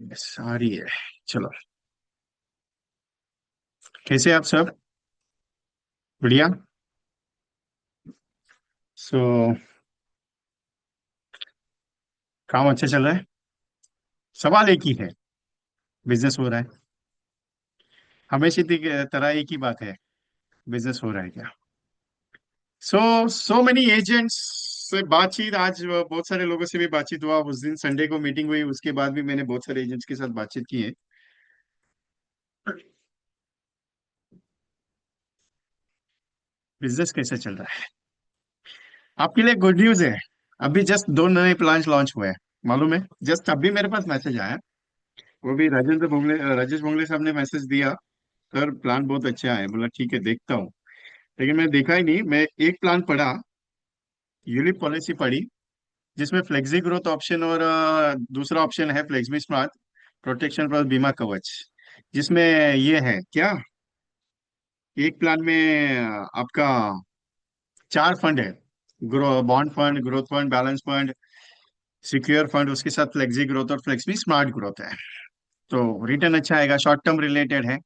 Yes आ रही है। चलो, कैसे आप सब? बढ़िया। सो काम अच्छा चल रहा है। सवाल एक ही है, बिजनेस हो रहा है। हमेशा की तरह एक ही बात है, बिजनेस हो रहा है क्या? सो मेनी एजेंट्स से बातचीत, आज बहुत सारे लोगों से भी बातचीत हुआ। उस दिन संडे को मीटिंग हुई, उसके बाद भी मैंने बहुत सारे एजेंट्स के साथ बातचीत की है। बिजनेस कैसे चल रहा है? आपके लिए गुड न्यूज है। अभी जस्ट दो नए प्लान्स लॉन्च हुए हैं, मालूम है? जस्ट अभी मेरे पास मैसेज आया। वो भी राजेश भोंगले साहब ने मैसेज दिया। सर प्लान बहुत अच्छा है, बोला ठीक है देखता हूँ। लेकिन मैं देखा ही नहीं, मैं एक प्लान पढ़ा, यूलिप पॉलिसी पढ़ी, जिसमें फ्लेक्सी ग्रोथ ऑप्शन और दूसरा ऑप्शन है फ्लेक्सी स्मार्ट प्रोटेक्शन प्लस बीमा कवच। जिसमें ये है क्या, एक प्लान में आपका चार फंड है। Bond fund, growth fund, balance fund, secure fund, उसके साथ फ्लेक्सी ग्रोथ और फ्लेक्सी स्मार्ट ग्रोथ है। तो रिटर्न अच्छा आएगा, शॉर्ट टर्म रिलेटेड है।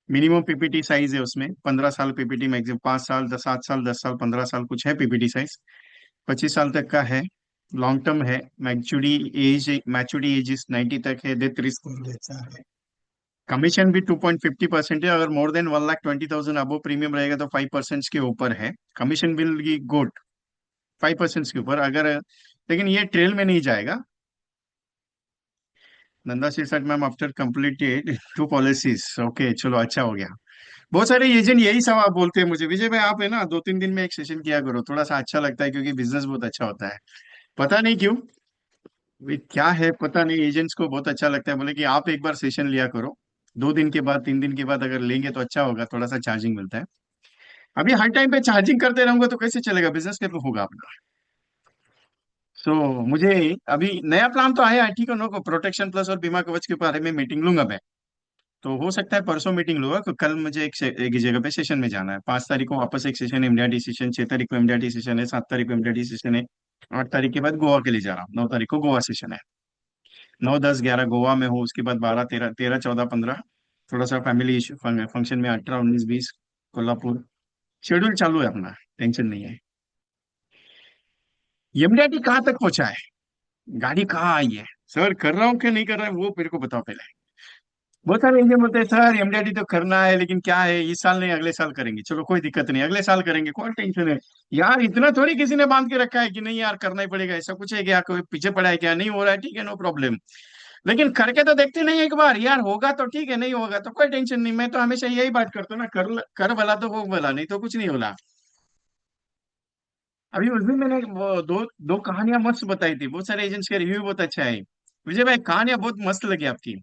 मिनिमम पीपीटी साइज है उसमें, 15 साल पीपीटी, मैक्सिमम 5 साल, 7 साल, 10 साल, 15 साल कुछ है पीपीटी साइज। 25 साल तक का है। लॉन्ग टर्म है। मैच्योरिटी एज इस 90 तक है। डेथ रिस्क अच्छा है। कमीशन भी 2.50% है। अगर मोर देन 1,20,000 अबो प्रीमियम रहेगा तो 5% के ऊपर है। कमीशन विल बी गुड, 5% के ऊपर अगर। लेकिन ये ट्रेल में नहीं जाएगा। नंदा शीर्षक ma'am after completed two policies, okay चलो अच्छा हो गया। बहुत सारे एजेंट यही सवाल बोलते हैं मुझे, विजय भाई आप है ना 2-3 दिन में एक सेशन किया करो, थोड़ा सा अच्छा लगता है क्योंकि बिजनेस बहुत अच्छा होता है। पता नहीं क्यों, वे क्या है पता नहीं, एजेंट्स को बहुत अच्छा लगता है, बोले कि आप एक बार सेशन लिया करो। 2 दिन के बाद, 3 दिन के बाद अगर लेंगे तो अच्छा होगा, थोड़ा सा चार्जिंग मिलता है। अभी हर टाइम पे चार्जिंग करते रहूंगा तो कैसे चलेगा, बिजनेस कैसे होगा अपना? सो मुझे अभी नया प्लान तो आया है, ठीक है, नो को प्रोटेक्शन प्लस और बीमा कवच के बारे में मीटिंग लूंगा मैं। तो हो सकता है परसों मीटिंग लूंगा, तो कल मुझे एक जगह पे सेशन में जाना है। 5 तारीख को वापस एक सेशन एमडीआरटी सेशन, 6 तारीख को एमडीआरटी सेशन है, 7 तारीख को एमडीआरटी सेशन है। 8 तारीख के बाद गोवा के लिए जा रहा हूँ, 9 तारीख को गोवा सेशन है। 9, 10, 11 गोवा में हूँ, उसके बाद 12, 13, 13, 14, 15 थोड़ा सा फैमिली इशू फंक्शन में, 18, 19, 20 कोल्हापुर। शेड्यूल चालू है अपना, टेंशन नहीं है। एमडीआरटी कहाँ तक पहुंचा है? गाड़ी कहाँ आई है? सर कर रहा हूँ क्या नहीं कर रहा है वो मेरे को बताओ पहले। बहुत सारे इंडियन बोलते हैं सर एमडीआरटी तो करना है, लेकिन क्या है इस साल नहीं अगले साल करेंगे। चलो कोई दिक्कत नहीं, अगले साल करेंगे, कौन टेंशन है। यार इतना थोड़ी किसी ने बांध के रखा है कि नहीं यार करना ही पड़ेगा, ऐसा कुछ है क्या? कोई पीछे पड़ा है क्या? नहीं हो रहा है ठीक है, नो प्रॉब्लम। लेकिन करके तो देखते नहीं एक बार, यार होगा तो ठीक है, नहीं होगा तो कोई टेंशन नहीं। मैं तो हमेशा यही बात करता हूँ ना, कर कर भला तो हो भला, नहीं तो कुछ नहीं होला। अभी उस दिन मैंने वो दो दो कहानियां मस्त बताई थी, बहुत सारे एजेंट्स का रिव्यू बहुत अच्छा है। विजय भाई कहानियां बहुत मस्त लगी आपकी।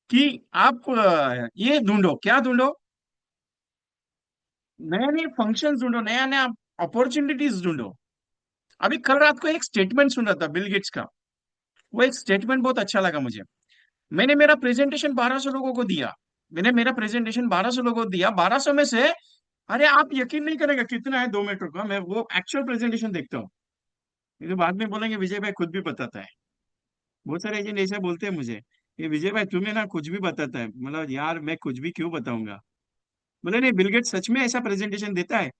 कि आप ये ढूंढो, क्या ढूंढो? नए नए फंक्शन ढूंढो, नया नया अपॉर्चुनिटीज ढूंढो। अभी कल रात को एक स्टेटमेंट सुन रहा था बिल गेट्स का। वो एक स्टेटमेंट बहुत अच्छा लगा मुझे। मैंने मेरा प्रेजेंटेशन 1200 लोगों को दिया। मैंने मेरा प्रेजेंटेशन 1200 लोगों को दिया, 1200 में से, अरे आप यकीन नहीं करेंगे कितना है, 2 मीटर का। मैं वो एक्चुअल प्रेजेंटेशन देखता हूँ, ये तो बाद में बोलेंगे विजय भाई खुद भी बताता है। बहुत सारे एजेंट ऐसे बोलते हैं मुझे, ये विजय भाई तुम्हें ना कुछ भी बताता है। मतलब यार मैं कुछ भी क्यों बताऊंगा? बोले नहीं, बिल गेट्स सच में ऐसा प्रेजेंटेशन देता है।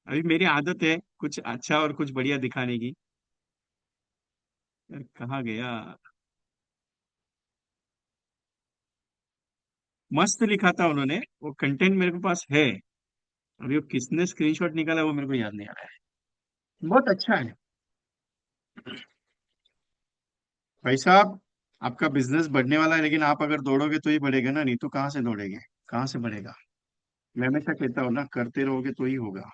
अभी मेरी आदत है कुछ अच्छा और कुछ बढ़िया दिखाने की। यार कहाँ गया? मस्त लिखा था उन्होंने, वो कंटेंट मेरे पास है। अभी वो किसने स्क्रीनशॉट निकाला वो मेरे को याद नहीं आ रहा है। बहुत अच्छा है। भाई साहब, आपका बिजनेस बढ़ने वाला है, लेकिन आप अगर दौड़ोगे तो ही बढ़ेगा ना, नहीं तो कहाँ से दौड़ेंगे? कहाँ से बढ़ेगा? मैं हमेशा कहता हूँ ना, करते रहोगे तो ही होगा।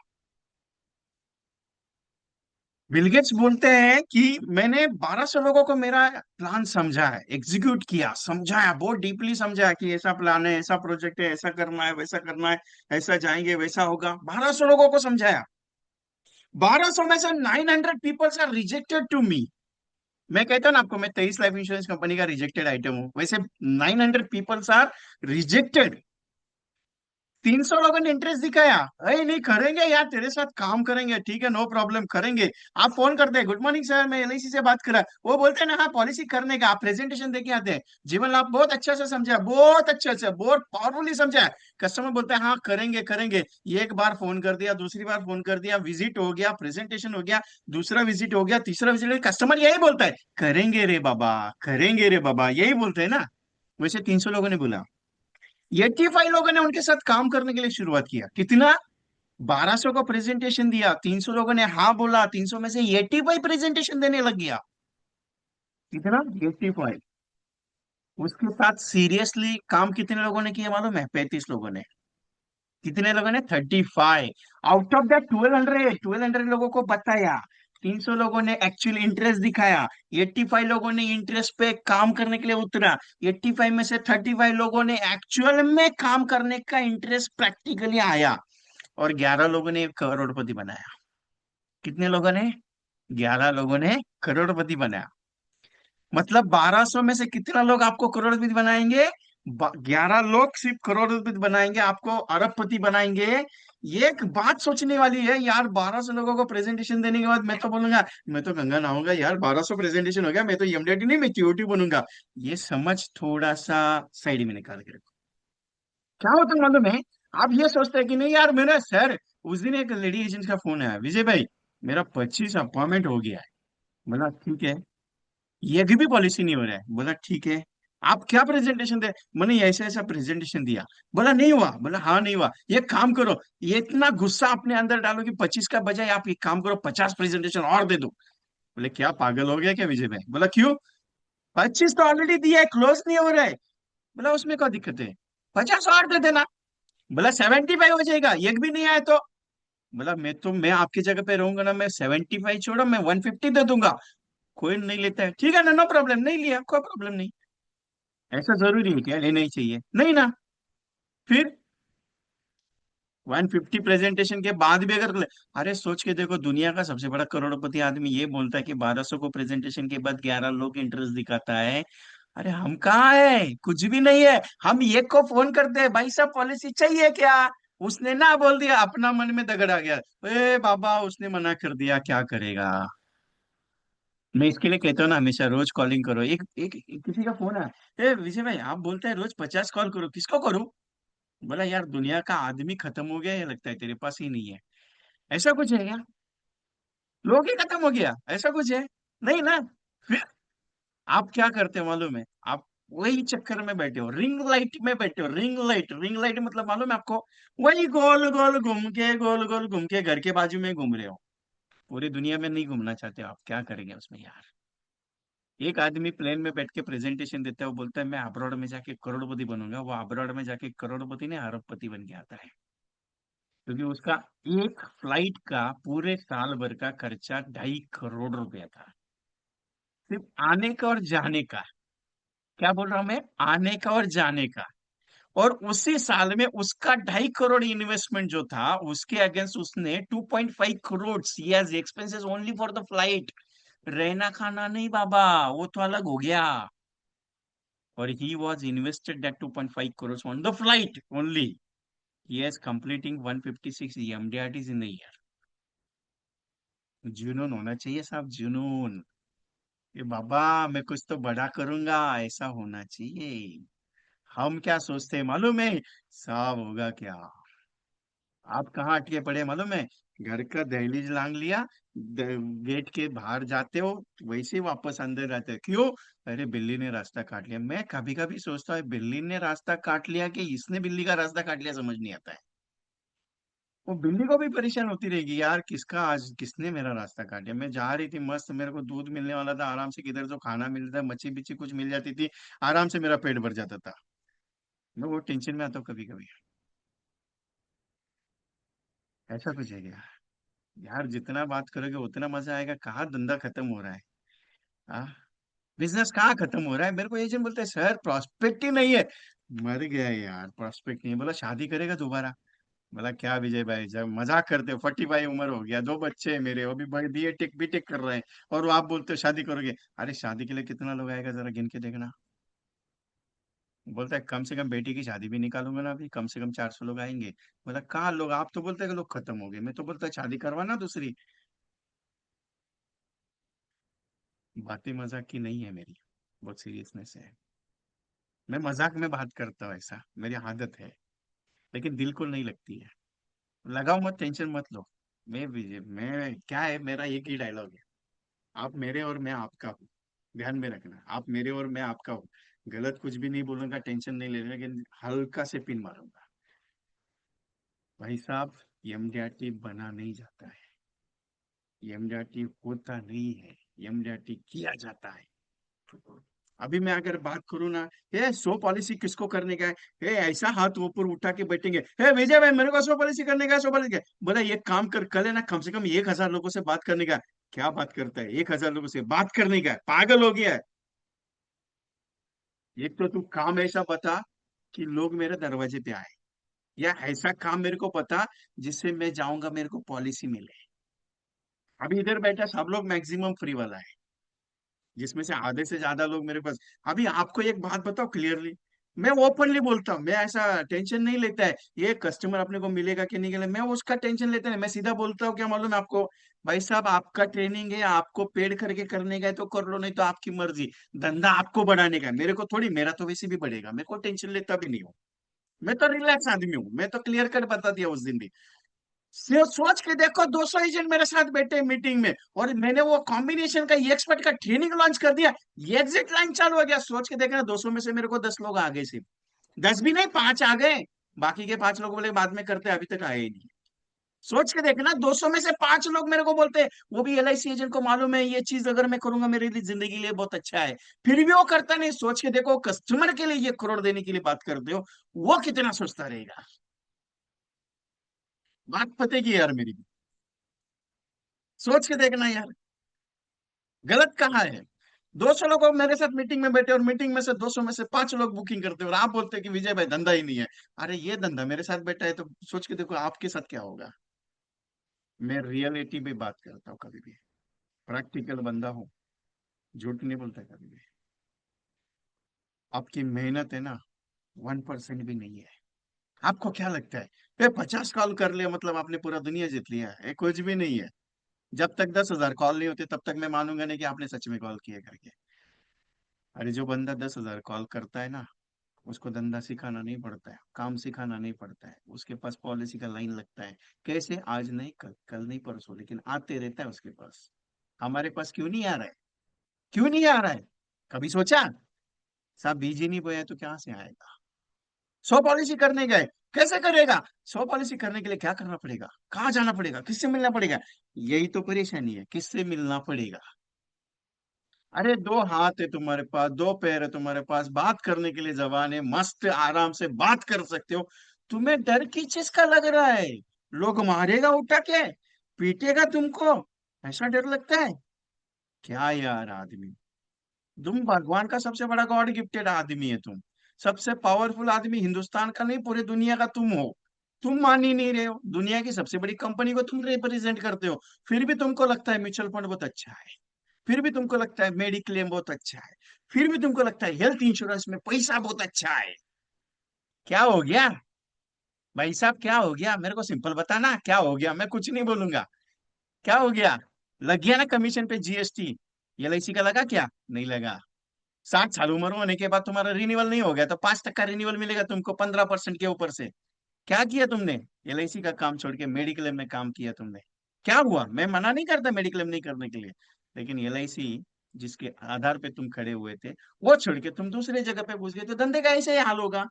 बिल गेट्स बोलते हैं कि मैंने 1200 लोगों को मेरा प्लान समझा है, एग्जीक्यूट किया, समझाया, बहुत डीपली समझाया कि ऐसा प्लान है, ऐसा प्रोजेक्ट है, ऐसा करना है, वैसा करना है, ऐसा जाएंगे वैसा होगा। 1200 लोगों को समझाया। 1200 में से 900 peoples are rejected to me. मैं कहता ना आपको, मैं 23 लाइफ इंश्योरेंस कंपनी का रिजेक्टेड आइटम हूं, वैसे 900 पीपल्स आर रिजेक्टेड। 300 लोगों ने इंटरेस्ट दिखाया, अरे नहीं करेंगे यार तेरे साथ काम करेंगे, ठीक है नो प्रॉब्लम करेंगे। आप फोन करते हैं, गुड मॉर्निंग सर मैं एलआईसी से बात कर रहा, वो बोलते हैं ना हाँ पॉलिसी करने का, आप प्रेजेंटेशन देके आते हैं, जीवन लाभ बहुत अच्छा से समझा, बहुत अच्छे से बहुत पावरफुली समझा। कस्टमर बोलता है हाँ करेंगे करेंगे, ये एक बार फोन कर दिया, दूसरी बार फोन कर दिया, विजिट हो गया, प्रेजेंटेशन हो गया, दूसरा विजिट हो गया, तीसरा विजिट, कस्टमर यही बोलता है करेंगे रे बाबा, करेंगे रे बाबा, यही बोलते हैं ना। वैसे 300 लोगों ने बोला, 85 लोगों ने उनके साथ काम करने के लिए शुरुआत किया, कितना, 1200 को प्रेजेंटेशन दिया, 300 लोगों ने हाँ बोला, 300 में से 85 प्रेजेंटेशन देने लग गया, कितना, 85। उसके साथ सीरियसली काम कितने लोगों ने किया मालूम है, 35 लोगों ने। कितने लोगों ने, 35। आउट ऑफ दैट 1200 लोगों को बताया, 300 लोगों ने एक्चुअल इंटरेस्ट दिखाया, 85 लोगों ने इंटरेस्ट पे काम करने के लिए उतरा, 85 में से 35 लोगों ने एक्चुअल में काम करने का इंटरेस्ट प्रैक्टिकली आया, और 11 लोगों ने करोड़पति बनाया। कितने लोगों ने, 11 लोगों ने करोड़पति बनाया। मतलब 1200 में से कितना लोग आपको करोड़पति बनाएंगे, 11 लोग सिर्फ करोड़पति बनाएंगे, आपको अरबपति बनाएंगे। ये एक बात सोचने वाली है यार, 1200 लोगों को प्रेजेंटेशन देने के बाद मैं तो बोलूंगा मैं तो गंगा नहाऊंगा यार, 1200 प्रेजेंटेशन हो गया, मैं तो एमडीटी नहीं मैं टीओटी बनूंगा। ये समझ थोड़ा सा साइड में निकाल के रखो। क्या होता है मालूम है, आप ये सोचते हैं कि नहीं यार मेरा सर, उस दिन एक लेडी एजेंट का फोन आया, विजय भाई मेरा 25 अपॉइंटमेंट हो गया है। बोला ठीक है, ये भी पॉलिसी नहीं हो रहा है। बोला ठीक है, आप क्या प्रेजेंटेशन दे, मैंने ऐसा ऐसा प्रेजेंटेशन दिया। बोला नहीं हुआ, बोला हाँ नहीं हुआ, ये काम करो, ये इतना गुस्सा अपने अंदर डालो कि 25 का बजाय आप एक काम करो 50 प्रेजेंटेशन और दे दो। बोले क्या पागल हो गया क्या विजय भाई। बोला क्यों, 25 तो ऑलरेडी दिया है, क्लोज नहीं हो रहा है। बोला उसमें क्या दिक्कत है, 50 और दे देना। बोला 75 हो जाएगा, एक भी नहीं आया तो। बोला मैं आपकी जगह पे रहूंगा ना, मैं 75 छोड़ो मैं 150 दे दूंगा। कोई नहीं लेता है, ठीक है ना, नो प्रॉब्लम, नहीं लिया कोई प्रॉब्लम नहीं। ऐसा जरूरी है क्या लेना ही चाहिए, नहीं ना। फिर 150 प्रेजेंटेशन के बाद भी अगर अरे सोच के देखो, दुनिया का सबसे बड़ा करोड़पति आदमी ये बोलता है कि 1200 को प्रेजेंटेशन के बाद 11 लोग इंटरेस्ट दिखाता है। अरे हम कहाँ है, कुछ भी नहीं है। हम एक को फोन करते हैं, भाई साहब पॉलिसी चाहिए क्या, उसने ना बोल दिया, अपना मन में दगड़ आ गया, ए बाबा उसने मना कर दिया, क्या करेगा। मैं इसके लिए कहता हूँ ना, हमेशा रोज कॉलिंग करो। एक किसी का फोन है, ए विजय भाई आप बोलते हैं रोज 50 कॉल करो, किसको करूं। बोला यार दुनिया का आदमी खत्म हो गया है लगता है, तेरे पास ही नहीं है। ऐसा कुछ है क्या, लोग ही खत्म हो गया, ऐसा कुछ है, नहीं ना। फिर आप क्या करते हो मालूम है, आप वही चक्कर में बैठे हो, रिंग लाइट में बैठे हो, रिंग लाइट मतलब मालूम है आपको, वही गोल गोल घूम के, गोल गोल घूम के घर के बाजू में घूम रहे हो। पूरी दुनिया में नहीं घूमना चाहते हो आप, क्या करेंगे उसमें यार। एक आदमी प्लेन में बैठ के प्रेजेंटेशन देता है, वो बोलता है मैं अब्रॉड में जाके करोड़पति बनूंगा, वो अब्रॉड में जाके करोड़पति ने अरबपति बन के आता है। क्योंकि उसका एक फ्लाइट का पूरे साल भर का खर्चा 2.5 करोड़ रुपया था, सिर्फ आने का और जाने का। क्या बोल रहा हूं मैं, आने का और जाने का। और उसी साल में उसका 2.5 करोड़ इन्वेस्टमेंट जो था, उसके अगेंस्ट उसने 2.5 crore expenses only for the flight. रहना खाना नहीं बाबा, वो तो अलग हो गया। और he was invested that 2.5 crores on the flight only. He is completing 156 EMDRTs in a year. जुनून होना चाहिए साहब, जुनून। ये बाबा मैं कुछ तो बड़ा करूंगा, ऐसा होना चाहिए। हम क्या सोचते हैं मालूम है, साहब होगा क्या। आप कहाँ अटके पड़े हैं मालूम है, घर का दहलीज लांग लिया, गेट के बाहर जाते हो, वैसे ही वापस अंदर आते हो, क्यों, अरे बिल्ली ने रास्ता काट लिया। मैं कभी कभी सोचता है बिल्ली ने रास्ता काट लिया कि इसने बिल्ली का रास्ता काट लिया, समझ नहीं आता है। वो बिल्ली को भी परेशान होती रहेगी यार, किसका आज किसने मेरा रास्ता काट दिया। मैं जा रही थी मस्त, मेरे को दूध मिलने वाला था आराम से, किधर जो खाना मिलता है, मच्छी बिच्छी कुछ मिल जाती थी, आराम से मेरा पेट भर जाता था। मैं वो टेंशन में आता हूँ कभी कभी। ऐसा कुछ है क्या यार, जितना बात करोगे उतना मजा आएगा, कहाँ धंधा खत्म हो रहा है। हाँ, बिजनेस कहाँ खत्म हो रहा है। मेरे को एजेंट बोलते हैं सर प्रॉस्पेक्ट ही नहीं है। मर गया यार, प्रॉस्पेक्ट नहीं है। बोला शादी करेगा दोबारा। बोला क्या विजय भाई, जब मजाक करते हो, 45 उम्र हो गया, 2 बच्चे हैं मेरे, वो भी भाई बीटेक कर रहे हैं, और वो आप बोलते हो शादी करोगे। अरे शादी के लिए कितना लोग आएगा जरा गिन के देखना। बोलता है कम से कम बेटी की शादी भी निकालूंगा ना, अभी कम से कम 400 लोग आएंगे। बोला कहाँ लोग, आप तो बोलते हैं कि लोग खत्म हो गए, मैं तो बोलता शादी करवाना दूसरी। बातें मजाक की नहीं है मेरी, बहुत सीरियसनेस है। मैं मजाक में बात करता हूँ, ऐसा मेरी आदत है, लेकिन दिल को नहीं लगती है। लगाओ मत, टेंशन मत लो। मैं क्या है, मेरा एक ही डायलॉग है, आप मेरे और मैं आपका हूँ। ध्यान में रखना, आप मेरे और मैं आपका हूँ। गलत कुछ भी नहीं बोलूंगा, टेंशन नहीं लेना, लेकिन हल्का से पिन मारूंगा। भाई साहब, यमडीआरटी बना नहीं जाता है, यमडीआरटी होता नहीं है, यमडीआरटी किया जाता है। अभी मैं अगर बात करूँ ना, ये सो पॉलिसी किसको करने का है, हे ऐसा हाथ ऊपर उठा के बैठेंगे, हे विजय भाई मेरे को सो पॉलिसी करने का है, सो पॉलिसी का है। बोला ये काम कर, कल है ना कम से कम 1,000 लोगों से बात करने का है। क्या बात करता है, 1,000 लोगों से बात करने का है, पागल हो गया है। एक तो तू काम ऐसा बता कि लोग मेरे दरवाजे पे आए, या ऐसा काम मेरे को बता जिससे मैं जाऊंगा मेरे को पॉलिसी मिले। अभी इधर बैठा सब लोग मैक्सिमम फ्री वाला है, जिसमें से आधे से ज्यादा लोग मेरे पास। अभी आपको एक बात बताओ क्लियरली, मैं ओपनली बोलता हूँ, मैं ऐसा टेंशन नहीं लेता है ये कस्टमर अपने को मिलेगा कि नहीं मिलेगा, मैं उसका टेंशन लेता नहीं, मैं सीधा बोलता हूँ क्या मालूम है आपको, भाई साहब आपका ट्रेनिंग है, आपको पेड करके करने का है तो कर लो, नहीं तो आपकी मर्जी। धंधा आपको बढ़ाने का है, मेरे को थोड़ी, मेरा तो वैसे भी बढ़ेगा, मेरे को टेंशन लेता भी नहीं हूँ। मैं तो रिलैक्स आदमी हूँ, मैं तो क्लियर कट बता दिया उस दिन भी। सिर्फ सोच के देखो, 200 एजेंट मेरे साथ बैठे मीटिंग में, और मैंने वो कॉम्बिनेशन का एक्सपर्ट का ट्रेनिंग लॉन्च कर दिया। ये एग्जिट लाइन चालू हो गया, सोच के देखना, 200 में से मेरे को 10 लोग आ गए, सिर्फ 10 भी नहीं, 5 आ गए। बाकी के 5 लोग बोले बाद में करते, अभी तक आए ही नहीं। सोच के देखना, 200 में से 5 लोग मेरे को बोलते हैं, वो भी एलआईसी एजेंट को मालूम है ये चीज अगर मैं करूंगा मेरे लिए जिंदगी के लिए बहुत अच्छा है, फिर भी वो करता नहीं। सोच के देखो, कस्टमर के लिए ये करोड़ देने के लिए बात करते हो, वो कितना सोचता रहेगा। बात पते की यार मेरी, सोच के देखना यार, गलत कहाँ है। 200 लोग मेरे साथ मीटिंग में बैठे, और मीटिंग में से 200 में से 5 लोग बुकिंग करते हैं, और आप बोलते हैं कि विजय भाई धंधा ही नहीं है। अरे ये धंधा मेरे साथ बैठा है, तो सोच के देखो आपके साथ क्या होगा। मैं रियलिटी पे बात करता हूँ कभी भी, प्रैक्टिकल बंदा हूँ, झूठ नहीं बोलता कभी भी। आपकी मेहनत है ना, 1% भी नहीं है। आपको क्या लगता है, ये 50 कॉल कर लिया मतलब आपने पूरा दुनिया जीत लिया है? ये कुछ भी नहीं है। जब तक 10,000 कॉल नहीं होते तब तक मैं मानूंगा नहीं कि आपने सच में कॉल किया करके। अरे जो बंदा 10,000 कॉल करता है ना, उसको धंधा सिखाना नहीं पड़ता है, काम सिखाना नहीं पड़ता है, उसके पास पॉलिसी का लाइन लगता है। कैसे, आज नहीं कल, कल नहीं परसों, लेकिन आते रहता है उसके पास। हमारे पास क्यों नहीं आ रहा है, क्यों नहीं आ रहा है? कभी सोचा? साहब बीज ही नहीं बोया तो कहाँ से आएगा? 100 पॉलिसी करने गए, कैसे करेगा? 100 पॉलिसी करने के लिए क्या करना पड़ेगा, कहाँ जाना पड़ेगा, किससे मिलना पड़ेगा? यही तो परेशानी है, किससे मिलना पड़ेगा। अरे 2 हाथ है तुम्हारे पास, 2 पैर है तुम्हारे पास, बात करने के लिए जबान है, मस्त आराम से बात कर सकते हो। तुम्हें डर किस चीज का लग रहा है? लोग मारेगा उठा के, पीटेगा तुमको, ऐसा डर लगता है? क्या यार आदमी, तुम भगवान का सबसे बड़ा गॉड गिफ्टेड आदमी है तुम। सबसे पावरफुल आदमी हिंदुस्तान का नहीं, पूरे दुनिया का तुम हो। तुम मान ही नहीं रहे हो, दुनिया की सबसे बड़ी कंपनी को तुम रिप्रेजेंट करते हो, फिर भी तुमको लगता है म्यूचुअल फंड बहुत अच्छा है, फिर भी तुमको लगता है मेडिक्लेम बहुत अच्छा है, फिर भी तुमको लगता है हेल्थ इंश्योरेंस में पैसा बहुत अच्छा है। क्या हो गया भाई साहब, क्या हो गया, मेरे को सिंपल बताना क्या हो गया, मैं कुछ नहीं बोलूंगा। क्या हो गया? लग गया ना कमीशन पे जीएसटी? एलआईसी का लगा क्या? नहीं लगा। 60 साल उम्र होने के बाद तुम्हारा रिन्यूअल नहीं हो गया तो 5% रिन्यूअल मिलेगा तुमको, 15% के ऊपर से। क्या किया तुमने? एलआईसी का काम छोड़ के मेडिक्लेम में काम किया तुमने। क्या हुआ? मैं मना नहीं करता मेडिक्लेम नहीं करने के लिए, लेकिन एलआईसी जिसके आधार पे तुम खड़े हुए थे, वो छोड़ के तुम दूसरे जगह पे घुस गए, तो धंधे का ऐसे ही हाल होगा।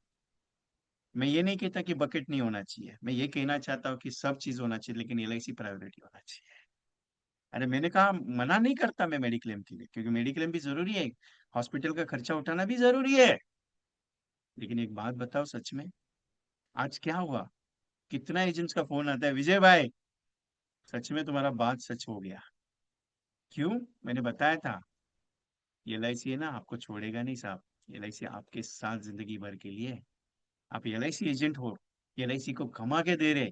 मैं ये नहीं कहता कि बकेट नहीं होना चाहिए, मैं ये कहना चाहता हूँ कि सब चीज होना चाहिए, लेकिन एलआईसी प्रायोरिटी होना चाहिए। अरे मैंने कहा, मना नहीं करता मैं मेडिक्लेम के लिए, क्योंकि मेडिक्लेम भी जरूरी है, हॉस्पिटल का खर्चा उठाना भी जरूरी है। लेकिन एक बात बताओ, सच में आज क्या हुआ? कितना एजेंट्स का फोन आता है, विजय भाई सच में तुम्हारा बात सच हो गया। क्यों? मैंने बताया था, एलआईसी है ना आपको छोड़ेगा नहीं साहब, एलआईसी आपके साथ जिंदगी भर के लिए। आप एलआईसी एजेंट हो, एलआईसी को कमा के दे रहे,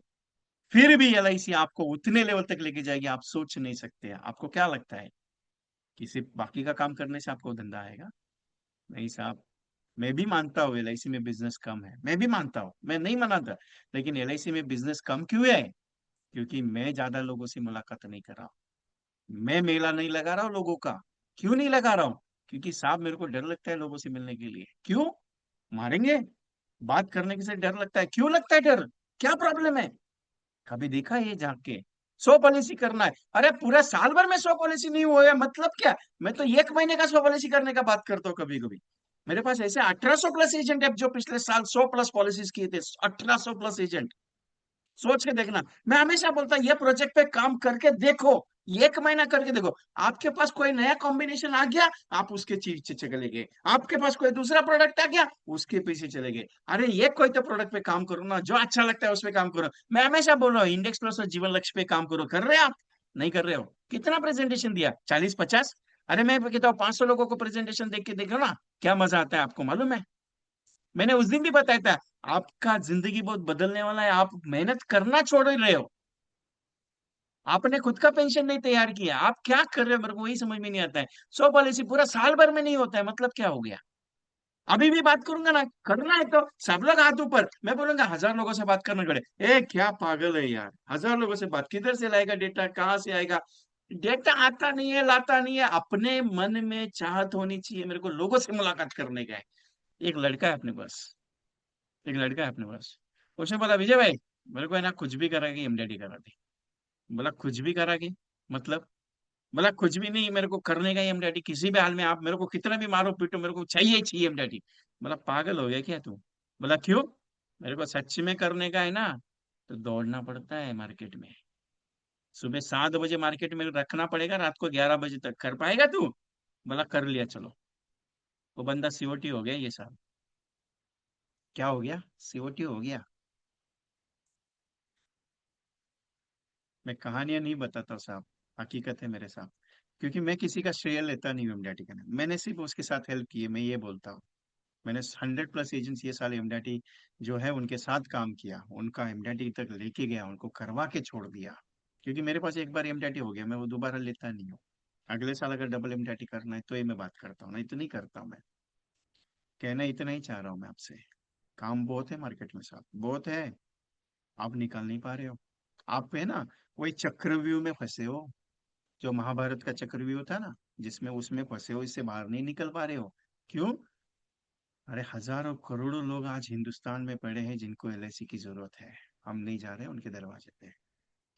फिर भी एलआईसी आपको उतने लेवल तक लेके जाएगी, आप सोच नहीं सकते। आपको क्या लगता है कि सिर्फ बाकी का काम करने से आपको धंधा आएगा? नहीं साहब, मैं भी मानता हूँ एलआईसी में बिजनेस कम है, मैं भी मानता हूँ, मैं नहीं मानता, लेकिन एलआईसी में बिजनेस कम क्यों है? क्योंकि मैं ज्यादा लोगों से मुलाकात नहीं कर रहा हूँ, मैं मेला नहीं लगा रहा हूँ लोगों का। क्यों नहीं लगा रहा हूँ? क्योंकि साहब मेरे को डर लगता है लोगों से मिलने के लिए। क्यों? मारेंगे, बात करने के से डर लगता है। क्यों लगता है डर? क्या प्रॉब्लम है? कभी देखा है ये जाग के? 100 पॉलिसी करना है, अरे पूरा साल भर में 100 पॉलिसी नहीं हुआ मतलब क्या? मैं तो एक महीने का 100 पॉलिसी करने का बात करता हूँ कभी कभी। मेरे पास ऐसे 1800 प्लस एजेंट है जो पिछले साल 100 प्लस पॉलिसीज किए थे। 1800 प्लस एजेंट, सोच के देखना। मैं हमेशा बोलता ये प्रोजेक्ट पे काम करके देखो, एक महीना करके देखो। आपके पास कोई नया कॉम्बिनेशन आ गया, आप उसके पीछे चले गए। आपके पास कोई दूसरा प्रोडक्ट आ गया, उसके पीछे चले गए। अरे ये कोई तो प्रोडक्ट पे काम करो ना, जो अच्छा लगता है उस पे काम करो। मैं हमेशा बोल रहा हूँ इंडेक्स प्लस और जीवन लक्ष्य पे काम करो। कर रहे हैं आप? नहीं कर रहे हो? कितना प्रेजेंटेशन दिया? 40 50? अरे मैं कहता हूँ 500 लोगों को प्रेजेंटेशन देख के देखो ना, क्या मजा आता है आपको मालूम है? मैंने उस दिन भी बताया था, आपका जिंदगी बहुत बदलने वाला है। आप मेहनत करना छोड़ ही रहे हो। आपने खुद का पेंशन नहीं तैयार किया, आप क्या कर रहे हो? मेरे को वही समझ में नहीं आता है। 100 पॉलिसी पूरा साल भर में नहीं होता है, मतलब क्या हो गया? अभी भी बात करूंगा ना, करना है तो सब लोग हाथ ऊपर। मैं बोलूंगा 1000 लोगों से बात करना पड़े। क्या पागल है यार, 1000 लोगों से बात किधर से लाएगा? डेटा कहाँ से आएगा? डेटा आता नहीं है, लाता नहीं है। अपने मन में चाहत होनी चाहिए, मेरे को लोगों से मुलाकात करने का है। एक लड़का है अपने पास, एक लड़का है अपने पास। उसने बोला विजय भाई, मेरे को है ना कुछ भी करा के एमडीडी करा दी। बोला कुछ भी करा के मतलब? बोला कुछ भी नहीं, मेरे को करने का ही एमडीडी, किसी भी हाल में आप मेरे को कितना भी मारो पीटो, मेरे को चाहिए ही चाहिए एमडीडी। बोला पागल हो गया क्या तू? बोला क्यों? मेरे को सच में करने का है ना, तो दौड़ना पड़ता है मार्केट में। सुबह 7 बजे मार्केट में रखना पड़ेगा, रात को 11 बजे तक। कर पाएगा तू? बोला कर लिया चलो। वो बंदा सीओटी हो गया ये साल। क्या हो गया? सीओटी हो गया। मैं कहानियां नहीं बताता साहब, हकीकत है मेरे साथ। क्योंकि मैं किसी का श्रेय लेता नहीं हूँ एमडीटी का। मैंने सिर्फ उसके साथ हेल्प की है, मैं ये बोलता हूँ। मैंने 100 प्लस एजेंट्स ये साल एमडीटी जो है उनके साथ काम किया, उनका एमडीटी तक लेके गया, उनको करवा के छोड़ दिया। क्योंकि मेरे पास एक बार एमडीटी हो गया, मैं वो दोबारा लेता नहीं हूँ। अगले साल अगर डबल एमडीटी करना है तो ये मैं बात करता हूँ, नहीं तो नहीं करता हूँ मैं। कहना इतना ही चाह रहा हूँ मैं आपसे। काम बहुत है मार्केट में साहब, बहुत है। आप निकाल नहीं पा रहे हो। आप है ना वही चक्रव्यूह में फंसे हो, जो महाभारत का चक्रव्यूह था ना, जिसमें उसमें फंसे हो, इससे बाहर नहीं निकल पा रहे हो। क्यों? अरे हजारों करोड़ों लोग आज हिंदुस्तान में पड़े हैं जिनको एलआईसी की जरूरत है। हम नहीं जा रहे उनके दरवाजे पे।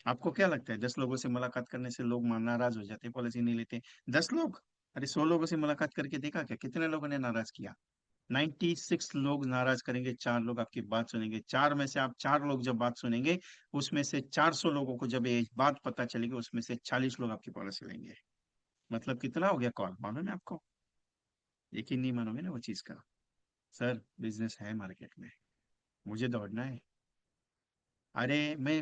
आपको क्या लगता है 10 लोगों से मुलाकात करने से लोग नाराज हो जाते, पॉलिसी नहीं लेते? 10 लोग? अरे 100 लोगों से मुलाकात करके देखा क्या कितने लोगों ने नाराज किया? 96 लोग नाराज करेंगे, 4 लोग आपकी बात सुनेंगे। चार में से आप 4 लोग जब बात सुनेंगे, उसमें से 400 लोगों को जब ये बात पता चलेगी, उसमें से 40 लोग आपकी पॉलिसी लेंगे। मतलब कितना हो गया कॉल, मालूम है आपको? यकीन नहीं मानोगे ना वो चीज का। सर बिजनेस है मार्केट में, मुझे दौड़ना है। अरे मैं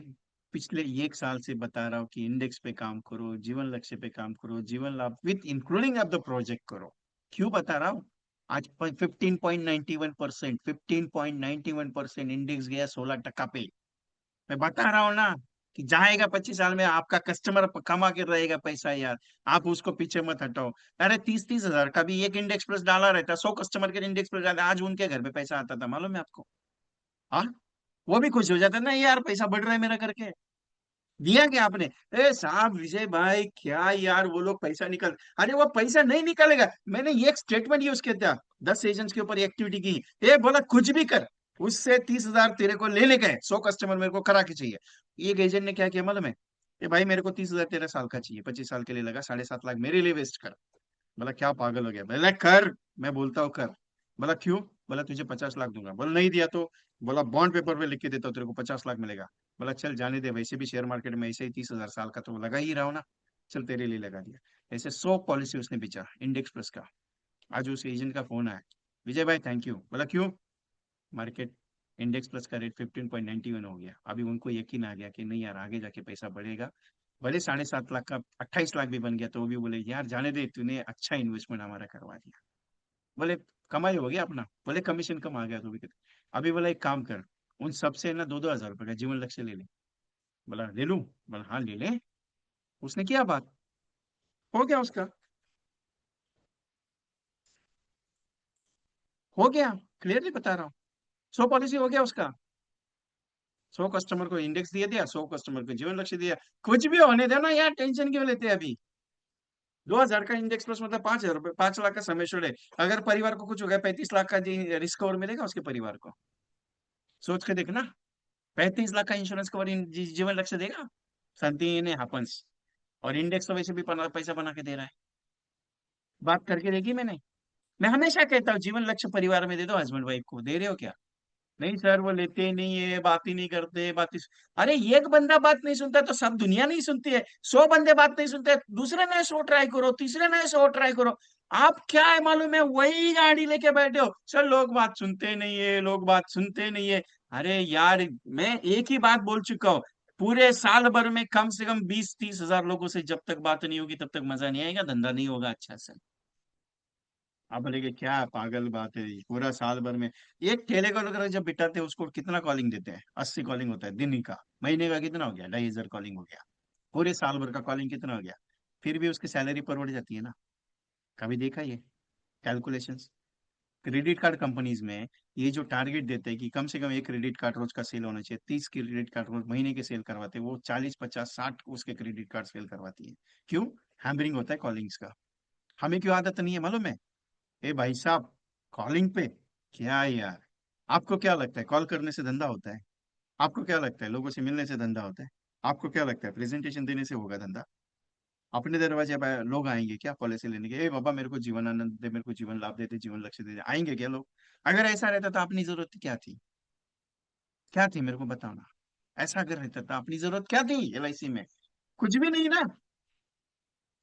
पिछले 1 साल से बता रहा हूँ कि इंडेक्स पे काम करो, जीवन लक्ष्य पे काम करो, जीवन लाभ with including of the project करो। क्यों बता रहा हूँ? आज 15.91%, 15.91% इंडेक्स गया 16% पे। मैं बता रहा हूँ ना कि जाएगा 25 साल में, आपका कस्टमर कमा के रहेगा पैसा यार। आप उसको पीछे मत हटाओ। अरे 30-30 हजार का भी एक इंडेक्स प्लस डाला रहता, 100 कस्टमर के इंडेक्स प्लस डाला, आज उनके घर पे पैसा आता था, मालूम है आपको? हाँ, वो भी खुश हो जाता ना यार, पैसा बढ़ रहा है मेरा करके। दिया क्या आपने? ए साहब विजय भाई, क्या यार वो लोग पैसा निकल, अरे वो पैसा नहीं निकलेगा। मैंने ये एक स्टेटमेंट यूज किया था 10 एजेंट्स के ऊपर एक्टिविटी की। ये बोला कुछ भी कर, उससे 30 हजार तेरे को ले गए, 100 कस्टमर मेरे को करा के चाहिए। एक एजेंट ने क्या किया मालूम है? ये भाई मेरे को 30 हजार 13 साल का चाहिए, 25 साल के लिए लगा, 7.5 लाख मेरे लिए वेस्ट कर। बोला क्या पागल हो गया? बोला कर, मैं बोलता हूँ कर। बोला क्यों? बोला तुझे 50 लाख दूंगा। बोला नहीं दिया तो? बोला बॉन्ड पेपर पे लिख के देता हूँ, तेरे को 50 लाख मिलेगा। बोला चल जाने दे, वैसे भी शेयर मार्केट में ऐसे ही 30 हजार साल का तो लगा ही रहा हो ना, चल तेरे लिए लगा दिया। ऐसे 100 पॉलिसी उसने बेचा इंडेक्स प्लस का। आज उस एजेंट का फोन आया, विजय भाई थैंक यू। बोला क्यों? मार्केट इंडेक्स प्लस का रेट 15.91 हो गया। अभी उनको यकीन आ गया कि नहीं यार आगे जाके पैसा बढ़ेगा। भले 7.5 लाख का 28 लाख भी बन गया तो वो भी बोले यार जाने दे, तूने अच्छा इन्वेस्टमेंट हमारा करवा दिया। बोले कमाई हो गया अपना, बोले कमीशन कम आ गया तो भी अभी बोला एक काम कर, उन सबसे ना 2-2 हजार रुपए का जीवन लक्ष्य ले ले। बोला ले लूं? बोला हाँ ले ले। उसने किया बात, हो गया उसका। हो गया, क्लियरली बता रहा हूँ। 100 पॉलिसी हो गया उसका। 100 कस्टमर को इंडेक्स दिया दिया, 100 कस्टमर को जीवन लक्ष्य दिया। कुछ भी होने देना यार, टेंशन क्यों लेते हैं अभी। 2,000 का इंडेक्स प्लस मतलब 5,000 रुपये, 5 लाख का समेशन है। अगर परिवार को कुछ हो गया, 35 लाख का रिस्क कवर मिलेगा उसके परिवार को। सोच के देखना। 35 लाख का इंश्योरेंस कवर जीवन लक्ष्य देगा। संतीन हापन्स। और इंडेक्स तो वैसे भी पैसा बना के दे रहा है। बात करके देखी मैंने। मैं हमेशा कहता हूँ जीवन लक्ष्य परिवार में दे दो, हस्बैंड वाइफ को। दे रहे हो क्या? नहीं सर, वो लेते ही नहीं है, बात ही नहीं करते, बात ही। अरे एक बंदा बात नहीं सुनता तो सब दुनिया नहीं सुनती है। 100 बंदे बात नहीं सुनते, दूसरे नए 100 ट्राई करो, तीसरे नए 100 ट्राई करो। आप क्या है मालूम है, वही गाड़ी लेके बैठे हो, सर लोग बात सुनते नहीं है, लोग बात सुनते नहीं है। अरे यार, मैं एक ही बात बोल चुका हूँ। पूरे साल भर में कम से कम 20-30 हजार लोगों से जब तक बात नहीं होगी तब तक मजा नहीं आएगा, धंधा नहीं होगा अच्छा से। आप बोलेगे क्या पागल बात है ये, पूरा साल भर में। एक ठेले को अगर जब बिठाते हैं उसको कितना कॉलिंग देते हैं? 80 कॉलिंग होता है दिन ही का। महीने का कितना हो गया? 2,500 कॉलिंग हो गया। पूरे साल भर का कॉलिंग कितना हो गया? फिर भी उसकी सैलरी पर उड़ जाती है ना। कभी देखा ये कैलकुलेशंस? क्रेडिट कार्ड कंपनीज में ये जो टारगेट देते हैं कि कम से कम एक क्रेडिट कार्ड रोज का सेल होना चाहिए, 30 क्रेडिट कार्ड रोज महीने के सेल करवाते हैं, वो 40-50-60 उसके क्रेडिट कार्ड सेल करवाती है। क्यों? हैम्बरिंग होता है कॉलिंग्स का। हमें क्यों आदत नहीं है मालूम है? ए भाई साहब, कॉलिंग पे क्या है यार? आपको क्या लगता है कॉल करने से धंधा होता है? आपको क्या लगता है लोगों से मिलने से धंधा होता है? आपको क्या लगता है प्रेजेंटेशन देने से होगा धंधा? अपने दरवाजे पर लोग आएंगे क्या पॉलिसी लेने के? ए बाबा मेरे को जीवन आनंद दे, मेरे को जीवन लाभ देते, जीवन लक्ष्य दे, आएंगे क्या लोग? अगर ऐसा रहता तो अपनी जरूरत क्या थी? क्या थी मेरे को बताओ ना। ऐसा अगर रहता तो अपनी जरूरत क्या थी एलआईसी में? कुछ भी नहीं ना।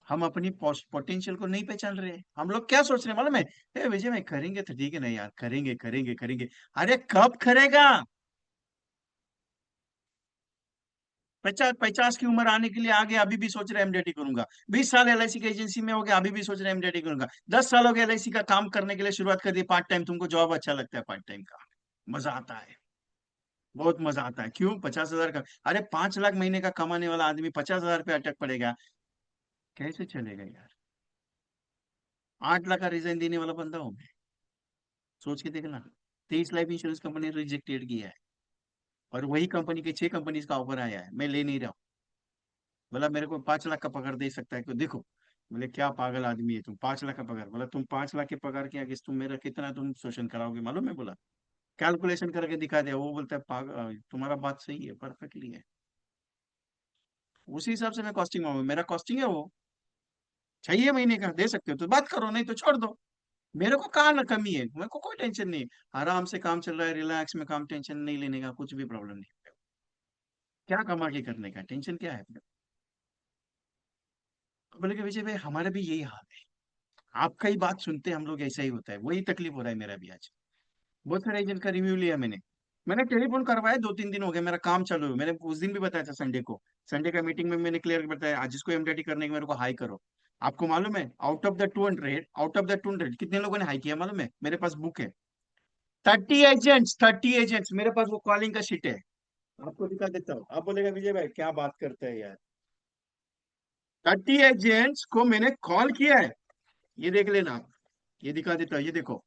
हम अपनी पोटेंशियल को नहीं पहचान रहे हैं। हम लोग क्या सोच रहे हैं मालूम है? ए विजय भाई करेंगे तो ठीक है ना यार, करेंगे करेंगे करेंगे। अरे कब करेगा? 50-50 की उम्र आने के लिए आगे, अभी भी सोच रहे एमडीटी करूंगा। 20 साल एलआईसी की एजेंसी में हो गया, अभी भी सोच रहे एमडीटी करूंगा। 10 साल हो गए एलआईसी का काम करने के लिए, शुरुआत कर दी पार्ट टाइम। तुमको जॉब अच्छा लगता है पार्ट टाइम का? मजा आता है। बहुत मजा आता है। क्यों? 50 हजार का। अरे 5 लाख महीने का कमाने वाला आदमी 50 हजार पे अटक पड़ेगा? कैसे चलेगा यार? 8 लाख का रिजाइन देने वाला बंदा हूँ मैं। सोच के देखना। 23 लाइफ इंश्योरेंस कंपनी रिजेक्टेड किया है। और वही कंपनी के 6 कंपनीज का ऑफर आया है, मैं ले नहीं रहा हूँ। बोला मेरे को 5 लाख का पगार दे सकता है तो देखो। बोले क्या पागल आदमी है तुम, 5 लाख का पगार? बोला तुम 5 लाख के पगार के आगे तुम मेरा कितना तुम शोषण कराओगे मालूम है? बोला कैलकुलेशन करके दिखा दिया। वो बोलता है पागल, तुम्हारा बात सही है, परफेक्टली है। उसी हिसाब से मैं कॉस्टिंग मांगू, मेरा कॉस्टिंग है वो। चाहिए महीने का दे सकते हो तो बात करो, नहीं तो छोड़ दो। मेरे को कहाँ ना कमी है, मेरे को कोई टेंशन नहीं। आराम से काम चल रहा है, रिलैक्स में काम, टेंशन नहीं लेने का, कुछ भी प्रॉब्लम नहीं। क्या कमा के करने का टेंशन क्या है? बोले कि विजय भाई हमारा भी यही हाल है। आपका ही बात सुनते हम लोग ऐसा ही होता है, वही तकलीफ हो रहा है मेरा भी आज। बहुत सारे एजेंट का रिव्यू लिया मैंने। मैंने टेलीफोन करवाया, 2-3 दिन हो गए, मेरा काम चालू है। मैंने उस दिन भी बताया था संडे को। संडे का मीटिंग में मैंने क्लियर बताया आज इसको एमडीटी करने के मेरे को हाई करो। आपको मालूम है आउट ऑफ द 200 कितने लोगों ने हाई किया मालूम है? मेरे पास बुक है। 30 एजेंट्स, 30 एजेंट्स मेरे पास वो कॉलिंग का शीट है। आपको दिखा देता हूँ, आप बोलेगा विजय भाई क्या बात करते हैं यार। 30 एजेंट्स को मैंने कॉल किया है। ये देख लेना आप। ये दिखा देता हूँ, ये देखो।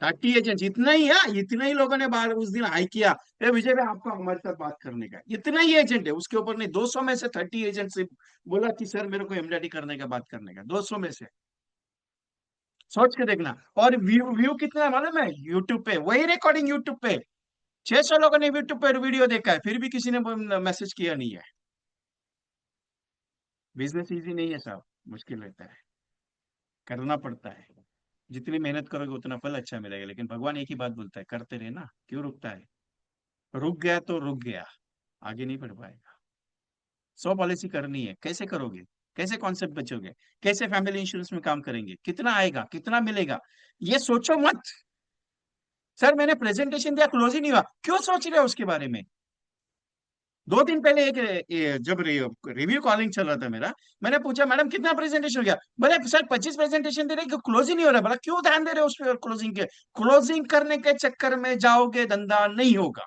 30 एजेंट्स, इतना ही है, इतना ही लोगों ने बाहर उस दिन हाई किया। ए विजय भाई आपका हमारे साथ बात करने का इतना ही एजेंट है, उसके ऊपर नहीं। 200 में से 30 एजेंट से बोला कि सर मेरे को एमडीटी करने का, बात करने का, 200 में से। सोच के देखना। और व्यू व्यू कितना है मालूम है यूट्यूब पे? वही रिकॉर्डिंग यूट्यूब पे 600 लोगों ने यूट्यूब पे वीडियो देखा है, फिर भी किसी ने मैसेज किया नहीं है। बिजनेस इजी नहीं है साहब, मुश्किल रहता है, करना पड़ता है। जितनी मेहनत करोगे उतना फल अच्छा मिलेगा, लेकिन भगवान एक ही बात बोलता है, करते रहे ना, क्यों रुकता है? रुक गया तो रुक गया, आगे नहीं बढ़ पाएगा। 100 पॉलिसी करनी है, कैसे करोगे? कैसे कॉन्सेप्ट बचोगे? कैसे फैमिली इंश्योरेंस में काम करेंगे? कितना आएगा, कितना मिलेगा? ये सोचो मत। सर मैंने प्रेजेंटेशन दिया, क्लोज ही नहीं हुआ, क्यों सोच रहे हो उसके बारे में? 2 दिन पहले एक जब रिव्यू कॉलिंग चल रहा था मेरा, मैंने पूछा मैडम कितना प्रेजेंटेशन हो गया? बोले सर 25 प्रेजेंटेशन दे रहे, क्लोज ही नहीं हो रहा। बोला क्यों ध्यान दे रहे हो उस पर क्लोजिंग के? क्लोजिंग करने के चक्कर में जाओगे, धंधा नहीं होगा।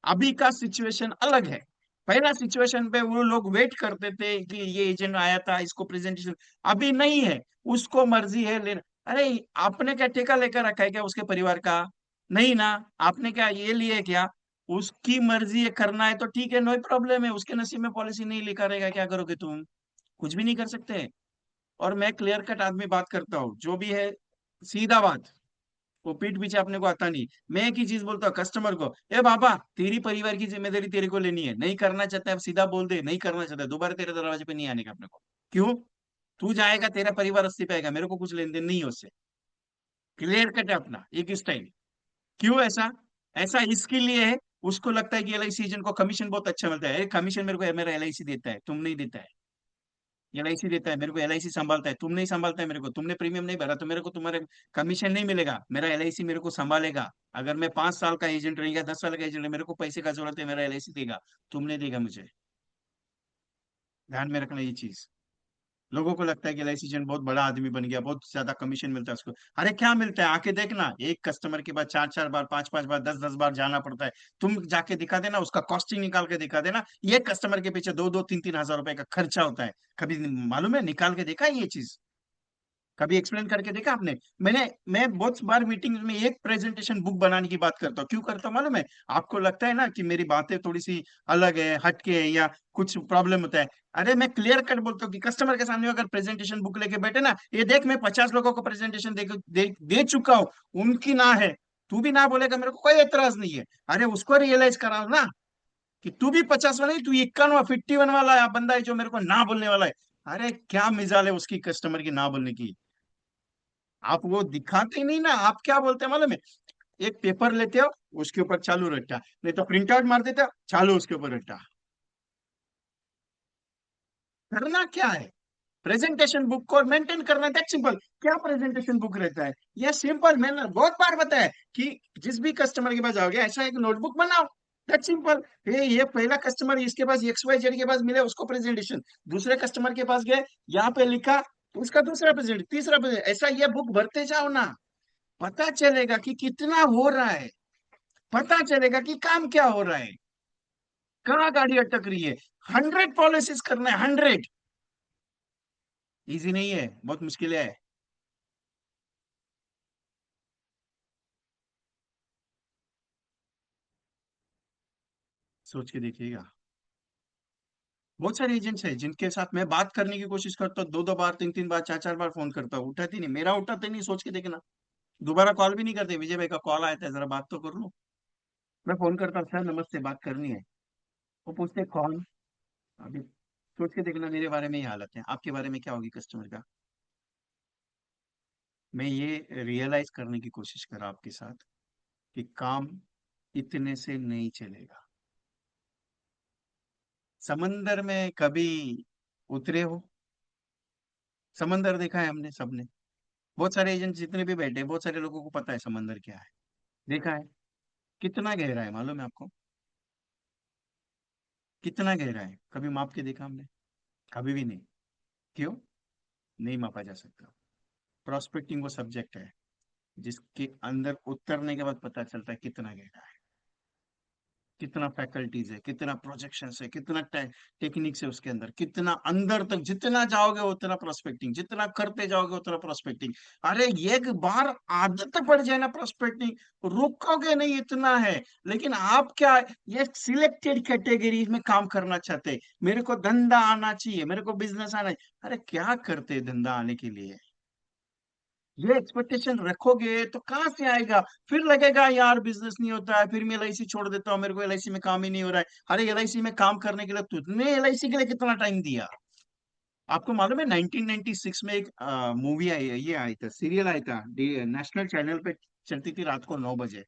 अभी का सिचुएशन अलग है। पहला सिचुएशन पे वो लोग वेट करते थे कि ये एजेंट आया था, इसको प्रेजेंटेशन। अभी नहीं है, उसको मर्जी है लेना। अरे आपने क्या ठेका लेकर रखा है क्या उसके परिवार का? नहीं ना। आपने क्या ये लिए क्या? उसकी मर्जी है, करना है तो ठीक है, नो प्रॉब्लम है। उसके नसीब में पॉलिसी नहीं लिखा रहेगा, क्या करोगे तुम? कुछ भी नहीं कर सकते। और मैं क्लियर कट आदमी बात करता हूँ, जो भी है सीधा बात। वो पीठ पीछे अपने को आता नहीं। मैं एक ही चीज बोलता हूँ कस्टमर को, ए बाबा, तेरी परिवार की जिम्मेदारी तेरे को लेनी है। नहीं करना चाहता है सीधा बोल दे, नहीं करना चाहता है, दोबारा तेरे दरवाजे पे नहीं आने का अपने को। क्यों? तू जाएगा, तेरा परिवार अस्सी पे आएगा, मेरे को कुछ लेन देन नहीं है उससे। क्लियर कट है अपना एक स्टाइल। क्यों ऐसा? ऐसा इसके लिए है, उसको लगता है कि एलआईसी एजेंट को कमीशन बहुत अच्छा मिलता है। कमीशन मेरे को मेरा एलआईसी देता है, तुम नहीं देता है। एलआईसी देता है मेरे को, एलआईसी संभालता है, तुम नहीं संभालता है मेरे को। तुमने प्रीमियम नहीं भरा तो मेरे को तुम्हारे कमीशन नहीं मिलेगा। मेरा एलआईसी मेरे को संभालेगा। अगर मैं 5 साल का एजेंट रहेगा, 10 साल का एजेंट है, मेरे को पैसे का जरूरत है, मेरा एलआईसी देगा। तुमने देगा मुझे। ध्यान में रखना ये चीज। लोगों को लगता है कि एलआईसी एजेंट बहुत बड़ा आदमी बन गया, बहुत ज्यादा कमीशन मिलता है उसको। अरे क्या मिलता है? आके देखना, एक कस्टमर के बाद 4 4 बार, 5 5 बार, 10 10 बार जाना पड़ता है। तुम जाके दिखा देना, उसका कॉस्टिंग निकाल के दिखा देना। ये कस्टमर के पीछे 2 2 3 3 हजार रुपए का खर्चा होता है। कभी मालूम है? निकाल के देखा है ये चीज? कभी एक्सप्लेन करके देखा आपने? मैं बहुत बार मीटिंग में एक प्रेजेंटेशन बुक बनाने की बात करता हूँ। क्यों करता हूँ मालूम है? आपको लगता है ना कि मेरी बातें थोड़ी सी अलग है, हटके है, या कुछ प्रॉब्लम होता है। अरे मैं क्लियर कट बोलता हूँ कि कस्टमर के सामने अगर प्रेजेंटेशन बुक लेके बैठे ना, ये देख मैं 50 लोगों को प्रेजेंटेशन दे चुका हूँ। उनकी ना है, तू भी ना बोलेगा, मेरे को कोई एतराज नहीं है। अरे उसको रियलाइज कराओ ना कि तू भी 50 वाला नहीं, तू 51 वाला बंदा है जो मेरे को ना बोलने वाला है। अरे क्या मिजाल है उसकी, कस्टमर की ना बोलने की। आप वो दिखाते ही नहीं ना। आप क्या बोलते हैं मालूम है? एक पेपर लेते हो, उसके ऊपर चालू रट्टा, नहीं तो प्रिंट आउट मार देते हो, चालू उसके ऊपर रट्टा। करना क्या है? प्रेजेंटेशन बुक को मेंटेन करना, दैट सिंपल। क्या प्रेजेंटेशन बुक रहता है? ये सिंपल, मैंने बहुत बार बताया कि जिस भी कस्टमर के पास जाओगे, ऐसा एक नोटबुक बनाओ। That simple. ये पहला कस्टमर, इसके पास एक्स वाई जेड के पास मिले, उसको प्रेजेंटेशन। दूसरे कस्टमर के पास गए, यहाँ पे लिखा, तो उसका दूसरा प्रेजेंट, तीसरा प्रेजेंट, ऐसा ये बुक भरते जाओ ना। पता चलेगा कि कितना हो रहा है। पता चलेगा कि काम क्या हो रहा है, कहाँ गाड़ी अटक रही है। 100 पॉलिसीज करना है, 100। इजी नहीं है, बहुत मुश्किल है। सोच के देखिएगा। बहुत सारे एजेंट्स हैं जिनके साथ मैं बात करने की कोशिश करता हूँ, 2 2 बार, 3 3 बार, 4 4 बार फोन करता हूँ, उठाती नहीं, मेरा उठाते नहीं, सोच के देखना। दोबारा कॉल भी नहीं करते, विजय भाई का कॉल आया था, जरा बात तो कर लो। मैं फोन करता हूँ, सर नमस्ते, बात करनी है। वो पूछते कौन? अभी सोच के देखना, मेरे बारे में ही हालत है, आपके बारे में क्या होगी कस्टमर का। मैं ये रियलाइज करने की कोशिश कर रहा आपके साथ कि काम इतने से नहीं चलेगा। समंदर में कभी उतरे हो? समंदर देखा है हमने सबने। बहुत सारे एजेंट जितने भी बैठे हैं, बहुत सारे लोगों को पता है समंदर क्या है। देखा है? कितना गहरा है मालूम है आपको? कितना गहरा है, कभी माप के देखा हमने? कभी भी नहीं। क्यों? नहीं मापा जा सकता। प्रोस्पेक्टिंग वो सब्जेक्ट है जिसके अंदर उतरने के बाद पता चलता है कितना गहरा है, कितना फैकल्टीज है, कितना प्रोजेक्शन है, कितना टेक्निक्स है उसके अंदर, कितना अंदर तक जितना जाओगे उतना प्रोस्पेक्टिंग, जितना करते जाओगे उतना प्रोस्पेक्टिंग। अरे एक बार आदत पड़ जाए ना प्रोस्पेक्टिंग, रुकोगे नहीं, इतना है। लेकिन आप क्या, ये सिलेक्टेड कैटेगरीज में काम करना चाहते हैं, मेरे को धंधा आना चाहिए, मेरे को बिजनेस आना चाहिए। अरे क्या करते हैं धंधा आने के लिए? ये एक्सपेक्टेशन रखोगे तो कहाँ से आएगा? फिर लगेगा यार बिजनेस नहीं होता है, फिर मैं एलआईसी छोड़ देता हूँ, मेरे को एलआईसी में काम ही नहीं हो रहा है। अरे एलआईसी में काम करने के लिए तुमने एलआईसी के लिए कितना टाइम दिया? आपको मालूम है 1996 में एक मूवी आई, ये आई था, सीरियल आया था, नेशनल चैनल पे चलती थी रात को 9 बजे।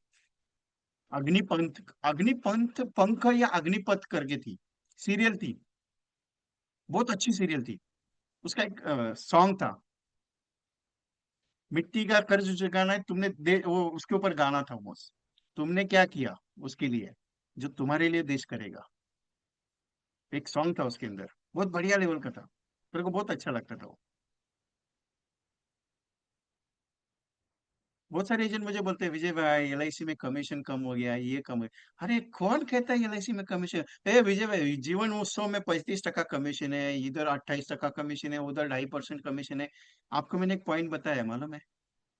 अग्निपंथ, अग्निपंथ पंख या अग्निपथ करके थी, सीरियल थी। बहुत अच्छी सीरियल थी। उसका एक सॉन्ग था, मिट्टी का कर्ज चुकाना है तुमने वो उसके ऊपर गाना था वो। तुमने क्या किया उसके लिए जो तुम्हारे लिए देश करेगा? एक सॉन्ग था उसके अंदर, बहुत बढ़िया लेवल का था, मेरे को बहुत अच्छा लगता था वो। बहुत सारे एजेंट मुझे बोलते हैं, विजय भाई एलआईसी में कमीशन कम हो गया है, ये कम है। अरे कौन कहता है एलआईसी में कमीशन? ए विजय भाई, जीवन उत्सव में 35% कमीशन है, इधर 28% कमीशन है, उधर 2.5% कमीशन है। आपको मैंने एक पॉइंट बताया मालूम है?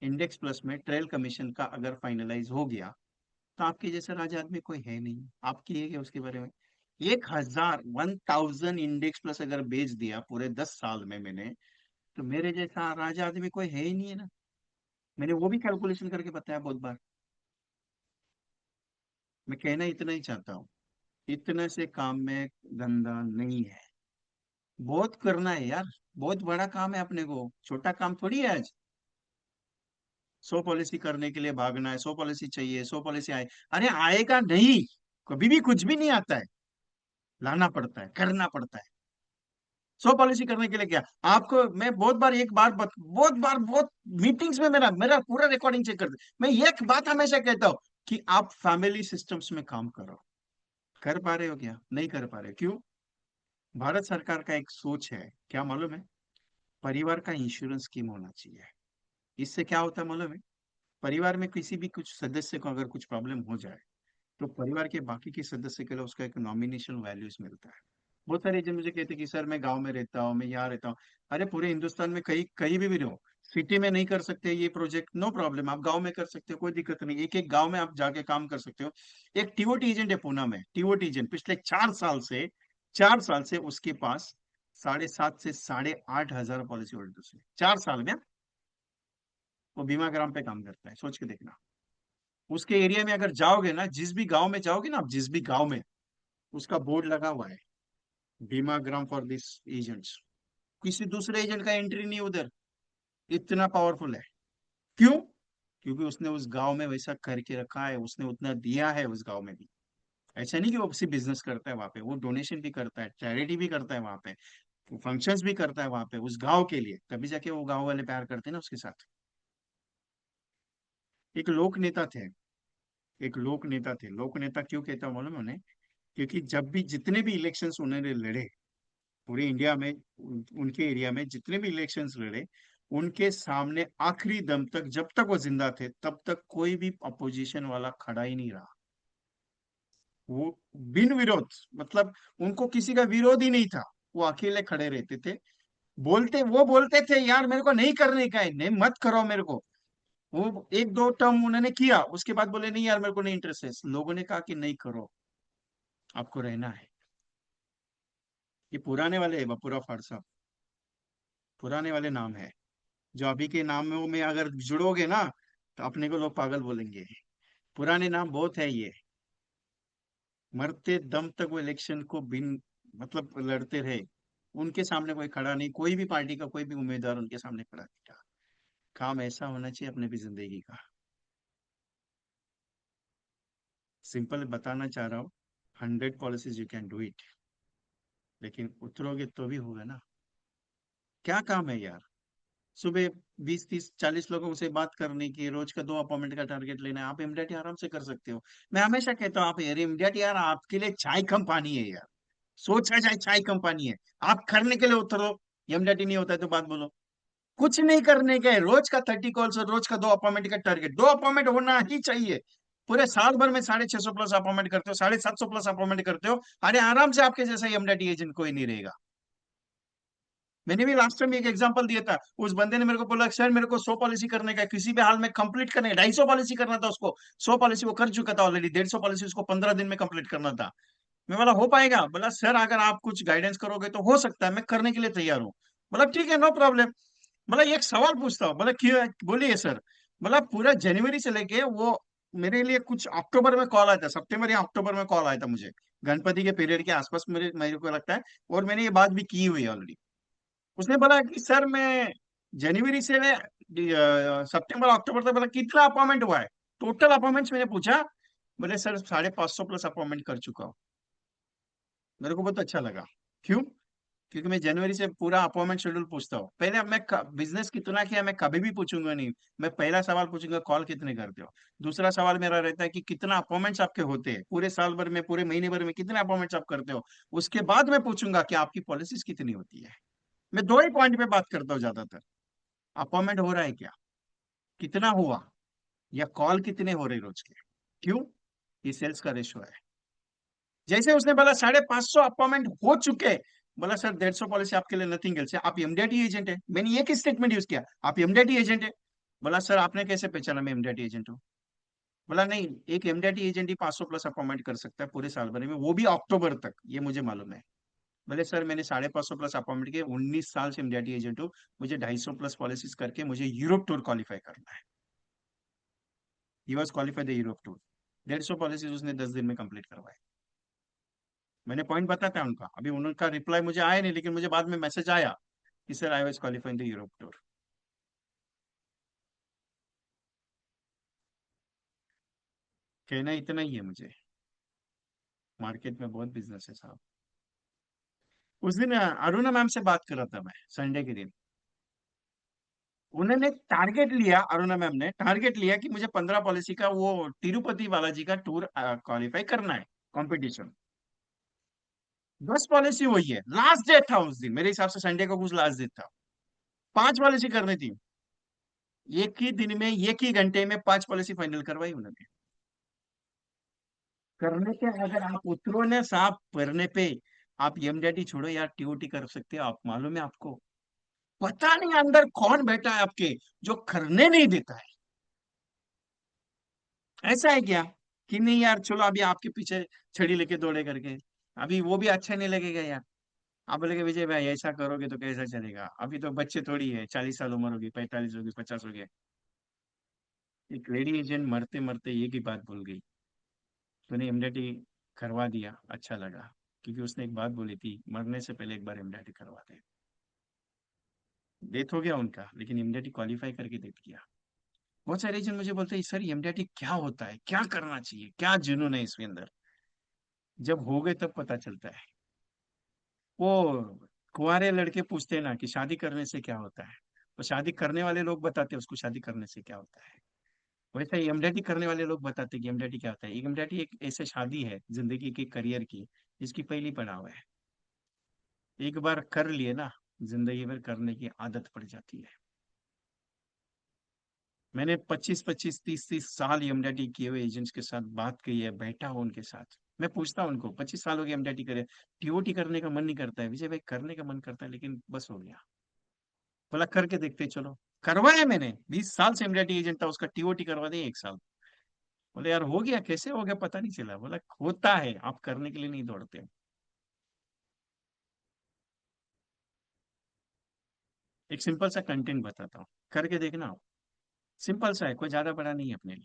इंडेक्स प्लस में ट्रेल कमीशन का अगर फाइनलाइज हो गया तो आपके जैसा राजा आदमी कोई है नहीं। आप किए उसके बारे में 1000 इंडेक्स प्लस अगर बेच दिया पूरे 10 साल में मैंने, तो मेरे जैसा राजा आदमी कोई है ही नहीं है ना। मैंने वो भी कैलकुलेशन करके बताया बहुत बार। मैं कहना इतना ही चाहता हूँ, इतने से काम में धंधा नहीं है। बहुत करना है यार, बहुत बड़ा काम है अपने को, छोटा काम थोड़ी है आज। 100 पॉलिसी करने के लिए भागना है, 100 पॉलिसी चाहिए, 100 पॉलिसी आए। अरे आएगा नहीं, कभी भी कुछ भी नहीं आता है, लाना पड़ता है, करना पड़ता है। 100 पॉलिसी करने के लिए क्या आपको, मैं बहुत बार एक बार बहुत मीटिंग्स में मेरा मेरा पूरा रिकॉर्डिंग चेक करते, मैं एक बात हमेशा कहता हूँ कि आप फैमिली सिस्टम्स में काम करो। कर पा रहे हो क्या? नहीं कर पा रहे, क्यों? भारत सरकार का एक सोच है, क्या मालूम है? परिवार का इंश्योरेंस स्कीम होना चाहिए। इससे क्या होता है मालूम है? परिवार में किसी भी कुछ सदस्य को अगर कुछ प्रॉब्लम हो जाए, तो परिवार के बाकी के सदस्य के लिए उसका एक नॉमिनेशन वैल्यूज मिलता है। बहुत सारे एजेंट मुझे कहते हैं कि सर मैं गांव में रहता हूँ, मैं यहाँ रहता हूँ। अरे पूरे हिंदुस्तान में कहीं कहीं भी रहो, सिटी में नहीं कर सकते ये प्रोजेक्ट, नो प्रॉब्लम, आप गांव में कर सकते हो, कोई दिक्कत नहीं। एक एक गांव में आप जाके काम कर सकते हो। एक टीओटी एजेंट है पूना में, टीओटी एजेंट पिछले 4 साल से उसके पास 7.5 से 8.5 हजार पॉलिसी होल्डर्स है, 4 साल में। वो बीमा ग्राम पे काम करता है, सोच के देखना। उसके एरिया में अगर जाओगे ना, जिस भी गांव में जाओगे ना आप, जिस भी गांव में, उसका बोर्ड लगा हुआ है, बीमा ग्राम फॉर दिस एजेंट्स। किसी दूसरे एजेंट का एंट्री नहीं उधर, इतना पावरफुल है। क्यों? क्योंकि उसने उस गांव में वैसा करके रखा है, उसने उतना दिया है उस गांव में भी। ऐसा नहीं कि वो सिर्फ बिजनेस करता है वहां पे, वो डोनेशन भी करता है, चैरिटी भी करता है वहां पे, फंक्शंस भी करता है वहां पे उस गांव के लिए, तभी जाके वो गांव वाले प्यार करते हैं ना उसके साथ। एक लोक नेता थे, लोक नेता क्यों कहता हूं मालूम है उन्हें? क्योंकि जब भी जितने भी इलेक्शंस उन्होंने लड़े पूरे इंडिया में, उनके एरिया में जितने भी इलेक्शंस लड़े, उनके सामने आखिरी दम तक, जब तक वो जिंदा थे तब तक कोई भी अपोजिशन वाला खड़ा ही नहीं रहा। वो बिन विरोध, मतलब उनको किसी का विरोध ही नहीं था, वो अकेले खड़े रहते थे। वो बोलते थे यार मेरे को नहीं करने का है, नहीं मत करो मेरे को। वो एक दो टर्म उन्होंने किया, उसके बाद बोले नहीं यार मेरे को नहीं इंटरेस्ट है। लोगों ने कहा कि नहीं करो, आपको रहना है। ये पुराने वाले है, बपुरा फाड़ साहब, पुराने वाले नाम है। जो अभी के नामों में अगर जुड़ोगे ना, तो अपने को लोग पागल बोलेंगे। पुराने नाम बहुत है ये। मरते दम तक वो इलेक्शन को बिन मतलब लड़ते रहे। उनके सामने कोई खड़ा नहीं, कोई भी पार्टी का कोई भी उम्मीदवार उनके सामने खड़ा नहीं था। काम ऐसा होना चाहिए अपने भी जिंदगी का। सिंपल बताना चाह रहा हूँ, 100 policies you can do it, लेकिन उतरोगे तो भी होगा ना। क्या काम है यार? सुबह 20 30 40 लोगों से बात करने की, रोज का 2 अपॉइंटमेंट का टारगेट लेना है, आप इमीडिएट आराम से कर सकते हो। मैं हमेशा कहता हूँ आप यार इमीडिएट, यार आपके लिए चाय कम पानी है यार। सोचा जाए चाय कम पानी है, आप करने के लिए उतरो। इमीडिएट ही नहीं होता है तो बात बोलो। कुछ नहीं करने के, रोज का 30 कॉल्स और रोज का 2 अपॉइंटमेंट का टारगेट, 2 अपॉइंटमेंट होना ही चाहिए। पूरे साल भर में 650 प्लस अपॉइंटमेंट करते हो, 750 प्लस अपॉइंटमेंट करते हो। अरे आराम से आपके जैसा इमीडिएट एजेंट कोई नहीं रहेगा। मैंने भी लास्ट टाइम एक एग्जांपल दिया था, उस बंदे ने मेरे को बोला सर मेरे को 100 पॉलिसी करने का है, किसी भी हाल में कंप्लीट करने, 250 पॉलिसी करना था उसको। 100 पॉलिसी वो कर चुका था ऑलरेडी, 150 पॉलिसी उसको 15 दिन में कंप्लीट करना था। मैं बोला हो पाएगा? बोला सर अगर आप कुछ गाइडेंस करोगे तो हो सकता है, मैं करने के लिए तैयार हूँ। बोला ठीक है नो प्रॉब्लम। बोला एक सवाल पूछता हूँ। बोला क्यों? बोलिए सर। बोला पूरा जनवरी से लेके वो मेरे लिए कुछ अक्टूबर में कॉल आया था, सितंबर या अक्टूबर में कॉल आया था मुझे, गणपति के पीरियड के आसपास मेरे को लगता है। और मैंने ये बात भी की हुई है ऑलरेडी। उसने बोला कि सर मैं जनवरी से सितंबर अक्टूबर तक, बोला कितना अपॉइंटमेंट हुआ है? टोटल अपॉइंटमेंट्स मैंने पूछा। बोले सर 550 प्लस अपॉइंटमेंट कर चुका हूँ। मेरे को बहुत अच्छा लगा। क्यों? क्योंकि मैं जनवरी से पूरा अपॉइंटमेंट शेड्यूल पूछता हूँ। पहले मैं बिजनेस कितना किया मैं कभी भी पूछूंगा नहीं। मैं पहला सवाल पूछूंगा कॉल कितने करते हो। दूसरा सवाल मेरा रहता है कि कितना अपॉइंटमेंट्स आपके होते हैं पूरे साल भर में, पूरे महीने भर में कितने अपॉइंटमेंट्स आप करते हो। उसके बाद मैं पूछूंगा कि आपकी पॉलिसीज कितनी होती है। मैं दो ही पॉइंट पे बात करता हूँ ज्यादातर। अपॉइंटमेंट हो रहा है क्या, कितना हुआ, या कॉल कितने हो रहे रोज के। क्यों? ये सेल्स का रेशो है। जैसे उसने बोला 550 अपॉइंटमेंट हो चुके, बोला सर 150 पॉलिसी आपके लिए नथिंग एल्स है, आप एमडीआईटी एजेंट है। मैंने एक ही स्टेटमेंट यूज किया, आप एमडीआईटी एजेंट है। बोला सर आपने कैसे पहचाना मैं एमडीआरटी एजेंट हूँ? बोला नहीं, एक एमडीआरटी एजेंट ही 500 प्लस अपॉइंटमेंट कर सकता है पूरे साल भर में, वो भी अक्टूबर तक, ये मुझे मालूम है। बोले सर मैंने 550 प्लस अपॉइंटमेंट किए, 19 साल से एमडीआरटी एजेंट हूँ, मुझे 250 प्लस पॉलिसीज करके मुझे यूरोप टूर क्वालिफाई करना है। He was qualified the Europe tour. 150 policies उसने 10 दिन में कंप्लीट करवाए। मैंने पॉइंट बताया उनका, अभी उनका रिप्लाई मुझे आया नहीं, लेकिन मुझे बाद में मैसेज आया कि sir I was qualified the Europe tour. कहना इतना ही है मुझे, मार्केट में बहुत बिजनेस है साहब। उस दिन अरुणा मैम से बात कर रहा था मैं, संडे के दिन। उन्होंने टारगेट लिया, अरुणा मैम ने टारगेट लिया कि मुझे 15 पॉलिसी का वो तिरुपति बालाजी का टूर क्वालिफाई करना है, कंपटीशन। 10 पॉलिसी हुई है, लास्ट डेट था उस दिन, मेरे हिसाब से संडे को कुछ लास्ट डेट था। 5 पॉलिसी करनी थी। एक ही दिन में, एक ही घंटे में 5 पॉलिसी फाइनल करवाई उन्होंने। करने के अगर आप उतरो ने साहब करने पे, आप एमडीटी छोड़ो यार, टीओटी कर सकते हो आप, मालूम है आपको? पता नहीं अंदर कौन बैठा है आपके, जो करने नहीं देता है। ऐसा है क्या कि नहीं यार चलो अभी आपके पीछे छड़ी लेके दौड़े करके, अभी वो भी अच्छा नहीं लगेगा यार। आप बोलेगे विजय भाई ऐसा करोगे तो कैसा चलेगा, अभी तो बच्चे थोड़ी है, 40 साल उम्र होगी, 45 होगी, 50 हो गए। एक लेडी एजेंट मरते मरते एक ही बात भूल गई, तूने एमडीटी करवा दिया अच्छा लगा, क्योंकि उसने एक बात बोली थी, मरने से पहले एक बार एमडीटी करवा दे। डेथ हो गया उनका, लेकिन एमडीटी क्वालिफाई करके डेथ किया। बहुत सारे एजेंट मुझे बोलते हैं सर एमडीटी क्या होता है, क्या करना चाहिए, क्या जुनून है इसके अंदर। जब हो गए तब पता चलता है। वो कुंवारे लड़के पूछते हैं ना कि शादी करने से क्या होता है, तो शादी करने वाले लोग बताते हैं उसको शादी करने से क्या होता है। वैसे ही एमडीटी करने वाले लोग बताते हैं कि एमडीटी क्या होता है। एमडीटी एक ऐसे शादी है जिंदगी की, करियर की, जिसकी पहली पड़ाव है। एक बार कर लिए ना, जिंदगी भर करने की आदत पड़ जाती है। मैंने 25-25, 30-30 साल एमडीटी किए हुए एजेंट्स के साथ बात की है, बैठा हूँ उनके साथ। मैं पूछता हूँ उनको, 25 साल हो गए एमडीटी करे, टीओटी करने का मन नहीं करता है विजय भाई? करने का मन करता है लेकिन बस हो गया। बोला करके देखते चलो। करवाया मैंने, 20 साल से एमडीटी एजेंट था, उसका टीओटी करवा दिया 1 साल। बोले यार हो गया, कैसे हो गया पता नहीं चला। बोला होता है, आप करने के लिए नहीं दौड़ते। एक सिंपल सा कंटेंट बताता हूँ, करके देखना आप। सिंपल सा है, कोई ज्यादा बड़ा नहीं है अपने लिए।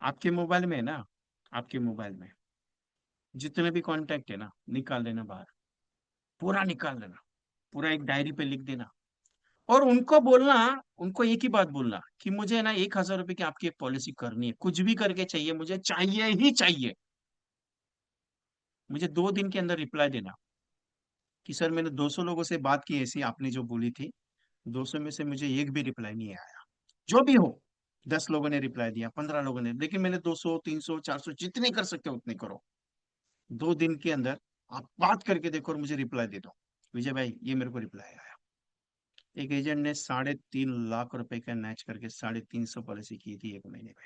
आपके मोबाइल में है ना, आपके मोबाइल में जितने भी कांटेक्ट है ना, निकाल लेना बाहर, पूरा निकाल लेना, पूरा एक डायरी पे लिख देना। और उनको बोलना, उनको एक ही बात बोलना कि मुझे ना 1,000 रुपए की आपकी एक पॉलिसी करनी है, कुछ भी करके चाहिए, मुझे चाहिए ही चाहिए। मुझे 2 दिन के अंदर रिप्लाई देना कि सर मैंने 200 लोगों से बात की ऐसी आपने जो बोली थी, 200 में से मुझे एक भी रिप्लाई नहीं आया। जो भी हो, 10 लोगों ने रिप्लाई दिया, 15 लोगों ने, लेकिन मैंने 200, 300, 400 जितने कर सकते हो उतने करो। 2 दिन के अंदर आप बात करके देखो और मुझे रिप्लाई दे दो। विजय भाई ये मेरे को रिप्लाई आया। एक एजेंट ने 3.5 लाख रुपए का मैच करके 350 पॉलिसी की थी 1 महीने में।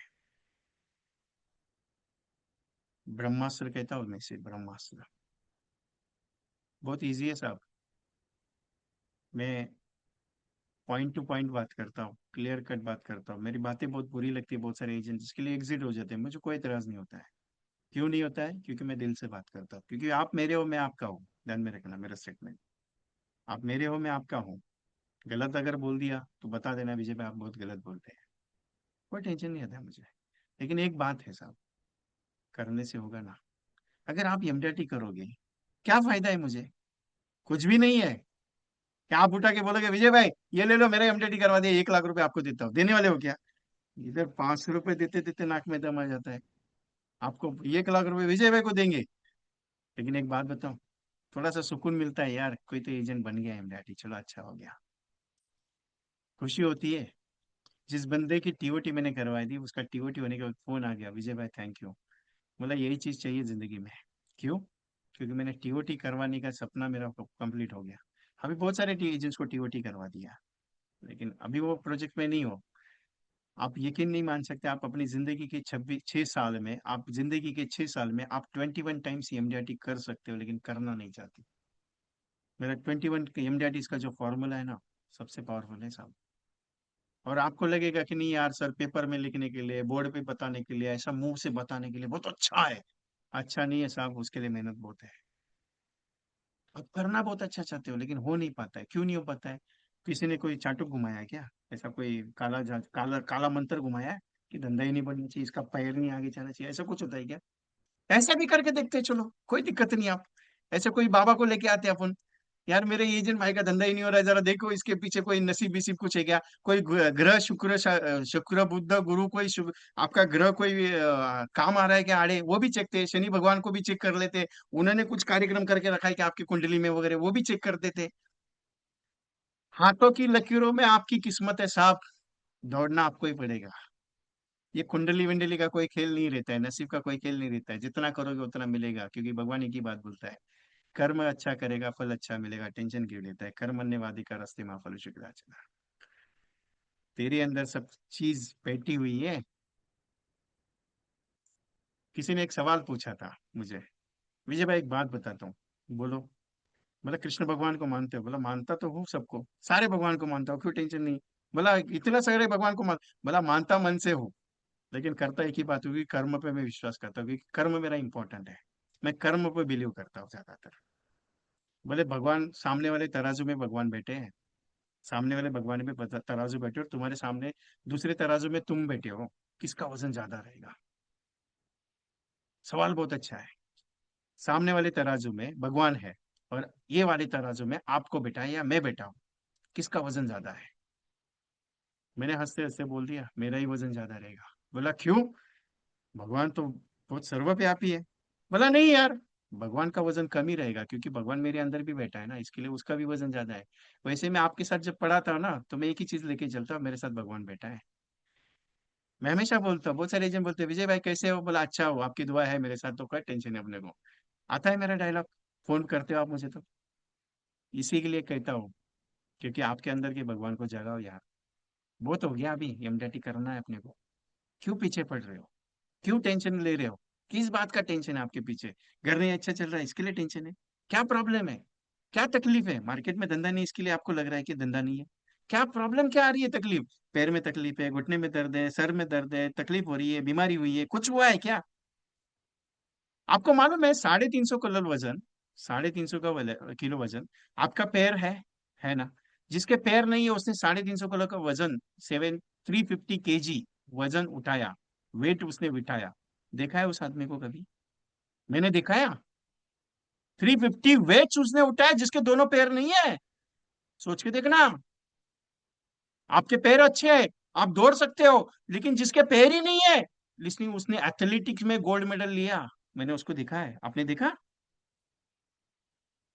ब्रह्मास्त्र कहता हूँ मैं से, ब्रह्मास्त्र। बहुत इजी है साहब। मैं पॉइंट टू पॉइंट बात करता हूँ, क्लियर कट बात करता हूँ। मेरी बातें बहुत बुरी लगती है बहुत सारे एजेंट, जिसके लिए एग्जिट हो जाते हैं, मुझे कोई एतराज नहीं होता है। क्यों नहीं होता है? क्योंकि मैं दिल से बात करता हूँ, क्योंकि आप मेरे हो मैं आपका हूँ। ध्यान में रखना मेरा स्टेटमेंट, आप मेरे हो मैं आपका हूँ। गलत अगर बोल दिया तो बता देना विजय भाई आप बहुत गलत बोलते हैं, कोई टेंशन नहीं आता है मुझे। लेकिन एक बात है साहब, करने से होगा ना। अगर आप एमडीटी करोगे, क्या फायदा है मुझे? कुछ भी नहीं है। क्या आप उठा के बोलोगे विजय भाई ये ले लो मेरा एमडीटी करवा दिया, 1 लाख रुपए आपको देता हूँ, देने वाले हो क्या? इधर 500 रुपए देते देते नाक में दम आ जाता है। आपको 1 लाख रुपए विजय भाई को देंगे। लेकिन एक बात बताऊं, थोड़ा सा सुकून मिलता है यार, कोई तो एजेंट बन गया एमडीटी, चलो अच्छा हो गया। खुशी होती है। जिस बंदे की टीओटी मैंने करवाई थी, उसका टीओटी होने के बाद फोन आ गया, विजय भाई थैंक यू। बोला यही चीज चाहिए जिंदगी में। क्यों? क्योंकि मैंने टीओटी करवाने का सपना मेरा कंप्लीट हो गया। अभी बहुत सारे एजेंट्स को टीओटी करवा दिया, लेकिन अभी वो प्रोजेक्ट में नहीं हो। आप यकीन नहीं मान सकते, आप अपनी जिंदगी के 6 साल में, आप जिंदगी के 6 साल में आप 21 टाइम्स एमडीआरटी कर सकते हो, लेकिन करना नहीं चाहते। मेरा 21 एमडीआरटी का जो फॉर्मूला है ना, सबसे पावरफुल है साहब। और आपको लगेगा कि नहीं यार सर, पेपर में लिखने के लिए, बोर्ड पे बताने के लिए, ऐसा मुंह से बताने के लिए बहुत अच्छा है। अच्छा नहीं है साहब, उसके लिए मेहनत बहुत है। आप करना बहुत अच्छा चाहते हो लेकिन हो नहीं पाता है। क्यों नहीं हो पाता है? किसी ने कोई चाटुक घुमाया है क्या? ऐसा कोई काला काला मंत्र घुमाया है कि धंधा ही नहीं बनना चाहिए, इसका पैर नहीं आगे जाना चाहिए, ऐसा कुछ होता है क्या? ऐसा भी करके देखते हैं, चलो कोई दिक्कत नहीं। आप ऐसे कोई बाबा को लेके आते हैं अपन, यार मेरे एजेंट भाई का धंधा ही नहीं हो रहा है, जरा देखो इसके पीछे कोई नसीब विसीब कुछ है क्या? कोई ग्रह शुक्र बुध गुरु कोई आपका ग्रह कोई काम आ रहा है क्या आड़े, वो भी चेकते हैं। शनि भगवान को भी चेक कर लेते हैं। उन्होंने कुछ कार्यक्रम करके रखा है कि आपकी कुंडली में वगैरह, वो भी चेक कर देते। हाथों की लकीरों में आपकी किस्मत है साहब, दौड़ना आपको ही पड़ेगा। ये कुंडली विंडली का कोई खेल नहीं रहता है, नसीब का कोई खेल नहीं रहता है। जितना करोगे उतना मिलेगा, क्योंकि भगवान एक ही बात बोलता है, कर्म अच्छा करेगा फल अच्छा मिलेगा। टेंशन क्यों लेता है? कर्मण्यवादी का रास्ते में फल चला। तेरे अंदर सब चीज बैठी हुई है। किसी ने एक सवाल पूछा था मुझे, विजय भाई एक बात बताता हूँ। बोलो। बोला कृष्ण भगवान को मानते हो? बोला मानता तो हूँ सबको, सारे भगवान को मानता हूँ, क्यों टेंशन नहीं? बोला इतना सारे भगवान को मान? बोला मानता मन से हूँ, लेकिन करता एक ही बात होगी, कर्म पे मैं विश्वास करता हूँ, क्योंकि कर्म मेरा इंपॉर्टेंट है। मैं कर्म पे बिलीव करता हूँ ज्यादातर। बोले भगवान सामने वाले तराजू में भगवान बैठे हैं, सामने वाले भगवान पे तराजू बैठे और तुम्हारे सामने दूसरे तराजू में तुम बैठे हो, किसका वजन ज्यादा रहेगा? सवाल बहुत अच्छा है। सामने वाले तराजू में भगवान है और ये वाले तराजू में आपको बैठा है या मैं बैठा हूं, किसका वजन ज्यादा है? मैंने हंसते हंसते बोल दिया मेरा ही वजन ज्यादा रहेगा। बोला क्यों? भगवान तो बहुत सर्वव्यापी है। बोला नहीं यार, भगवान का वजन कम ही रहेगा, क्योंकि भगवान मेरे अंदर भी बैठा है ना, इसके लिए उसका भी वजन ज्यादा है। वैसे मैं आपके साथ जब पढ़ा था ना, तो मैं एक ही चीज लेके चलता हूँ, मेरे साथ भगवान बैठा है। मैं हमेशा बोलता हूँ, बहुत सारे एजेंट बोलते हैं विजय भाई कैसे हो? बोला अच्छा हो, आपकी दुआ है मेरे साथ तो क्या टेंशन है अपने को। आता है मेरा डायलॉग, फोन करते हो आप मुझे तो इसी के लिए कहता हूँ, क्योंकि आपके अंदर के भगवान को जगाओ यार। बहुत हो गया, अभी एमडीटी करना है अपने को। क्यों पीछे पड़ रहे हो? क्यों टेंशन ले रहे हो? किस बात का टेंशन है आपके पीछे? घर नहीं अच्छा चल रहा है इसके लिए टेंशन है? क्या प्रॉब्लम है? क्या तकलीफ है? मार्केट में धंधा नहीं इसके लिए आपको लग रहा है कि धंधा नहीं है? क्या प्रॉब्लम क्या आ रही है? तकलीफ? पैर में तकलीफ है, घुटने में दर्द है, सर में दर्द है, तकलीफ हो रही है, बीमारी हुई है, कुछ हुआ है क्या? आपको मालूम है 350 किलो वजन, 350 किलो वजन आपका पैर है ना? जिसके पैर नहीं है उसने 350 किलो का वजन, 350 kg वजन उठाया, वेट उसने बिठाया। देखा है उस आदमी को कभी? मैंने दिखाया? 350 वेट उसने उठाया जिसके दोनों पैर नहीं है। सोच के देखना। आपके पैर अच्छे हैं, आप दौड़ सकते हो, लेकिन जिसके पैर ही नहीं है, लिसनिंग, उसने एथलेटिक्स में गोल्ड मेडल लिया। मैंने उसको देखा है, आपने देखा?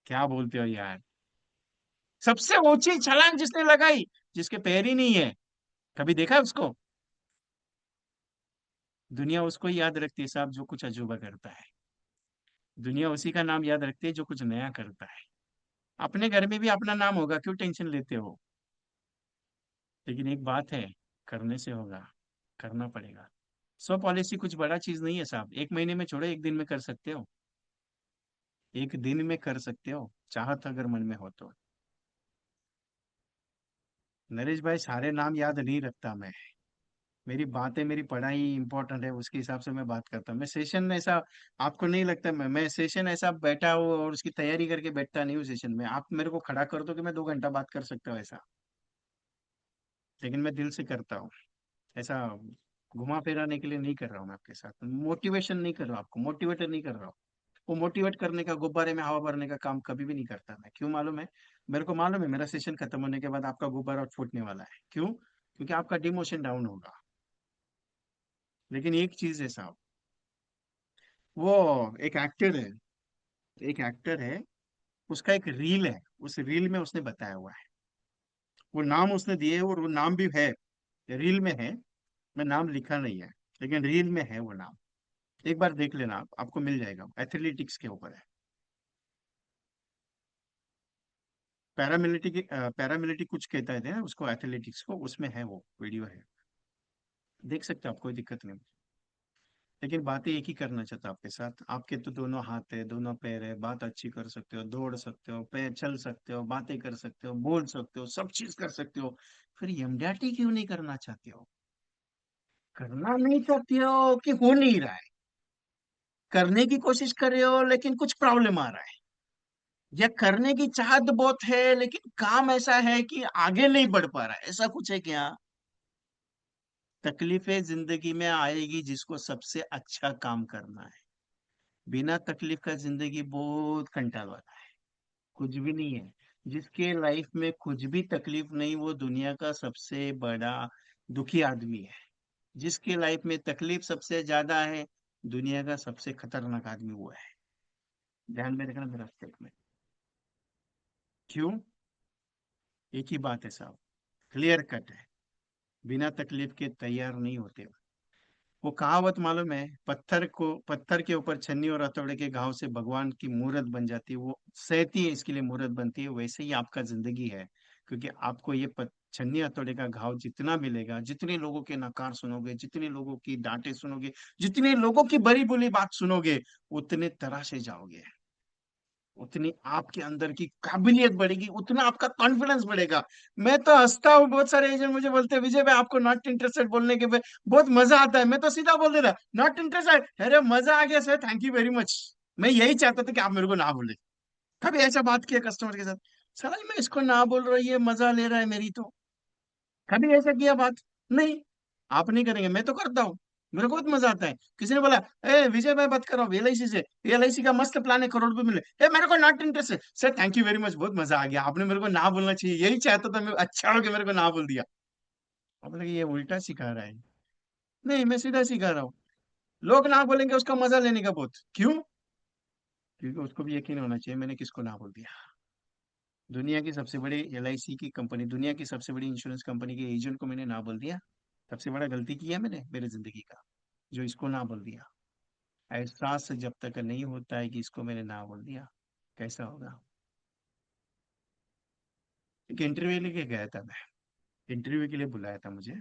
क्या बोलते हो यार? सबसे ऊंची छलांग जिसने लगाई, जिसके पैर ही नहीं है, कभी देखा है उसको? दुनिया उसको ही याद रखती है साहब जो कुछ अजूबा करता है। दुनिया उसी का नाम याद रखती है जो कुछ नया करता है। अपने घर में भी अपना नाम होगा, क्यों टेंशन लेते हो? लेकिन एक बात है, करने से होगा, करना पड़ेगा। सौ पॉलिसी कुछ बड़ा चीज नहीं है साहब, एक महीने में छोड़ो, एक दिन में कर सकते हो। एक दिन में कर सकते हो, चाहत अगर मन में हो तो। नरेश भाई सारे नाम याद नहीं रखता मैं। मेरी बातें, मेरी पढ़ाई इंपॉर्टेंट है, उसके हिसाब से मैं बात करता हूँ। मैं सेशन में ऐसा, आपको नहीं लगता मैं सेशन ऐसा बैठा हूँ और उसकी तैयारी करके बैठता नहीं हूँ सेशन में। आप मेरे को खड़ा कर दो कि मैं 2 घंटा बात कर सकता हूँ ऐसा, लेकिन मैं दिल से करता हूँ ऐसा। घुमा फिराने के लिए नहीं कर रहा हूँ मैं आपके साथ, मोटिवेशन नहीं कर रहा हूँ, आपको मोटिवेटर नहीं कर रहा हूँ। वो मोटिवेट करने का, गुब्बारे में हवा भरने का काम कभी भी नहीं करता मैं। क्यों मालूम है? मेरे को मालूम है मेरा सेशन खत्म होने के बाद आपका गुब्बारा फूटने वाला है। क्यों? क्योंकि आपका डिमोशन डाउन होगा। लेकिन एक चीज है साहब, वो एक एक्टर है, एक एक्टर है, उसका एक रील है, उस रील में उसने बताया हुआ है, वो नाम उसने दिए और वो नाम भी है, रील में है। मैं नाम लिखा नहीं है, लेकिन रील में है वो नाम। एक बार देख लेना आप, आपको मिल जाएगा, एथलेटिक्स के ऊपर है। पैरामिलिट्री, पैरामिलिट्री कुछ कहता है ना उसको, एथलेटिक्स को, उसमें है वो वीडियो है। देख सकते हो आप, कोई दिक्कत नहीं। लेकिन बातें एक ही करना चाहता हूं आपके साथ। आपके तो दोनों हाथ है, दोनों पैर है, बात अच्छी कर सकते हो, दौड़ सकते हो, पैर चल सकते हो, बातें कर सकते हो, बोल सकते हो, सब चीज कर सकते हो। फिर एमडीआरटी क्यों नहीं करना चाहते हो? करना नहीं चाहते हो कि हो नहीं रहा है? करने की कोशिश कर रहे हो लेकिन कुछ प्रॉब्लम आ रहा है, या करने की चाहत बहुत है लेकिन काम ऐसा है कि आगे नहीं बढ़ पा रहा है, ऐसा कुछ है क्या? तकलीफें जिंदगी में आएगी जिसको सबसे अच्छा काम करना है। बिना तकलीफ का जिंदगी बहुत कंटाल वाला है, कुछ भी नहीं है। जिसके लाइफ में कुछ भी तकलीफ नहीं, वो दुनिया का सबसे बड़ा दुखी आदमी है। जिसके लाइफ में तकलीफ सबसे ज्यादा है, दुनिया का सबसे खतरनाक आदमी वो है। ध्यान में रखना मेरा स्टेटमेंट। क्यों? एक ही बात है साहब, क्लियर कट है। बिना तकलीफ के तैयार नहीं होते। वो कहावत मालूम है, पत्थर के ऊपर छन्नी और हथौड़े के घाव से भगवान की मूर्त बन जाती है, वो सहती है इसके लिए मूर्त बनती है। वैसे ही आपका जिंदगी है। क्योंकि आपको ये छन्नी हथौड़े का घाव जितना मिलेगा, जितने लोगों के नकार सुनोगे, जितने लोगों की डांटे सुनोगे, जितने लोगों की बड़ी बुरी बात सुनोगे, उतने तरह से जाओगे। उतनी आपके अंदर की काबिलियत बढ़ेगी, उतना आपका कॉन्फिडेंस बढ़ेगा। मैं तो हंसता हूँ, बहुत सारे एजेंट मुझे बोलते हैं विजय भाई आपको नॉट इंटरेस्टेड बोलने के पे बहुत मजा आता है। मैं तो सीधा बोल देता नॉट इंटरेस्टेड, अरे मजा आ गया sir, thank you very much. मैं यही चाहता था कि आप मेरे को ना बोले। कभी ऐसा बात किया कस्टमर के साथ, सर मैं इसको ना बोल रहा, ये मजा ले रहा है मेरी तो? कभी ऐसा किया बात? नहीं। आप नहीं करेंगे, मैं तो करता हूँ। मेरे को बहुत मजा आता है। किसी ने बोला ए विजय भाई बात कर रहा हूँ एलआईसी से, एलआईसी का मस्त प्लान है, करोड़ रुपए मिले, ए मेरे को नॉट इंटरेस्ट है sir, thank you very much, बहुत मजा आ गया, आपने मेरे को ना बोलना चाहिए, यही चाहता था मैं, अच्छा हो कि मेरे को ना बोल दिया। अब लगे ये उल्टा सिखा रहा है। नहीं, मैं सीधा सिखा रहा हूँ। लोग ना बोलेंगे उसका मजा लेने का बहुत, क्यों? क्योंकि उसको भी यकीन होना चाहिए मैंने किसको ना बोल दिया। दुनिया की सबसे बड़ी एलआईसी की कंपनी, दुनिया की सबसे बड़ी इंश्योरेंस कंपनी के एजेंट को मैंने ना बोल दिया। सबसे बड़ा गलती किया मैंने मेरे जिंदगी का, जो इसको ना बोल दिया। एहसास जब तक नहीं होता है कि इसको मैंने ना बोल दिया, कैसा होगा? एक इंटरव्यू लेके गया था मैं, इंटरव्यू के लिए बुलाया था मुझे।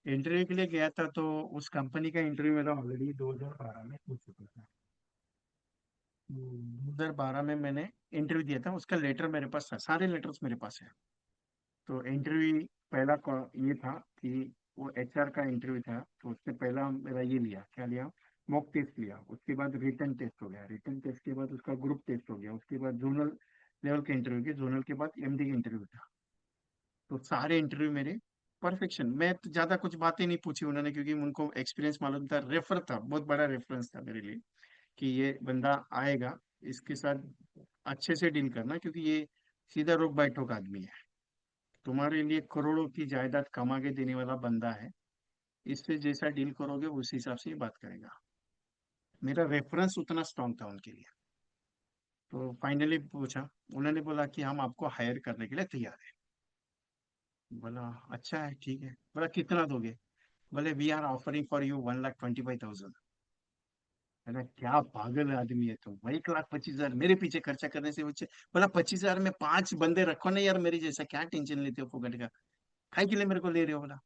इंटरव्यू के लिए गया था तो उस कंपनी का इंटरव्यू मेरा ऑलरेडी 2012 में हो चुका था। 2012 में मैंने इंटरव्यू दिया था, उसका लेटर मेरे पास था, सारे लेटर्स मेरे पास है। तो इंटरव्यू पहला ये था कि वो एचआर का इंटरव्यू था, तो उससे पहला मेरा ये लिया, क्या लिया, मॉक टेस्ट लिया। उसके बाद रिटन टेस्ट हो गया, रिटन टेस्ट के बाद उसका ग्रुप टेस्ट हो गया, उसके बाद जोनल लेवल के इंटरव्यू के, जोनल के बाद एमडी का इंटरव्यू था। तो सारे इंटरव्यू मेरे परफेक्शन। मैं तो ज्यादा कुछ बातें नहीं पूछी उन्होंने, क्योंकि उनको एक्सपीरियंस मालूम था, रेफर था, बहुत बड़ा रेफरेंस था मेरे लिए कि ये बंदा आएगा, इसके साथ अच्छे से डील करना, क्योंकि ये सीधा रोक बाई ठोक आदमी है, तुम्हारे लिए करोड़ों की जायदाद कमा के देने वाला बंदा है, इससे जैसा डील करोगे उस हिसाब से ही बात करेगा। मेरा रेफरेंस उतना स्ट्रांग था उनके लिए। तो फाइनली पूछा, उन्होंने बोला कि हम आपको हायर करने के लिए तैयार हैं। बोला अच्छा है, ठीक है। बोला कितना दोगे? बोले we are offering for you 1,25,000। बोला क्या पागल आदमी है तुम, 1,25,000 मेरे पीछे खर्चा करने से मुझे। बोला 25,000 में 5 बंदे रखो ना यार मेरे जैसा, क्या टेंशन लेते हो फुकट का, काय के लिए मेरे को ले रहे हो? बोला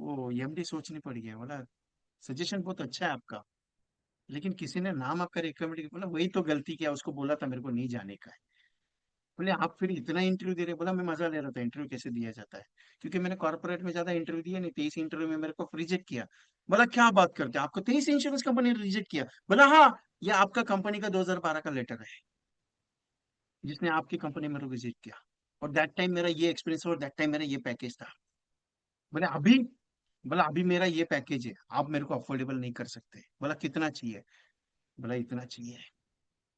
वो एमडी सोचनी पड़ गया। बोला सजेशन बहुत अच्छा है आपका, लेकिन किसी ने नाम आपका रिकमेंड किया। बोला वही तो गलती किया, उसको बोला था मेरे को नहीं जाने का है। बोले आप फिर इतना इंटरव्यू दे रहे? बोला मैं मजा ले रहा था, इंटरव्यू कैसे दिया जाता है, क्योंकि मैंने कॉर्पोरेट में ज्यादा इंटरव्यू दिया नहीं, 23 इंटरव्यू में मेरे को रिजेक्ट किया। बोला क्या बात करते हैं, आपको 23 इंश्योरेंस कंपनी ने रिजेक्ट किया? बोला हाँ, ये आपका कंपनी का 2012 का लेटर है, जिसने आपकी कंपनी में रिजेक्ट किया। और दैट टाइम मेरा ये एक्सपीरियंस और दैट टाइम मेरा ये पैकेज था। बोले अभी? बोला अभी मेरा ये पैकेज है, आप मेरे को अफोर्डेबल नहीं कर सकते। बोला कितना चाहिए? बोला इतना चाहिए।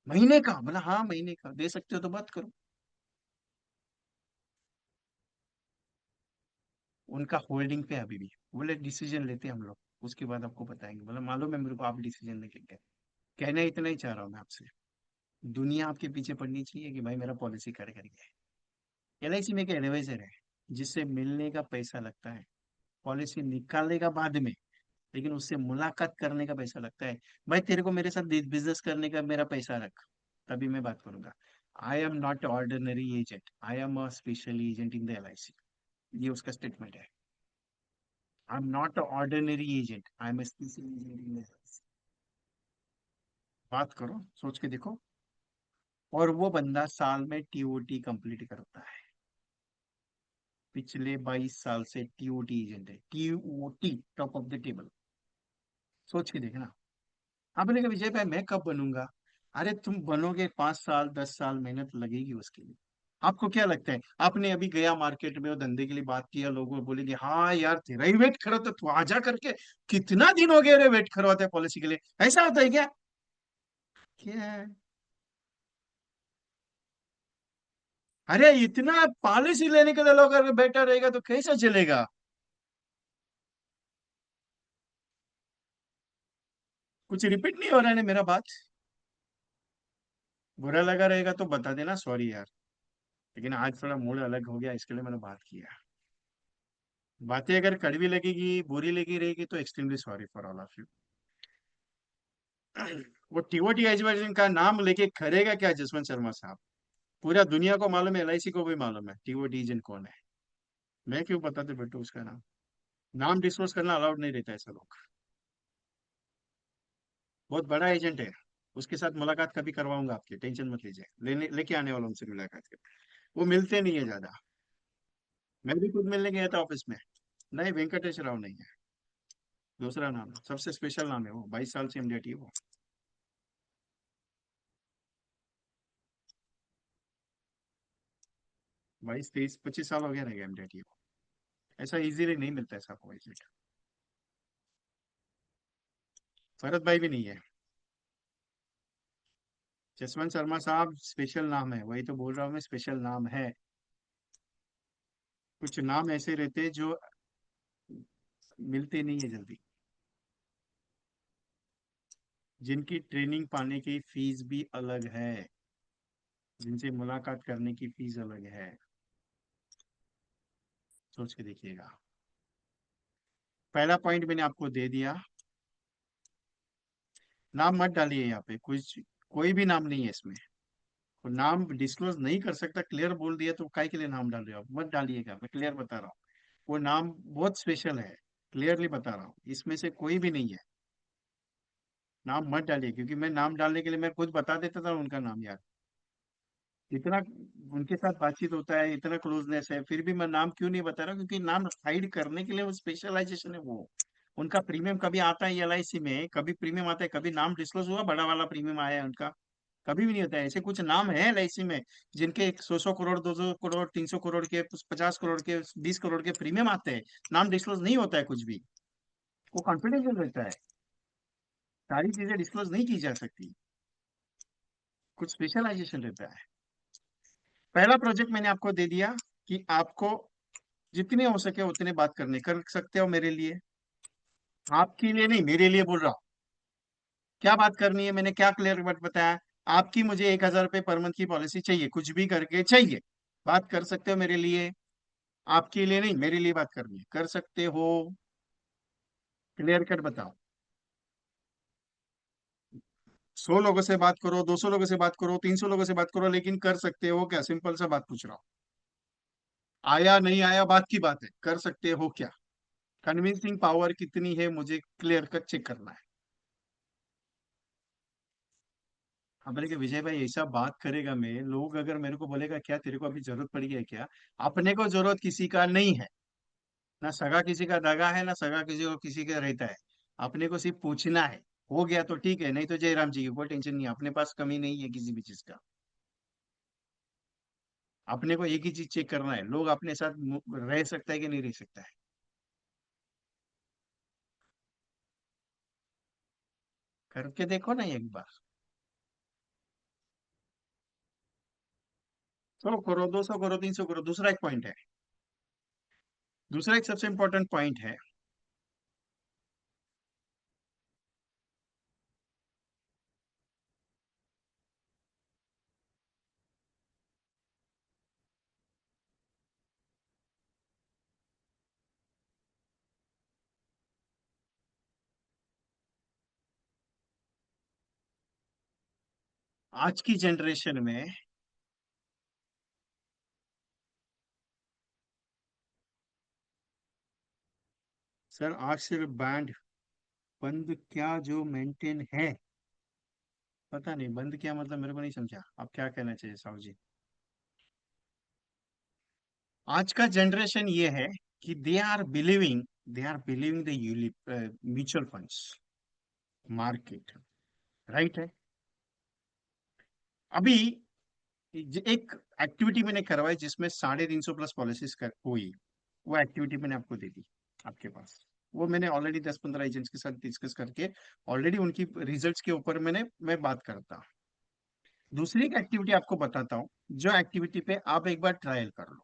महीने का? बोला हाँ महीने का, दे सकते हो तो बात करो। उनका होल्डिंग पे है अभी भी। बोले डिसीजन लेते हैं हम लोग, उसके बाद आपको बताएंगे। बोला मालूम है मेरे को आप डिसीजन लेके गए। कहना इतना ही चाह रहा हूँ मैं आपसे, दुनिया आपके पीछे पड़नी चाहिए कि भाई मेरा पॉलिसी कर करके। एलआईसी में एक एडवाइजर है, जिससे मिलने का पैसा लगता है, पॉलिसी निकालने का बाद में, लेकिन उससे मुलाकात करने का पैसा लगता है। भाई तेरे को मेरे साथ बिजनेस करने का मेरा पैसा रख, तभी मैं बात करूंगा। I am not ordinary agent, I am a special agent in the LIC. ये उसका स्टेटमेंट है। I am not a ordinary agent, I am special agent. बात करो, सोच के देखो। और वो बंदा साल में टीओटी कंप्लीट करता है। पिछले 22 साल से टीओटी एजेंट है, TOT, top of the table. सोच के देखना। आपने कहा विजय भाई मैं कब बनूंगा? अरे तुम बनोगे, 5 साल 10 साल मेहनत लगेगी उसके लिए। आपको क्या लगता है, आपने अभी गया मार्केट में और धंधे के लिए बात किया, लोगों बोलेंगे हाँ यार तेरा ही वेट करो तो तू आजा करके। कितना दिन हो गया रे वेट करवाते हैं पॉलिसी के लिए, ऐसा होता है क्या? क्या है? अरे इतना पॉलिसी लेने के लिए लोग अगर बैठा रहेगा तो कैसा चलेगा? कुछ रिपीट नहीं हो रहा है ना मेरा बात? बुरा लगा रहेगा तो बता देना, सॉरी यार। लेकिन आज थोड़ा मूड अलग हो गया, इसके लिए मैंने बात किया। बातें अगर कड़वी लगेगी, बुरी लगी रहेगी तो extremely sorry for all of you. वो टीओटी एजुकेशन का नाम लेके करेगा क्या जसवंत शर्मा साहब? पूरा दुनिया को मालूम है, एलआईसी को भी मालूम है टीओटी एजेंट कौन है। मैं क्यों बताते बेटू उसका नाम? नाम डिस्क्लोज करना अलाउड नहीं रहता ऐसा लोग। बहुत बड़ा एजेंट है। उसके साथ मुलाकात कभी करवाऊंगा आपकी, टेंशन मत लीजिए, लेने लेके आने वाला उनसे मुलाकात के। वो मिलते नहीं है ज्यादा। मैं भी खुद मिलने गया था ऑफिस में। नहीं, वेंकटेश राव नहीं है। दूसरा नाम है, सबसे स्पेशल नाम है वो, 22 साल से एमडीटी वो। 22 23 25 साल हो गया रहेगा एमडीटी वो। ऐसा इजीली नहीं मिलता ऐसा कोई एजेंट। भरत भाई भी नहीं है। जसवंत शर्मा साहब स्पेशल नाम है, वही तो बोल रहा हूँ मैं, स्पेशल नाम है। कुछ नाम ऐसे रहते हैं जो मिलते नहीं है जल्दी। जिनकी ट्रेनिंग पाने की फीस भी अलग है, जिनसे मुलाकात करने की फीस अलग है। सोच के देखिएगा। पहला पॉइंट मैंने आपको दे दिया। नाम मत डालिए यहाँ पे, कुछ कोई भी नाम नहीं है इसमें। तो नाम डिस्क्लोज नहीं कर सकता, क्लियर बोल दिया तो काय के लिए नाम डाल रहे हो आप? मत डालिएगा, मैं क्लियर बता रहा हूँ। वो नाम बहुत स्पेशल है, क्लियरली बता रहा हूँ, इसमें से कोई भी नहीं है। नाम मत डालिए, क्योंकि मैं नाम डालने के लिए मैं खुद बता देता था उनका नाम यार। इतना उनके साथ बातचीत होता है, इतना क्लोजनेस है, फिर भी मैं नाम क्यों नहीं बता रहा, क्योंकि नाम हाइड करने के लिए वो स्पेशलाइजेशन है वो। उनका प्रीमियम कभी आता है एलआईसी में, कभी प्रीमियम आता है, कभी नाम डिस्क्लोज हुआ बड़ा वाला प्रीमियम आया है उनका? कभी भी नहीं होता है। ऐसे कुछ नाम है एलआईसी में जिनके 100 100 करोड़, 200 करोड़, 300 करोड़ के, 50 करोड़ के, 20 करोड़ के प्रीमियम आते हैं। नाम डिस्क्लोज नहीं होता है कुछ भी। वो कॉन्फिडेंशियल रहता है। सारी चीजें डिस्क्लोज नहीं की जा सकती। कुछ स्पेशलाइजेशन रहता है। पहला प्रोजेक्ट मैंने आपको दे दिया कि आपको जितने हो सके उतने बात करने कर सकते हो मेरे लिए। आपके लिए नहीं, मेरे लिए बोल रहा हूँ। क्या बात करनी है, मैंने क्या क्लियर बट बताया? आपकी मुझे 1,000 रुपये पर मंथ की पॉलिसी चाहिए, कुछ भी करके चाहिए। बात कर सकते हो मेरे लिए। आपके लिए नहीं, मेरे लिए बात करनी है, कर सकते हो। क्लियर कट बताओ। 100 लोगों से बात करो, 200 लोगों से बात करो, 300 लोगों से बात करो, लेकिन कर सकते हो क्या? सिंपल सा बात पूछ रहा हूँ। आया नहीं आया बात की बात है, कर सकते हो क्या? कन्विंसिंग पावर कितनी है मुझे क्लियर कट चेक करना है। हमने कि विजय भाई ऐसा बात करेगा, मैं लोग अगर मेरे को बोलेगा क्या तेरे को अभी जरूरत पड़ी है क्या? अपने को जरूरत किसी का नहीं है। ना सगा किसी का दगा है, ना सगा किसी को किसी का रहता है। अपने को सिर्फ पूछना है। हो गया तो ठीक है, नहीं तो जयराम जी की कोई टेंशन नहीं है, अपने पास कमी नहीं है किसी भी चीज का। अपने को एक ही चीज चेक करना है, लोग अपने साथ रह सकता है कि नहीं रह सकता है। करके देखो ना एक बार। 100 करो, 200 करो, 300 करो। दूसरा एक पॉइंट है। दूसरा एक सबसे इंपॉर्टेंट पॉइंट है। आज की जनरेशन में सर आज सिर्फ बैंड बंद क्या जो मेंटेन है? पता नहीं बंद क्या मतलब, मेरे को नहीं समझा आप क्या कहना चाहिए साहू जी। आज का जनरेशन ये है कि they are believing the mutual funds market, right है। अभी एक एक्टिविटी मैंने करवाई जिसमें 350 प्लस पॉलिसीज कर हुई। वो एक्टिविटी मैंने आपको दे दी आपके पास। वो मैंने ऑलरेडी 10-15 एजेंट्स के साथ डिस्कस करके ऑलरेडी उनकी रिजल्ट्स के ऊपर मैं बात करता। दूसरी एक एक्टिविटी आपको बताता हूँ, जो एक्टिविटी पे आप एक बार ट्रायल कर लो।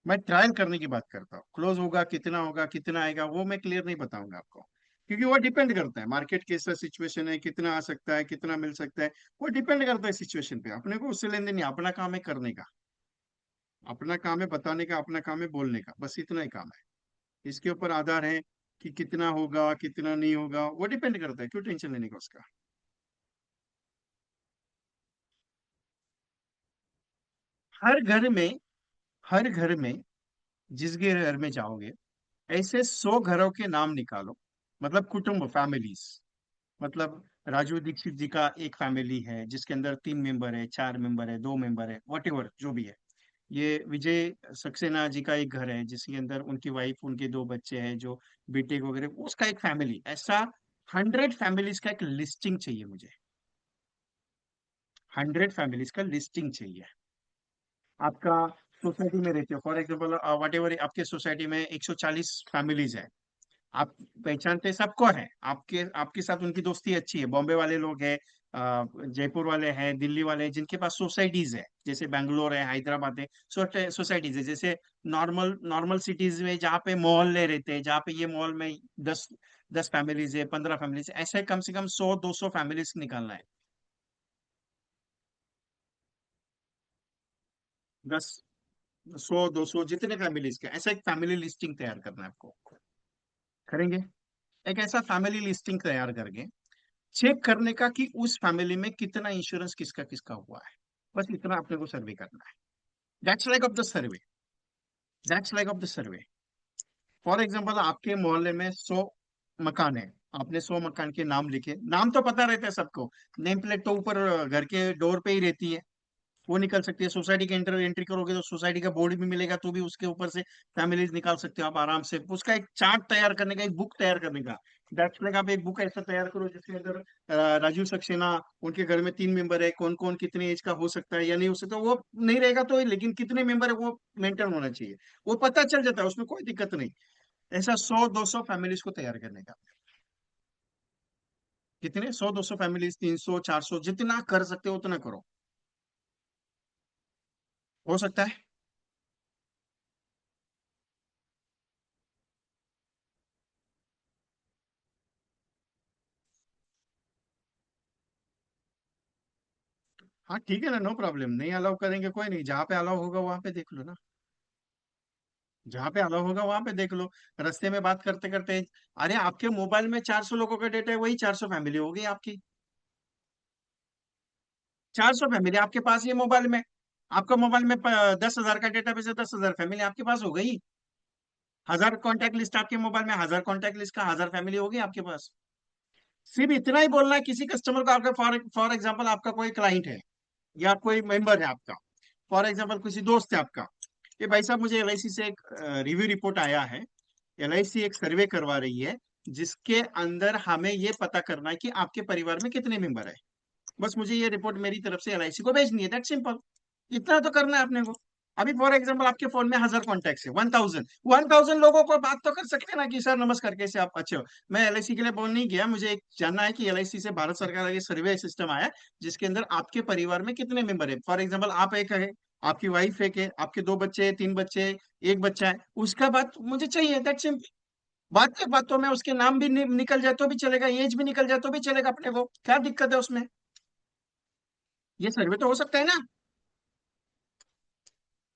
मैं ट्रायल करने की बात करता हूँ, क्लोज होगा कितना आएगा वो मैं क्लियर नहीं बताऊंगा आपको, क्योंकि वो डिपेंड करता है मार्केट कैसा सिचुएशन है, कितना आ सकता है, कितना मिल सकता है। वो डिपेंड करता है सिचुएशन पे, अपने को उससे लेन देन नहीं। अपना काम है करने का, अपना काम है बताने का, अपना काम है बोलने का, बस इतना ही काम है। इसके ऊपर आधार है कि कितना होगा कितना नहीं होगा, वो डिपेंड करता है, क्यों टेंशन लेने का उसका। हर घर में हर घर में जिस घर में जाओगे, ऐसे 100 घरों के नाम निकालो, मतलब कुटुंब, फैमिलीज। मतलब राजू दीक्षित जी का एक फैमिली है जिसके अंदर 3 मेंबर है, 4 मेंबर है, 2 मेंबर है, वट एवर जो भी है। ये विजय सक्सेना जी का एक घर है जिसके अंदर उनकी वाइफ, उनके 2 बच्चे हैं, जो बीटेक वगैरह, उसका एक फैमिली। ऐसा 100 फैमिलीज का एक लिस्टिंग चाहिए मुझे। 100 फैमिलीज का लिस्टिंग चाहिए। आपका सोसाइटी में रहते हो, फॉर एग्जाम्पल वट एवर, आपके सोसाइटी में 140 फैमिलीज है। आप पहचानते सबको है, आपके आपके साथ उनकी दोस्ती अच्छी है, बॉम्बे वाले लोग हैं, जयपुर वाले हैं, दिल्ली वाले हैं, जिनके पास सोसाइटीज है, जैसे बेंगलोर है, हैदराबाद है, सोसाइटीज है। जैसे नॉर्मल नॉर्मल सिटीज में जहाँ पे मोहल्ले रहते हैं, जहाँ पे ये मॉल में 10 10 फैमिलीज है, 15 फैमिलीज, ऐसे कम से कम 100-200 फैमिलीज निकालना है। 10, 100-200 जितने फैमिलीज के, ऐसा एक फैमिली लिस्टिंग तैयार करना है आपको। करेंगे। एक ऐसा फैमिली लिस्टिंग तैयार करके चेक करने का कि उस फैमिली में कितना इंश्योरेंस किसका किसका हुआ है। बस इतना अपने को सर्वे करना है। That's like of the survey, that's like of the survey. For example आपके मोहल्ले में 100 मकान है। आपने 100 मकान के नाम लिखे, नाम तो पता रहता है सबको, नेम प्लेट तो ऊपर घर के डोर पे ही रहती है, वो निकल सकती है। सोसाइटी के एंटर एंट्री करोगे तो सोसाइटी का बोर्ड भी मिलेगा, तो भी उसके ऊपर से फैमिलीज निकाल सकते हो आप आराम से। उसका एक चार्ट तैयार करने का, एक बुक तैयार करने का, दैट्स लाइक आप एक बुक ऐसा तैयार करो जिसके अंदर राजीव सक्सेना, उनके घर में 3 मेंबर है, कौन कौन कितने एज का हो सकता है या नहीं हो सकता, वो नहीं रहेगा तो, लेकिन कितने मेंबर है वो मेंटेन होना चाहिए। वो पता चल जाता है, उसमें कोई दिक्कत नहीं। ऐसा 100-200 फैमिलीज को तैयार करने का। कितने? 100-200 फैमिलीज, 300-400, जितना कर सकते हो उतना करो। हो सकता है। हाँ ठीक है ना, नो प्रॉब्लम, नहीं अलाउ करेंगे कोई नहीं, जहाँ पे अलाउ होगा वहां पे देख लो ना। जहाँ पे अलाउ होगा वहां पे देख लो। रास्ते में बात करते करते, अरे आपके मोबाइल में 400 लोगों का डेटा है, वही 400 फैमिली हो गई आपकी। 400 फैमिली आपके पास ये मोबाइल में। आपका मोबाइल में 10,000 का डेटा बेस है, 10,000 फैमिली आपके पास हो गई। 1,000 कॉन्टैक्ट लिस्ट आपके मोबाइल में, 1,000 कॉन्टैक्ट लिस्ट का 1,000 फैमिली हो गई आपके पास। सिर्फ इतना ही बोलना है किसी कस्टमर को, आपका फॉर फॉर एग्जाम्पल आपका कोई क्लाइंट है या कोई मेंबर है आपका, फॉर एग्जाम्पल किसी दोस्त है आपका, कि भाई साहब मुझे एलआईसी से एक रिव्यू रिपोर्ट आया है, एलआईसी एक सर्वे करवा रही है जिसके अंदर हमें ये पता करना है कि आपके परिवार में कितने मेंबर है। बस मुझे ये रिपोर्ट मेरी तरफ से एलआईसी को भेजनी है, दैट सिंपल। इतना तो करना है अपने को। अभी फॉर एग्जाम्पल आपके फोन में 1,000 कॉन्टैक्ट है, 1,000 लोगों को बात तो कर सकते हैं ना कि सर नमस्कार कैसे आप अच्छे हो। मैं एलआईसी के लिए बोल नहीं गया, मुझे एक जानना है कि एलआईसी से भारत सरकार का ये सर्वे सिस्टम आया है जिसके अंदर आपके परिवार में कितने मेंबर है। फॉर एग्जाम्पल आप एक है, आपकी वाइफ एक है, आपके 2 बच्चे, 3 बच्चे, एक बच्चा है, उसका बात मुझे चाहिए, दैट सिंपल। बात के बातों में उसके नाम भी निकल जाए तो भी चलेगा, एज भी निकल जाए तो भी चलेगा, अपने को क्या दिक्कत है उसमें। ये सर्वे तो हो सकता है ना।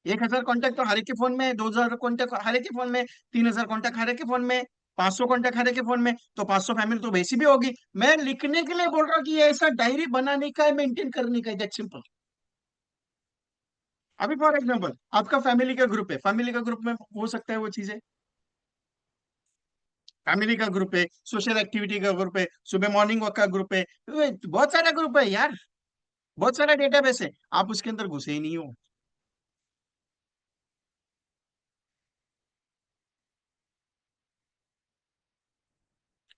1,000 कॉन्टैक्ट तो हर एक के फोन में, 2,000 कॉन्टैक्ट हर एक के फोन में, 3,000 कॉन्टैक्ट हर एक के फोन में, 500 कॉन्टैक्ट हर एक के फोन में, तो 500 फैमिली तो वैसी भी होगी। मैं लिखने के लिए बोल रहा हूँ कि ये ऐसा डायरी बनाने का है, मेंटेन करने का है, दैट सिंपल। अभी फॉर एग्जाम्पल आपका फैमिली का ग्रुप है, फैमिली का ग्रुप में हो सकता है वो चीजें। फैमिली का ग्रुप है, सोशल एक्टिविटी का ग्रुप है, सुबह मॉर्निंग वॉक का ग्रुप है, तो बहुत सारा ग्रुप है यार, बहुत सारा डेटाबेस है, आप उसके अंदर घुसे ही नहीं हो।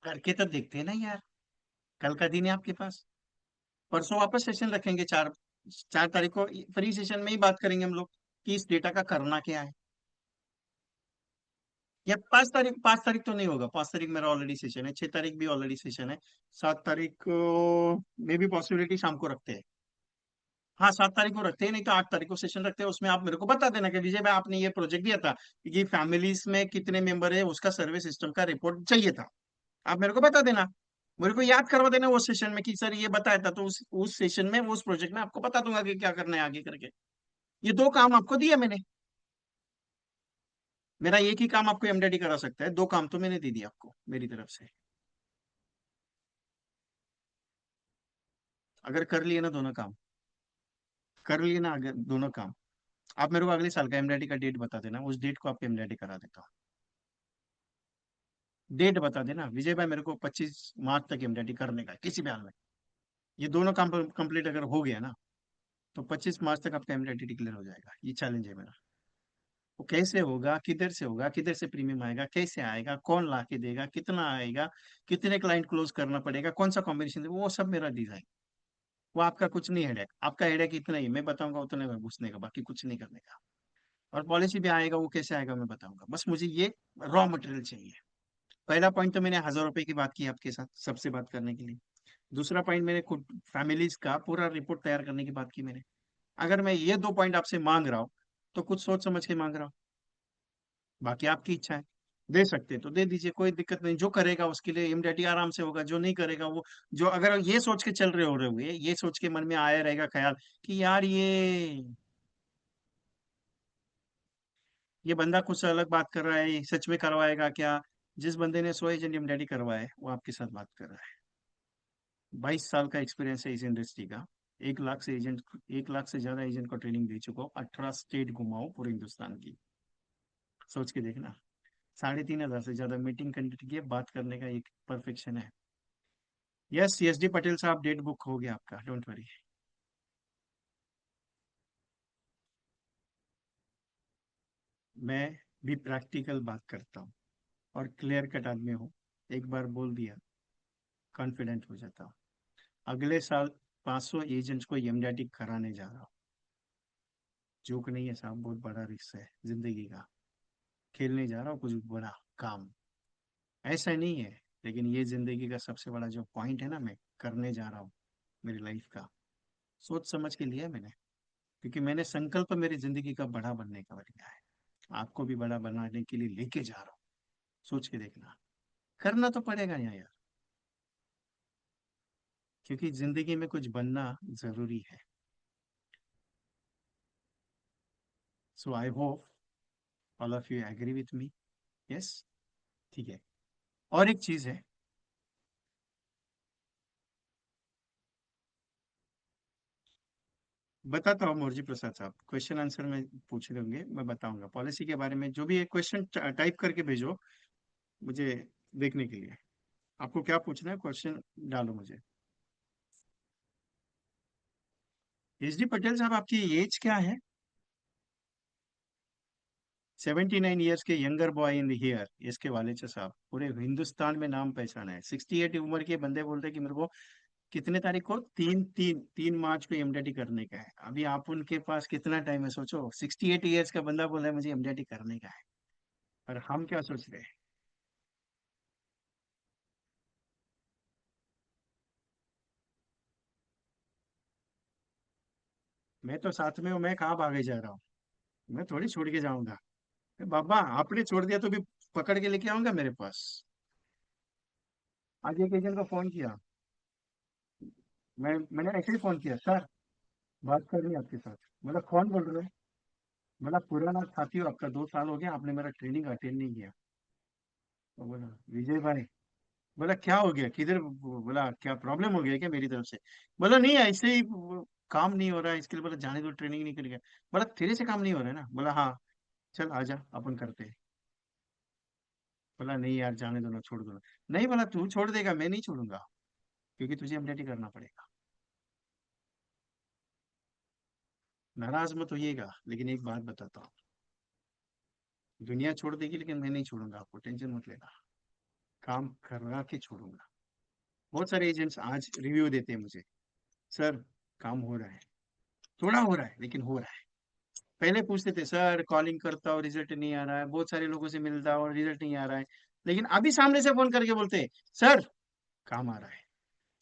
करके तो देखते हैं ना यार, कल का दिन है आपके पास, परसों वापस सेशन रखेंगे, 4 तारीख को फ्री सेशन में ही बात करेंगे हम लोग कि इस डेटा का करना क्या है। या 5 तारीख, 5 तारीख तो नहीं होगा, 5 तारीख मेरा ऑलरेडी सेशन है, 6 तारीख भी ऑलरेडी सेशन है, 7 तारीख को में भी पॉसिबिलिटी शाम को रखते हैं। हाँ, 7 तारीख को रखते हैं, नहीं तो 8 तारीख को सेशन रखते हैं, उसमें आप मेरे को बता देना कि विजय भाई आपने ये प्रोजेक्ट दिया था कि फैमिलीज में कितने मेंबर है, उसका सर्वे सिस्टम का रिपोर्ट चाहिए था, आप मेरे को बता देना, मेरे को याद करवा देना वो सेशन में कि सर ये बताया था, तो उस सेशन में, उस प्रोजेक्ट में आपको बता दूंगा कि क्या करना है आगे करके। ये 2 काम आपको दिया मैंने, मेरा एक ही काम आपको एमडेडी करा सकता है, 2 काम तो मैंने दे दिया आपको मेरी तरफ से। अगर कर लिए ना दोनों काम, कर लिए ना अगर दोनों काम, आप मेरे को अगले साल का एमडेडी का डेट बता देना, उस डेट को आपको एमडेडी करा देता हूँ। डेट बता देना विजय भाई, मेरे को 25 मार्च तक एमडेडी करने का है, किसी भी हाल में। ये दोनों काम कंप्लीट अगर हो गया ना, तो 25 मार्च तक आपका एमडेडी डिक्लेयर हो जाएगा, ये चैलेंज है मेरा। वो कैसे होगा, किधर से होगा, किधर से प्रीमियम आएगा, कैसे आएगा, कौन ला के देगा, कितना आएगा, कितने क्लाइंट क्लोज करना पड़ेगा, कौन सा कॉम्बिनेशन, वो सब मेरा डिजाइन। वो आपका कुछ नहीं हेडेक, आपका हेडेक इतना ही, मैं बताऊंगा उतने में घुसने का, बाकी कुछ नहीं करने का। और पॉलिसी भी आएगा, वो कैसे आएगा मैं बताऊंगा, बस मुझे ये रॉ मटेरियल चाहिए। पहला पॉइंट तो मैंने 1,000 रुपए की बात की आपके साथ, सबसे बात करने के लिए। दूसरा पॉइंट मैंने खुद फैमिलीज का पूरा रिपोर्ट तैयार करने की बात की मैंने। अगर मैं ये 2 पॉइंट आपसे मांग रहा हूँ, तो कुछ सोच समझ के मांग रहा हूँ, बाकी आपकी इच्छा है। दे सकते तो दे दीजिए, कोई दिक्कत नहीं, जो करेगा उसके लिए इमीडिएटली आराम से होगा, जो नहीं करेगा वो, जो अगर ये सोच के चल रहे होगे, ये सोच के मन में आया रहेगा ख्याल कि यार ये बंदा कुछ अलग बात कर रहा है, ये सच में करवाएगा क्या, जिस बंदे ने 100 एजेंट इमीडिएटली करवाए वो आपके साथ बात कर रहा है। 22 साल का एक्सपीरियंस है इस इंडस्ट्री का, 1 लाख से एजेंट, 1 लाख से ज्यादा एजेंट को ट्रेनिंग दे चुका हूँ, 18 स्टेट घुमाऊं पूरे हिंदुस्तान की, सोच के देखना। 3,500 से ज्यादा मीटिंग कंडक्ट किए, बात करने का एक परफेक्शन है। यस, CSD पटेल साहब, डेट बुक हो गया आपका, डोंट वरी। मैं भी प्रैक्टिकल बात करता हूँ और क्लियर कट आदमी हूँ, एक बार बोल दिया कॉन्फिडेंट हो जाता हूँ। अगले साल 500 एजेंट्स को एमडीआरटी कराने जा रहा हूँ। जोक नहीं है साहब, बहुत बड़ा रिस्क है जिंदगी का, खेलने जा रहा हूँ कुछ बड़ा काम, ऐसा नहीं है। लेकिन ये जिंदगी का सबसे बड़ा जो पॉइंट है ना, मैं करने जा रहा हूँ मेरी लाइफ का, सोच समझ के लिया है मैंने, क्योंकि मैंने संकल्प मेरी जिंदगी का बड़ा बनने का लिया है। आपको भी बड़ा बनाने के लिए लेके जा रहा हूँ, सोच के देखना, करना तो पड़ेगा यार, क्योंकि जिंदगी में कुछ बनना जरूरी है। So I hope all of you agree with me. Yes, ठीक है। और एक चीज है, बताता हूँ मुरजी प्रसाद साहब, क्वेश्चन आंसर में पूछ लेंगे, मैं बताऊंगा पॉलिसी के बारे में, जो भी एक क्वेश्चन टाइप करके भेजो मुझे देखने के लिए। आपको क्या पूछना है, क्वेश्चन डालो मुझे। एच डी पटेल साहब, आपकी एज क्या है? 79 ईयर्स के यंगर बॉय इन हियर, इसके वाले साहब पूरे हिंदुस्तान में नाम पहचान है। 68 उम्र के बंदे बोलते हैं कि मेरे को कितने तारीख को, 3 मार्च को एमडीटी करने का है। अभी आप उनके पास कितना टाइम है सोचो, 68 ईयर्स का बंदा बोल रहा है मुझे एमडीटी करने का है, और हम क्या सोच रहे हैं। मैं तो साथ में हूँ, मैं कहाँ भागे जा रहा हूँ, मैं थोड़ी छोड़ के जाऊंगा। बाबा आपने छोड़ दिया तो भी पकड़ के लेके आऊंगा मेरे पास। आज एक एजेंट को फोन किया, मैंने ऐसे ही फोन किया, सर बात करनी है आपके साथ। बोला कौन बोल रहे हो? बोला पुराना साथी हो आपका, 2 साल हो गया आपने मेरा ट्रेनिंग अटेंड नहीं किया। तो बोला विजय भाई, बोला क्या हो गया, किधर, बोला क्या प्रॉब्लम हो गया क्या मेरी तरफ से? बोला नहीं ऐसे ही काम नहीं हो रहा है, इसके लिए बोला जाने दो, ट्रेनिंग नहीं करेगा। बोला तेरे से काम नहीं हो रहा है ना? बोला हाँ, चल आजा अपन करते हैं। बोला नहीं यार जाने दो ना, छोड़ दो ना। नहीं, बोला तू छोड़ देगा, मैं नहीं छोड़ूंगा, क्योंकि तुझे एमडीटी करना पड़ेगा। नाराज मत होइएगा, लेकिन एक बात बताता हूँ, दुनिया छोड़ देगी लेकिन मैं नहीं छोड़ूंगा आपको, टेंशन मत लेना, काम करवा के छोड़ूंगा। बहुत सारे एजेंट्स आज रिव्यू देते हैं मुझे, सर काम हो रहा है, थोड़ा हो रहा है लेकिन हो रहा है। पहले पूछते थे सर, कॉलिंग करता हूँ रिजल्ट नहीं आ रहा है, बहुत सारे लोगों से मिलता हूँ और रिजल्ट नहीं आ रहा है, लेकिन अभी सामने से फोन करके बोलते हैं सर काम आ रहा है।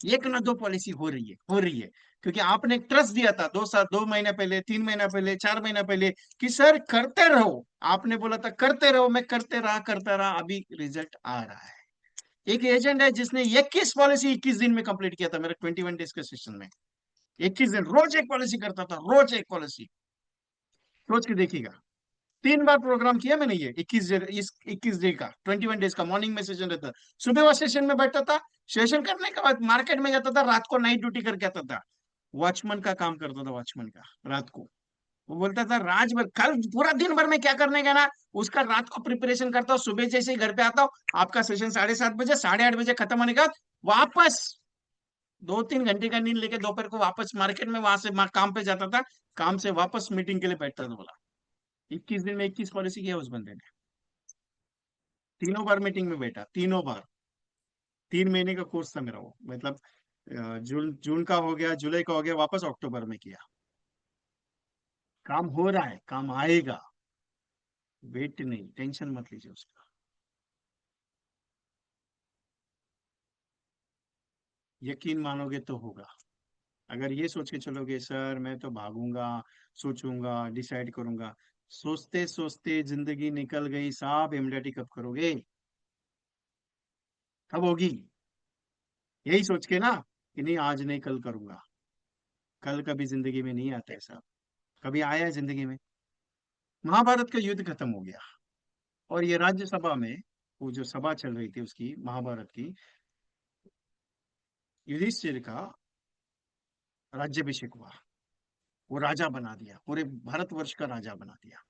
एक ना दो पॉलिसी हो रही है, हो रही है, क्योंकि आपने एक ट्रस्ट दिया था 2 साल, 2 महीने पहले, 3 महीना पहले, 4 महीना पहले, कि सर करते रहो। आपने बोला था करते रहो, मैं करते रहा, करता रहा, अभी रिजल्ट आ रहा है। एक एजेंट है जिसने 21 पॉलिसी 21 दिन में कंप्लीट किया था मेरे 21 डेज के सेशन में। 21 दिन, रोज एक पॉलिसी करता था, रोज एक पॉलिसी। सोच के देखिएगा, 3 बार प्रोग्राम किया मैंने ये 21 डे का, 21 डेज का मॉर्निंग में सेशन रहता था। सुबह वो सेशन में बैठता था, सेशन करने के बाद मार्केट में जाता था, रात को नाइट ड्यूटी करके आता था, वॉचमैन का काम करता था, वॉचमैन का रात को। वो बोलता था रात भर, कल पूरा दिन भर में क्या करने का ना, उसका रात को प्रिपरेशन करता हूँ, सुबह जैसे ही घर पे आता हूँ, आपका सेशन 7:30 बजे, 8:30 बजे खत्म होने के बाद वापस 2-3 घंटे का नींद लेके दोपहर को वापस मार्केट में, वहां से काम पे जाता था, काम से वापस मीटिंग के लिए बैठता था। बोला 21 दिन में 21 पॉलिसी किया उस बंदे ने। तीनों बार मीटिंग में बैठा, तीनों बार। 3 महीने का कोर्स था मेरा वो, मतलब जून जून का हो गया, जुलाई का हो गया, वापस अक्टूबर में किया। काम हो रहा है, काम आएगा, वेट नहीं, टेंशन मत लीजिए उसका। यकीन मानोगे तो होगा। अगर ये सोच के चलोगे सर मैं तो भागूंगा, सोचूंगा, डिसाइड करूंगा, सोचते सोचते जिंदगी निकल गई साहब, एमडीटी कब करोगे, कब होगी? यही सोच के ना कि नहीं आज नहीं कल करूंगा। कल कभी जिंदगी में नहीं आता है साहब, कभी आया है जिंदगी में? महाभारत का युद्ध खत्म हो गया, और ये राज्यसभा में, वो जो सभा चल रही थी उसकी, महाभारत की, युधिष्ठिर का राज्यभिषेक हुआ, वो राजा बना दिया, पूरे भारतवर्ष का राजा बना दिया।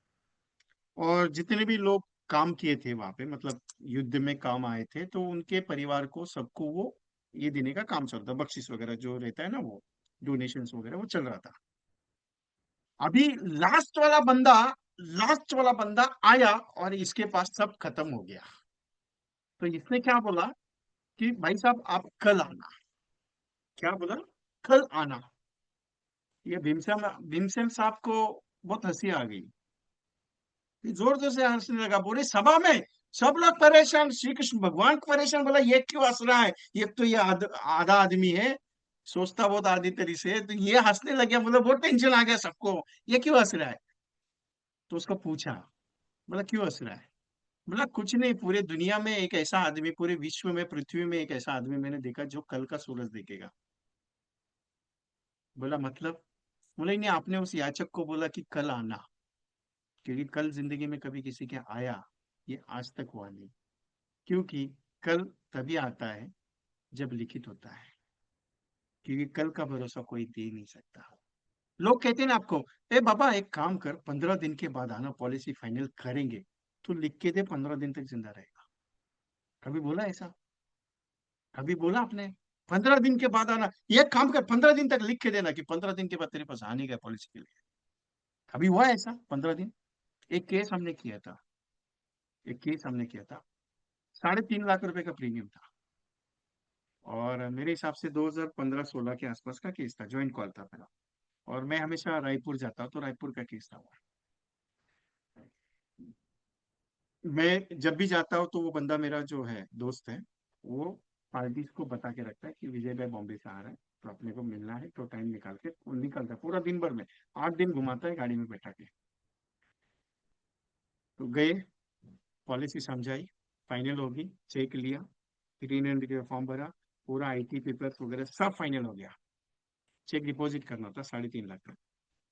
और जितने भी लोग काम किए थे वहां पे, मतलब युद्ध में काम आए थे, तो उनके परिवार को सबको वो ये देने का काम चलता, बख्शिश वगैरह जो रहता है ना, वो डोनेशंस वगैरह वो चल रहा था। अभी लास्ट वाला बंदा, लास्ट वाला बंदा आया और इसके पास सब खत्म हो गया। तो इसने क्या बोला कि भाई साहब आप कल आना। क्या बोला? कल आना। ये भीमसेन भीमसेन साहब को बहुत हंसी आ गई, जोर जोर से हंसने लगा, पूरी सभा में सब लोग परेशान, श्री कृष्ण भगवान परेशान, बोला ये क्यों हंस रहा है, ये तो ये आधा आदमी है, सोचता बहुत आदि तरी से, तो ये हंसने लगे, बोला बहुत टेंशन आ गया सबको, ये क्यों हंस रहा है? तो उसको पूछा, बोला क्यों हंस रहा है? बोला कुछ नहीं, पूरे दुनिया में एक ऐसा आदमी, पूरे विश्व में, पृथ्वी में एक ऐसा आदमी मैंने देखा जो कल का सूरज देखेगा। बोला मतलब? बोला नहीं, आपने उस याचक को बोला कि कल आना, क्योंकि कल जिंदगी में कभी किसी के आया, ये आज तक हुआ नहीं, क्योंकि कल तभी आता है जब लिखित होता है, क्योंकि कल का भरोसा कोई दे नहीं सकता। लोग कहते हैं ना आपको, ए बाबा एक काम कर, 15 दिन के बाद आना, पॉलिसी फाइनल करेंगे, तो लिख के दे, 15 दिन तक जिंदा रहेगा। कभी बोला ऐसा? कभी बोला आपने 15 दिन के बाद आना? ये काम कर, 15 दिन तक लिख के देना कि 15 दिन के बाद तेरे पास आने का पॉलिसी के लिए। कभी हुआ ऐसा 15 दिन? एक केस हमने किया था, एक केस हमने किया था, 3.5 लाख रुपए का प्रीमियम था, और मेरे हिसाब से 2015-16 के आसपास का केस था, ज्वाइंट कॉल था मेरा। और मैं हमेशा रायपुर जाता हूँ, तो रायपुर का केस था वो। मैं जब भी जाता हूँ तो वो बंदा, मेरा जो है दोस्त है, वो पार्टीज को बता के रखता है कि विजय भाई बॉम्बे से आ रहा है, तो अपने को मिलना है, तो टाइम निकाल के वो निकलता है, पूरा दिन भर में 8 दिन घुमाता है गाड़ी में बैठा के। तो गए, पॉलिसी समझाई, फाइनल होगी, चेक लिया, 300 का फॉर्म भरा, पूरा आईटी पेपर्स वगैरह सब फाइनल हो गया। चेक डिपॉजिट करना था 3.5 लाख का,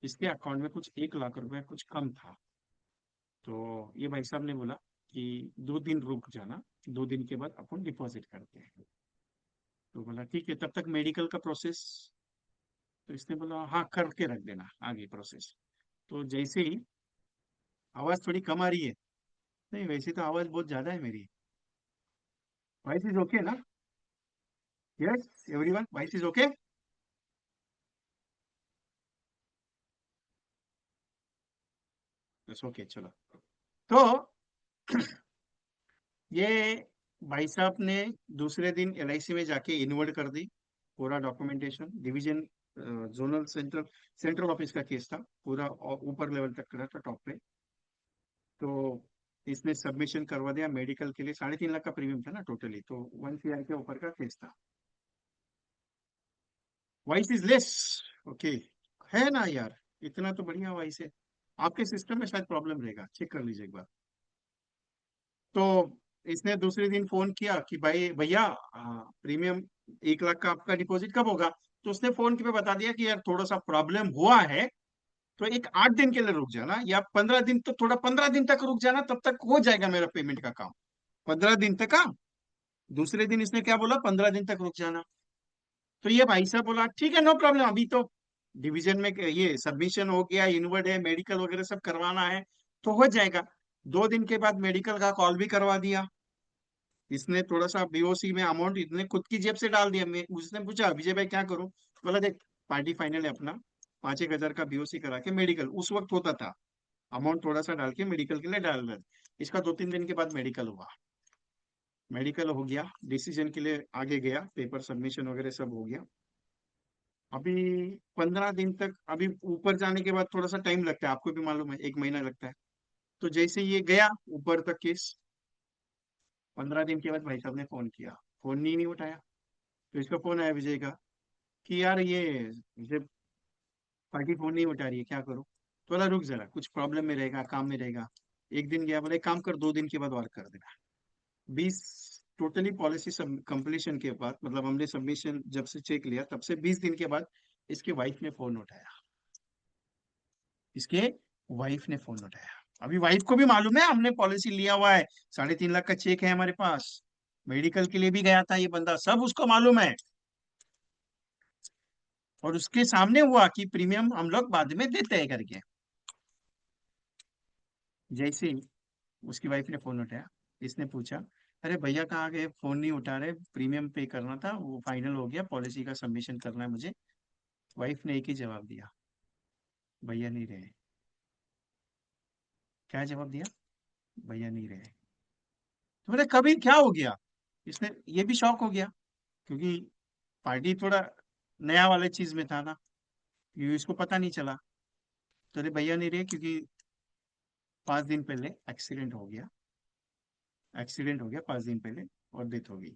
इसके अकाउंट में कुछ 1 लाख रुपए कुछ कम था। तो ये भाई साहब ने बोला कि 2 दिन रुक जाना, 2 दिन के बाद अपन डिपॉजिट करते हैं। तो बोला ठीक है, तब तक मेडिकल का प्रोसेस। तो इसने बोला हाँ करके रख देना आगे प्रोसेस। तो जैसे ही, आवाज थोड़ी कम आ रही है? नहीं, वैसे तो आवाज बहुत ज्यादा है मेरी। वॉइस इज ओके ना? Yes everyone, voice is okay? Yes okay, चलो। तो ये भाई साहब ने दूसरे दिन एलआईसी में जाके इन्वर्ट कर दी पूरा documentation. Division zonal central central office का केस था पूरा, ऊपर लेवल तक करा था, टॉप पे। तो इसने सबमिशन करवा दिया मेडिकल के लिए। 3.5 लाख का प्रीमियम था ना टोटली, तो 1 CR के ऊपर का केस था। वॉइस इज लेस, ओके, है ना यार? इतना तो बढ़िया वॉइस है। आपके सिस्टम में शायद प्रॉब्लम रहेगा, चेक कर लीजिए एक बार। तो इसने दूसरे दिन फोन किया कि भाई भैया, प्रीमियम 1 लाख का आपका डिपॉजिट कब होगा? तो उसने फोन पे बता दिया कि यार थोड़ा सा प्रॉब्लम हुआ है, तो एक 8 दिन के लिए रुक जाना, या 15 दिन, तो थोड़ा 15 दिन तक रुक जाना, तब तक हो जाएगा मेरा पेमेंट का काम। 15 दिन तक का। दूसरे दिन इसने क्या बोला? 15 दिन तक रुक जाना। तो ये भाई साहब बोला ठीक है, नो प्रॉब्लम, अभी तो डिवीजन में ये सबमिशन हो गया, इनवर्ड है, मेडिकल वगैरह सब करवाना है, तो हो जाएगा। 2 दिन के बाद मेडिकल का कॉल भी करवा दिया। इसने थोड़ा सा बीओसी में अमाउंट इसने खुद की जेब से डाल दिया। मैं उसने पूछा विजय भाई क्या करूं? बोला देख, पार्टी फाइनल है अपना, 5-1 हजार का बीओसी करा के मेडिकल उस वक्त होता था, अमाउंट थोड़ा सा डाल के मेडिकल के लिए डाल रहे थे। इसका 2-3 दिन के बाद मेडिकल हुआ। मेडिकल हो गया, डिसीजन के लिए आगे गया, पेपर सबमिशन वगैरह सब हो गया। अभी 15 दिन तक, अभी ऊपर जाने के बाद थोड़ा सा टाइम लगता है, आपको भी मालूम है, 1 महीना लगता है। तो जैसे ये गया ऊपर तक केस, 15 दिन के बाद भाई साहब ने फोन किया, फोन नहीं उठाया। तो इसका फोन आया विजय का कि यार ये विजय, पार्टी फोन नहीं उठा रही है, क्या करूं? तो बोला रुक जरा, कुछ प्रॉब्लम में रहेगा, काम में रहेगा। एक दिन गया, बोला एक काम कर, 2 दिन के बाद और कर देना। 20, टोटली पॉलिसी सब कंप्लीशन के बाद, मतलब हमने सबमिशन जब से चेक लिया तब से 20 दिन के बाद इसके वाइफ ने फोन उठाया। इसके वाइफ ने फोन उठाया। अभी वाइफ को भी मालूम है हमने पॉलिसी लिया हुआ है, 3.5 लाख का चेक है हमारे पास, मेडिकल के लिए भी गया था ये बंदा, सब उसको मालूम है। और उसके सामने हुआ कि प्रीमियम हम लोग बाद में देते हैं करके। जैसे ही उसकी वाइफ ने फोन उठाया, इसने पूछा अरे भैया कहाँ गए, फोन नहीं उठा रहे, प्रीमियम पे करना था, वो फाइनल हो गया, पॉलिसी का सबमिशन करना है मुझे। वाइफ ने एक ही जवाब दिया, भैया नहीं रहे। क्या जवाब दिया? भैया नहीं रहे। तो मैंने कभी क्या हो गया? इसने ये भी शॉक हो गया, क्योंकि पार्टी थोड़ा नया वाले चीज में था ना, क्योंकि इसको पता नहीं चला। तो अरे भैया नहीं रहे क्योंकि 5 दिन पहले एक्सीडेंट हो गया 5 दिन पहले, और डेथ हो गई।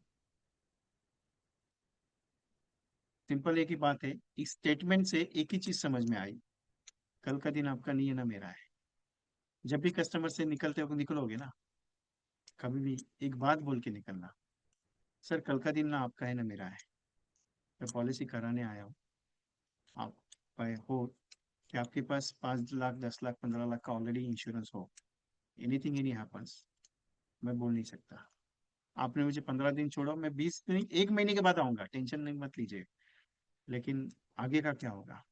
सिंपल एक ही बात है, इस स्टेटमेंट से एक ही चीज समझ में आई, कल का दिन आपका नहीं है ना मेरा है। जब भी कस्टमर से निकलते हो निकलोगे ना, कभी भी एक बात बोल के निकलना, सर कल का दिन ना आपका है ना मेरा है, मैं पॉलिसी कराने आया हूँ। आप हो कि आपके पास 5 लाख, 10 लाख, 15 लाख का ऑलरेडी इंश्योरेंस हो, एनीथिंग एनी हैपन्स, मैं बोल नहीं सकता। आपने मुझे 15 दिन छोड़ा, मैं 20 दिन, 1 महीने के बाद आऊंगा, टेंशन नहीं मत लीजिए। लेकिन आगे का क्या होगा?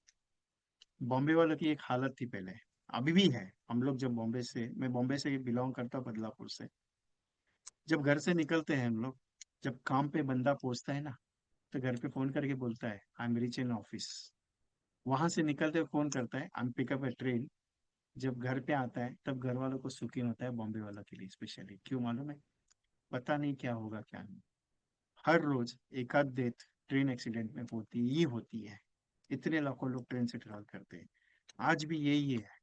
बॉम्बे वालों की एक हालत थी पहले, अभी भी है। हम लोग जब बॉम्बे से, मैं बॉम्बे से बिलोंग करता हूँ, बदलापुर से, जब घर से निकलते हैं हम लोग, जब काम पे बंदा पहुंचता है ना, तो घर पे फोन करके बोलता है I am reach in office. वहां से निकलते हुए फोन करता है I am pickup A train. जब घर पे आता है तब घर वालों को सुकून होता है, बॉम्बे वालों के लिए स्पेशली, क्यों मालूम है? पता नहीं क्या होगा क्या नहीं, हर रोज एक आध डेथ ट्रेन एक्सीडेंट में होती ही होती है। इतने लाखों लोग ट्रेन से ट्रैवल करते हैं, आज भी यही है।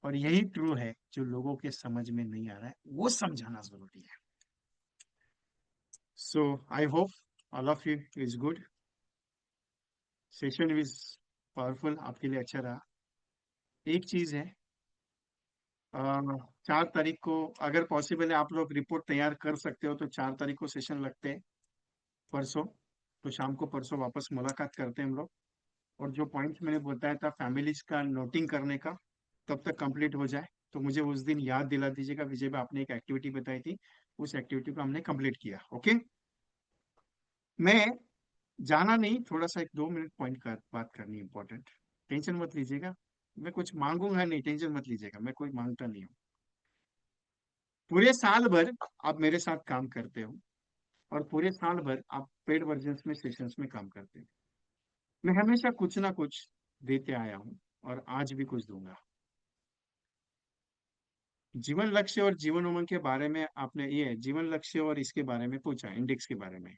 और यही ट्रू है जो लोगों के समझ में नहीं आ रहा है, वो समझाना जरूरी है। So I hope all of you is good, session is powerful, आपके लिए अच्छा रहा। एक चीज है, 4 तारीख को अगर पॉसिबल है आप लोग रिपोर्ट तैयार कर सकते हो तो 4 तारीख को सेशन लगते हैं, परसों। तो शाम को परसों वापस मुलाकात करते हैं हम लोग। और जो पॉइंट्स मैंने बताया था फैमिलीज का नोटिंग करने का, तब तक कंप्लीट हो जाए तो मुझे उस दिन याद दिला दीजिएगा, विजय भाई आपने एक एक्टिविटी बताई थी, उस एक्टिविटी को हमने कंप्लीट किया, ओके? मैं जाना नहीं, थोड़ा सा 1-2 मिनट पॉइंट का बात करनी इंपॉर्टेंट, टेंशन मत लीजिएगा। मैं कुछ मांगूंगा नहीं, टेंशन मत लीजिएगा, मैं कोई मांगता नहीं हूँ। पूरे साल भर आप मेरे साथ काम करते हो, और पूरे साल भर आप पेड वर्जन में सेशंस में काम करते हैं। मैं हमेशा कुछ ना कुछ देते आया हूँ और आज भी कुछ दूंगा। जीवन लक्ष्य और जीवन उमंग के बारे में आपने ये जीवन लक्ष्य और इसके बारे में पूछा, इंडेक्स के बारे में।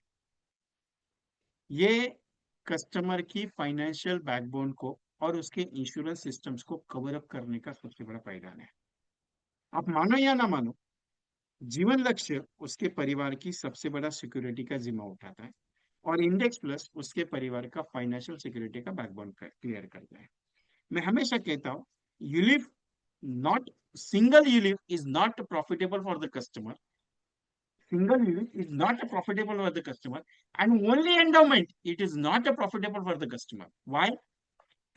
ये कस्टमर की फाइनेंशियल बैकबोन को और उसके इंश्योरेंस सिस्टम्स को कवर अप करने का सबसे बड़ा पायदान है। आप मानो या ना मानो, जीवन लक्ष्य उसके परिवार की सबसे बड़ा सिक्योरिटी का जिम्मा उठाता है और इंडेक्स प्लस उसके परिवार का फाइनेंशियल सिक्योरिटी का बैकबोन क्लियर करता है। मैं हमेशा कहता हूँ, ULIP not single ULIP is not profitable for the customer. Single ULIP is not profitable for the customer, and only endowment it is not profitable for the customer. Why?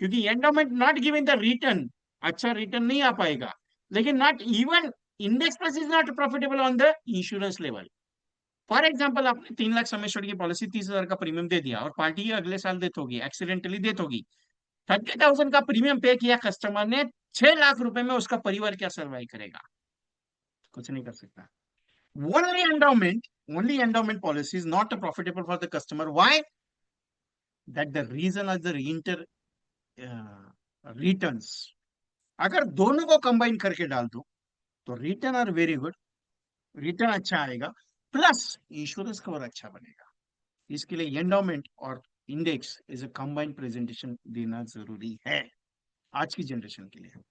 क्योंकि endowment not giving the return, अच्छा return नहीं आ पाएगा, लेकिन not even index plus is not profitable on the insurance level. For example, आपने 3 लाख समेश्वर की policy 30,000 का premium दे दिया और पार्टी अगले साल डेथ होगी, एक्सीडेंटली डेथ होगी, 30,000 का प्रीमियम पे किया कस्टमर ने, 6 लाख रुपए में उसका परिवार क्या सर्वाइव करेगा? कुछ नहीं कर सकता। Only endowment policy is not profitable for the customer. Why? That the reason is the returns. अगर दोनों को कंबाइन करके डाल दो तो return are very good, return अच्छा आएगा, प्लस इंश्योरेंस कवर अच्छा बनेगा। इसके लिए एंडोमेंट और index is a combined presentation देना जरूरी है आज की जनरेशन के लिए।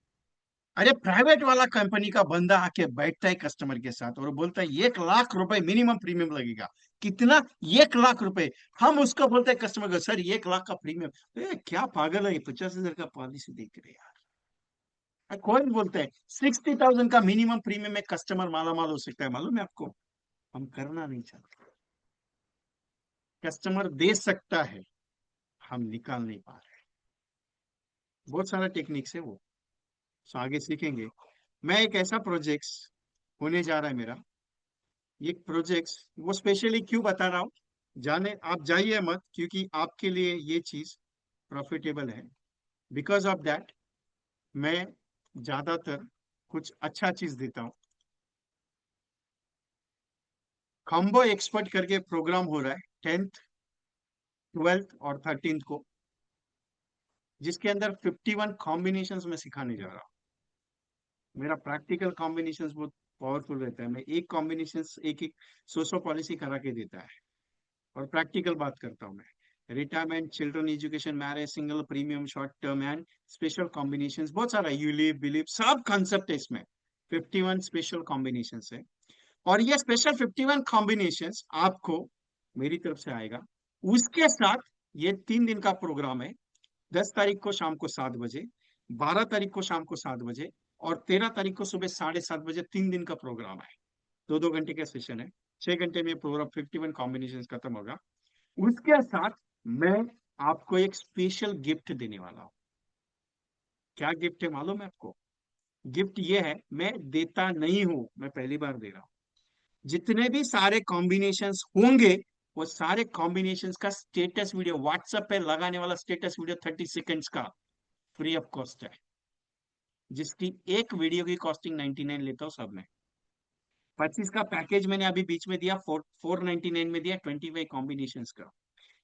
अरे प्राइवेट वाला कंपनी का बंदा आके बैठता है कस्टमर के साथ और बोलता है 1 लाख रुपए मिनिमम प्रीमियम लगेगा। कितना? 1 लाख रुपए। हम उसको बोलते हैं कस्टमर को, सर 1 लाख का प्रीमियम, क्या पागल है, 50,000 का पॉलिसी देख रहे यार। कोई बोलता है 60,000 का मिनिमम प्रीमियम में कस्टमर माला माल हो सकता है, मालूम है आपको? हम करना नहीं चाहते। कस्टमर दे सकता है, हम निकाल नहीं पा रहे। बहुत सारा टेक्निक्स है वो, सो आगे सीखेंगे। मैं एक ऐसा प्रोजेक्ट होने जा रहा है मेरा, ये प्रोजेक्ट्स वो स्पेशली क्यों बता रहा हूँ, जाने आप जाइए मत, क्योंकि आपके लिए ये चीज प्रॉफिटेबल है। बिकॉज ऑफ दैट मैं ज्यादातर कुछ अच्छा चीज देता हूँ। कॉम्बो एक्सपर्ट करके प्रोग्राम हो रहा है 10th 12th और 13th को, जिसके अंदर 51 कॉम्बिनेशंस में सिखाने जा रहा हूँ। मेरा प्रैक्टिकल कॉम्बिनेशंस बहुत पावरफुल रहता है। मैं एक कॉम्बिनेशन एक एक 100 पॉलिसी करा के देता है और प्रैक्टिकल बात करता हूँ मैं। Retirement, children education, marriage, single premium, short term and special combination, बहुत सारा यूलिप बिलिप सब कॉन्सेप्ट है इसमें। 51 स्पेशल कॉम्बिनेशन है और ये स्पेशल 51 कॉम्बिनेशन आपको मेरी तरफ से आएगा। उसके साथ ये 3 दिन का प्रोग्राम है। 10 तारीख को शाम को 7 बजे, 12 तारीख को शाम को 7 बजे और 13 तारीख को सुबह 7:30 बजे। 3 दिन का प्रोग्राम है, 2-2 घंटे का सेशन है। 6 घंटे में प्रोग्राम 51 कॉम्बिनेशन खत्म होगा। उसके साथ मैं आपको एक स्पेशल गिफ्ट देने वाला हूं। क्या गिफ्ट है मालूम है आपको? गिफ्ट ये है, मैं देता नहीं हूं, मैं पहली बार दे रहा हूं। जितने भी सारे कॉम्बिनेशंस होंगे, वो सारे कॉम्बिनेशंस का स्टेटस वीडियो, व्हाट्सएप पे लगाने वाला स्टेटस वीडियो 30 सेकेंड्स का फ्री ऑफ कॉस्ट है, जिसकी एक वीडियो की कॉस्टिंग 99 लेता हूं सब में। 25 का पैकेज मैंने अभी बीच में दिया, 499 में दिया 25 कॉम्बिनेशन का।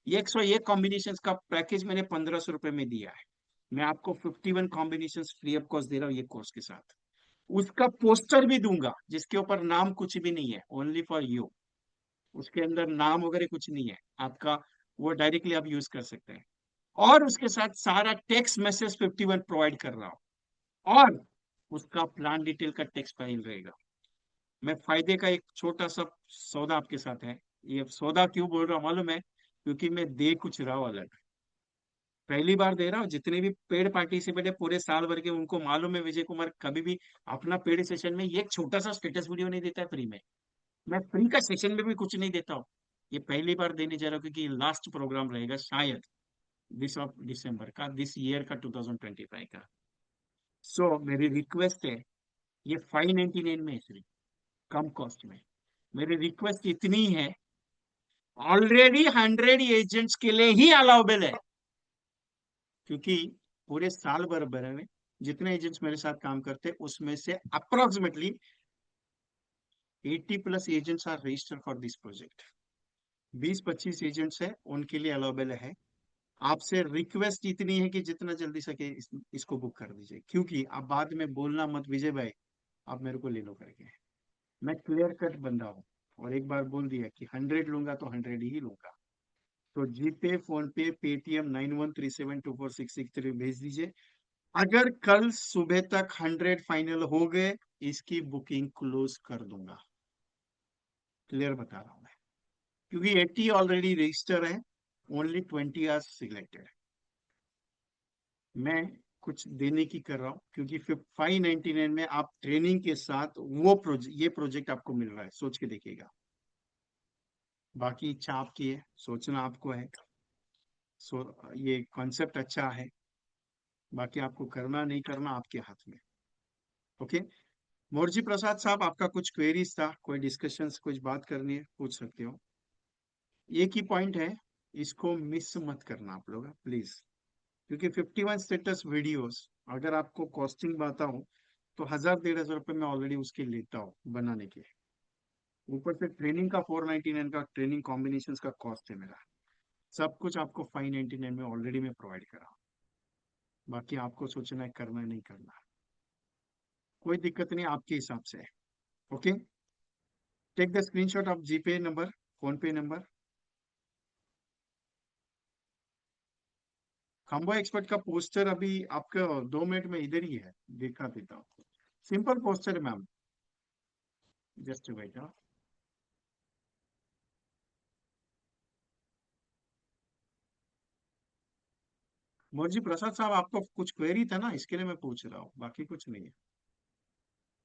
ये 101 कॉम्बिनेशन का पैकेज मैंने 1,500 रुपए में दिया है। मैं आपको 51 कॉम्बिनेशन फ्री ऑफ कॉस्ट दे रहा हूँ ये कोर्स के साथ। उसका पोस्टर भी दूंगा जिसके ऊपर नाम कुछ भी नहीं है, ओनली फॉर यू। उसके अंदर नाम वगैरह कुछ नहीं है आपका, वो डायरेक्टली आप यूज कर सकते हैं। और उसके साथ सारा टेक्स्ट मैसेज 51 प्रोवाइड कर रहा हूँ और उसका प्लान डिटेल का टेक्स्ट फाइल रहेगा। मैं फायदे का एक छोटा सा सौदा आपके साथ है। ये सौदा क्यों बोल रहा हूँ मालूम है? क्योंकि मैं दे कुछ रहा हूँ अलग, पहली बार दे रहा हूँ। जितने भी पेड पार्टिसिपेट है पूरे साल भर के, उनको मालूम है विजय कुमार कभी भी अपना पेड सेशन में ये एक छोटा सा स्टेटस वीडियो नहीं देता है फ्री में। मैं फ्री का सेशन में भी कुछ नहीं देता हूँ। ये पहली बार देने जा रहा हूँ क्योंकि लास्ट प्रोग्राम रहेगा शायद दिस ऑफ दिसंबर का, दिस ईयर का 2025 का। सो मेरी रिक्वेस्ट है, ये 599 में है सिर्फ, कम कॉस्ट में। मेरी रिक्वेस्ट इतनी है, ऑलरेडी 100 एजेंट्स के लिए ही अलाउबल है, क्योंकि पूरे साल भर में जितने एजेंट्स मेरे साथ काम करते हैं उसमें से approximately 80+ agents are registered for this project. 20-25 agents है, उनके लिए अलाउबल है। आपसे रिक्वेस्ट इतनी है कि जितना जल्दी सके इसको बुक कर दीजिए, क्योंकि आप बाद में बोलना मत विजय भाई आप मेरे को ले लो करके। मैं क्लियर कट बंदा हूँ, और एक बार बोल दिया कि 100 लूंगा तो 100 ही लूंगा। तो जीपे, फोन पे, पेटीएम 91372466 भेज दीजिए। अगर कल सुबह तक 100 फाइनल हो गए, इसकी बुकिंग क्लोज कर दूंगा। क्लियर बता रहा हूं मैं, क्योंकि 80 ऑलरेडी रजिस्टर है, ओनली 20 आर सिलेक्टेड। मैं कुछ देने की कर रहा हूँ, क्योंकि 599 में आप ट्रेनिंग के साथ ये प्रोजेक्ट आपको मिल रहा है, सोच के देखिएगा। बाकी इच्छा आपकी है, सोचना आपको है। ये कॉन्सेप्ट अच्छा है, बाकी आपको करना नहीं करना आपके हाथ में। ओके। मोर्जी प्रसाद साहब, आपका कुछ क्वेरीज था, कोई डिस्कशंस, कुछ बात करनी है, पूछ सकते हो। एक ही पॉइंट है, इसको मिस मत करना आप लोग प्लीज, क्योंकि 51 स्टेटस वीडियोस अगर आपको कॉस्टिंग बताऊं तो 1000-1500 रुपये में ऑलरेडी उसके लेता हूँ बनाने के। ऊपर से ट्रेनिंग का 499 का ट्रेनिंग कॉम्बिनेशन का कॉस्ट है मेरा। सब कुछ आपको 599 में ऑलरेडी मैं प्रोवाइड करा हूं। बाकी आपको सोचना है करना है नहीं करना, कोई दिक्कत नहीं, आपके हिसाब से है। Okay. Take the screenshot of GPay number, PhonePe number. खम्बो एक्सपर्ट का पोस्टर अभी आपका 2 मिनट में इधर ही है, दिखा देता हूँ। सिंपल पोस्टर है मैम, जस्ट वेट। मोर्जी प्रसाद साहब, आपको कुछ क्वेरी था ना, इसके लिए मैं पूछ रहा हूँ, बाकी कुछ नहीं है।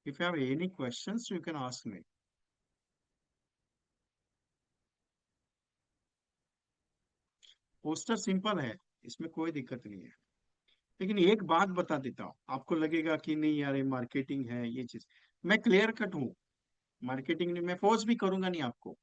If you have any questions you can ask me. Poster simple है, इसमें कोई दिक्कत नहीं है। लेकिन एक बात बता देता हूँ, आपको लगेगा कि नहीं यार ये मार्केटिंग है ये चीज। मैं क्लियर कट हूँ, मार्केटिंग नहीं, मैं फोर्स भी करूंगा नहीं आपको।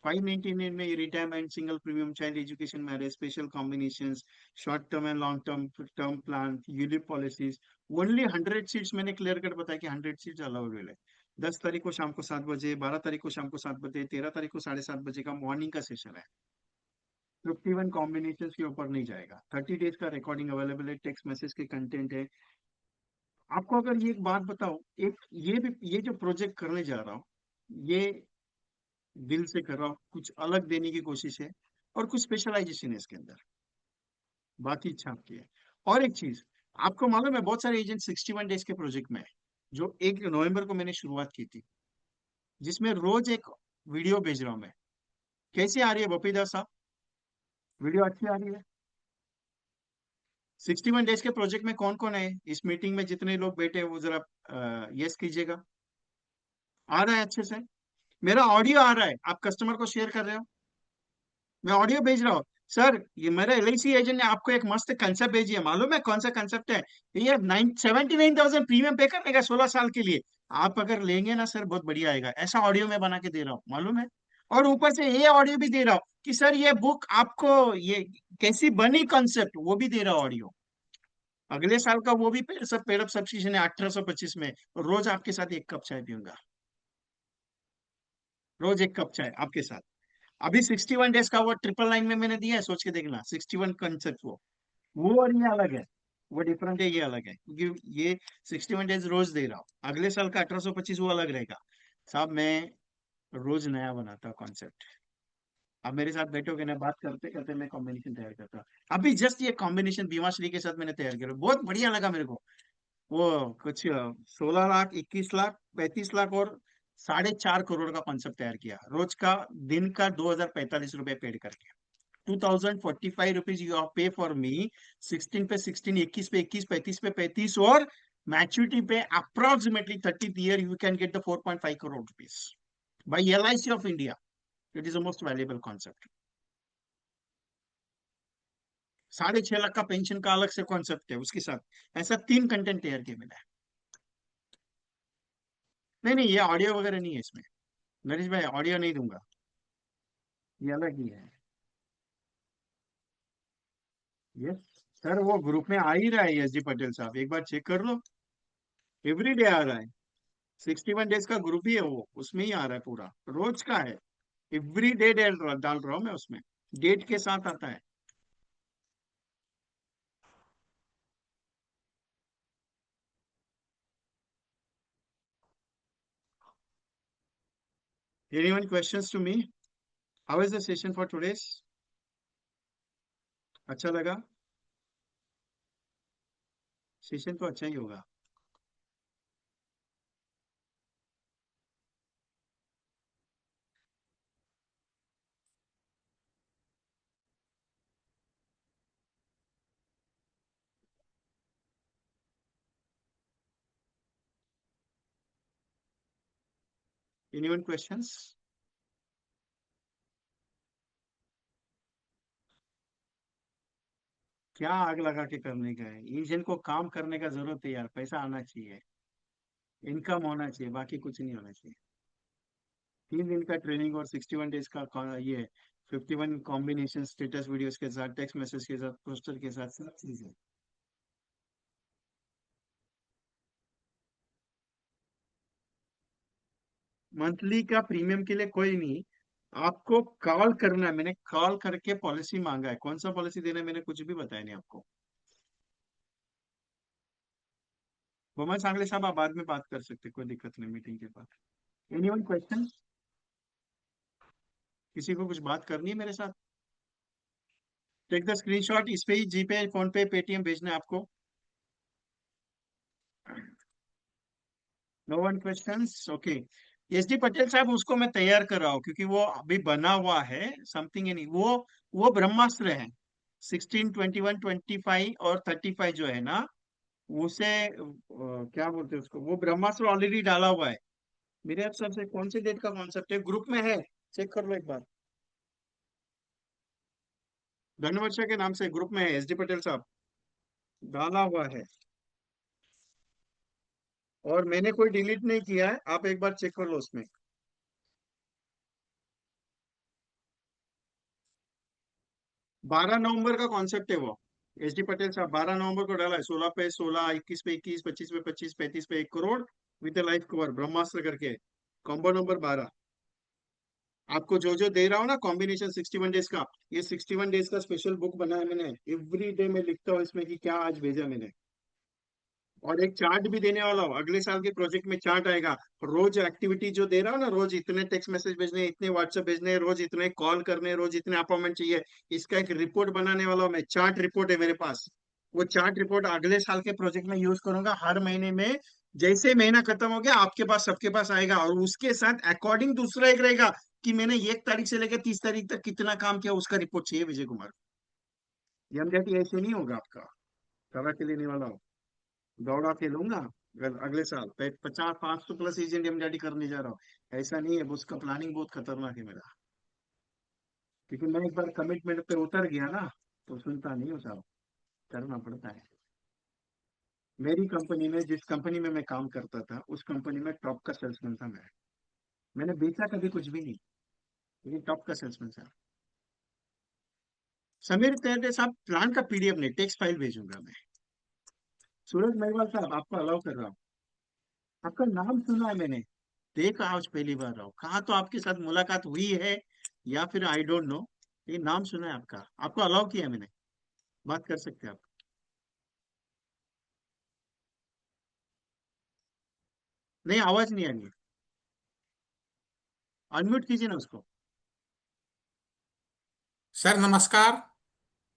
599 में retirement, single premium, child education, marriage, special combination, short term and long term term plan, ULIP policies. Only 100 seats मैंने क्लियर कट बताया कि 100 सीट्स अलाउडेबल है। 10 तारीख को शाम को 7 बजे, 12 तारीख को शाम को 7 बजे, 13 तारीख को 7:30 बजे का मॉर्निंग का सेशन है। 51 कॉम्बिनेशन के ऊपर नहीं जाएगा। 30 डेज का रिकॉर्डिंग अवेलेबल है, टेक्स्ट मैसेज के कंटेंट है। आपको अगर ये एक बात बताओ, ये जो प्रोजेक्ट करने जा रहा हूँ, ये दिल से कर रहा हूँ, कुछ अलग देने की कोशिश है, और कुछ स्पेशलाइजेशन है इसके अंदर। बाकी इच्छा आपकी है। और एक चीज, आपको मालूम है बहुत सारे एजेंट 61 डेज के प्रोजेक्ट में है, जो 1 नवंबर को मैंने शुरुआत की थी, जिसमें रोज एक वीडियो भेज रहा हूं मैं। कैसी आ रही है बपीदा साहब, वीडियो अच्छी आ रही है? 61 डेज के प्रोजेक्ट में कौन कौन है इस मीटिंग में, जितने लोग बैठे हैं वो जरा यस कीजिएगा। आ रहा है अच्छे से? मेरा ऑडियो आ रहा है, आप कस्टमर को शेयर कर रहे हो, मैं ऑडियो भेज रहा हूँ। सर, ये मेरा LIC एजेंट ने आपको एक मस्त कंसेप्ट भेजी है, मालूम है कौन सा कंसेप्ट है? ये 79,000 प्रीमियम पे करने का 16 साल के लिए। आप अगर लेंगे ना सर, बहुत बढ़िया आएगा, ऐसा ऑडियो मैं बना के दे रहा हूँ, मालूम है। और ऊपर से ये ऑडियो भी दे रहा हूँ कि सर ये बुक आपको ये कैसी बनी, कॉन्सेप्ट वो भी दे रहा हूँ ऑडियो। अगले साल का वो भी पेड अप सब्सक्रिप्शन है 1825 में। रोज आपके साथ एक कप चाय पीऊंगा, रोज एक कप चाय आपके साथ। अभी 61 डेज का वो 999 में मैंने दिया है, सोच के देखना, 61 कंसेप्ट वो और ये अलग है। वो डिफरेंट है, ये अलग है, क्योंकि ये 61 डेज रोज दे रहा हूँ। अगले साल का 1825 वो अलग रहेगा। साहब मैं रोज नया बनाता हूँ कॉन्सेप्ट। अब मेरे साथ बैठोगे ना, बात करते करते मैं कॉम्बिनेशन तैयार करता हूँ। अभी जस्ट ये कॉम्बिनेशन बीमा श्री के साथ मैंने तैयार किया, बहुत बढ़िया लगा मेरे को। वो कुछ 16 लाख, 21 लाख, 35 लाख और 4.5 करोड़ का कॉन्सेप्ट तैयार किया, रोज का, दिन का 2045 रुपए पेड करके। 2045 रुपीज यू पे फॉर मी। 16 पे 16, 21 पे 21, 35 पे 35, और मैच्योरिटी पे approximately 30th year you can get the 4.5 crore rupees by LIC of India. It is the most valuable concept. 6.5 lakh का पेंशन का अलग से कॉन्सेप्ट है उसके साथ। ऐसा 3 कंटेंट तैयार किया मैंने। नहीं नहीं, ये ऑडियो वगैरह नहीं है इसमें, नरेश भाई ऑडियो नहीं दूंगा, ये अलग ही है। यस सर, वो ग्रुप में आ ही रहा है, SG पटेल साहब, एक बार चेक कर लो, एवरीडे आ रहा है। 61 डेज का ग्रुप ही है वो, उसमें ही आ रहा है पूरा, रोज का है। एवरी डे डाल रहा हूँ मैं उसमें, डेट के साथ आता है। Anyone questions to me? How is the session for today's? अच्छा लगा? सेशन तो अच्छा ही होगा। Anyone questions? क्या आग लगा के करने का है, इंजन को काम करने का जरूरत है यार, पैसा आना चाहिए, इनकम होना चाहिए, बाकी कुछ नहीं होना चाहिए। 3 दिन का ट्रेनिंग और 61 डेज का ये 51 कॉम्बिनेशन स्टेटस वीडियोस के साथ, टेक्स्ट मैसेज के साथ, पोस्टर के साथ, सब चीजें। मंथली का प्रीमियम के लिए कोई नहीं, आपको कॉल करना है, मैंने कॉल करके पॉलिसी मांगा है, कौन सा पॉलिसी देना है मैंने कुछ भी बताया नहीं आपको। मोहम्मद सांगले साहब आप बाद में बात कर सकते, कोई दिक्कत नहीं मीटिंग के बाद। Anyone question? किसी को कुछ बात करनी है मेरे साथ? टेक द स्क्रीनशॉट, इस पे ही जीपे फोन पे पेटीएम भेजना है आपको। No one questions, okay. S D Patel साहब उसको मैं तैयार कर रहा हूँ क्योंकि वो अभी बना हुआ है समथिंग, नहीं वो ब्रह्मास्त्र है। 16, 21, 25 और 35 जो है ना, उसे क्या बोलते हैं उसको, वो ब्रह्मास्त्र ऑलरेडी डाला हुआ है। मेरे हिसाब से कौन सी डेट का कॉन्सेप्ट है, ग्रुप में है, चेक कर लो एक बार। धनवर्ष के नाम से ग्रुप में है, एस डी पटेल साहब डाला हुआ है, और मैंने कोई डिलीट नहीं किया है, आप एक बार चेक कर लो उसमें। 12 नवंबर का कॉन्सेप्ट है वो, एस डी पटेल साहब 12 नवंबर को डाला है, 16 पे 16, 21 पे 21, 25 पे 25, 35 पे 1 करोड़ विद लाइफ कवर, ब्रह्मास्त्र करके, कॉम्बो नंबर 12। आपको जो जो दे रहा हूँ ना कॉम्बिनेशन 61 डेज का, ये 61 डेज का स्पेशल बुक बना है मैंने, एवरी डे मैं लिखता हूँ इसमें कि क्या आज भेजा मैंने। और एक चार्ट भी देने वाला हूँ, अगले साल के प्रोजेक्ट में चार्ट आएगा। रोज एक्टिविटी जो दे रहा हूँ ना, रोज इतने टेक्स्ट मैसेज भेजने हैं, इतने व्हाट्सएप भेजने हैं, रोज इतने कॉल करने हैं, रोज इतने अपॉइंटमेंट चाहिए, इसका एक रिपोर्ट बनाने वाला हूँ मैं, चार्ट रिपोर्ट है मेरे पास। वो चार्ट रिपोर्ट अगले साल के प्रोजेक्ट में यूज करूंगा हर महीने में। जैसे महीना खत्म हो गया आपके पास सबके पास आएगा, और उसके साथ अकॉर्डिंग दूसरा एक रहेगा कि मैंने 1 तारीख से लेकर 30 तारीख तक कितना काम किया, उसका रिपोर्ट चाहिए विजय कुमार। ये हम कहते ऐसे नहीं होगा आपका, करा के लेने वाला हूँ, दौड़ा के लूंगा। अगले साल 50, 500 प्लस एजेंट एम डैडी करने जा रहा हूँ, ऐसा नहीं है, उसका प्लानिंग बहुत खतरनाक है मेरा, क्योंकि मैं एक बार कमिटमेंट पे उतर गया ना, तो सुनता नहीं हो साहब, करना पड़ता है। मेरी कंपनी में, जिस कंपनी में मैं काम करता था, उस कंपनी में टॉप का सेल्समैन था मैं, मैंने बेचा कभी कुछ भी नहीं, लेकिन टॉप का सेल्समैन था। समीर तेरे साहब प्लान का पीडीएफ नहीं, टेक्स्ट फाइल भेजूंगा मैं। सूरज महिवाल साहब आपको अलाउ कर रहा हूँ, आपका नाम सुना है मैंने, देखा आज पहली बार रहा हूँ, कहा तो आपके साथ मुलाकात हुई है या फिर आई डोंट नो, ये नाम सुना है आपका, आपको अलाउ किया है मैंने, बात कर सकते हैं आप। नहीं, आवाज नहीं आ रही है, अनम्यूट कीजिए ना उसको। सर नमस्कार।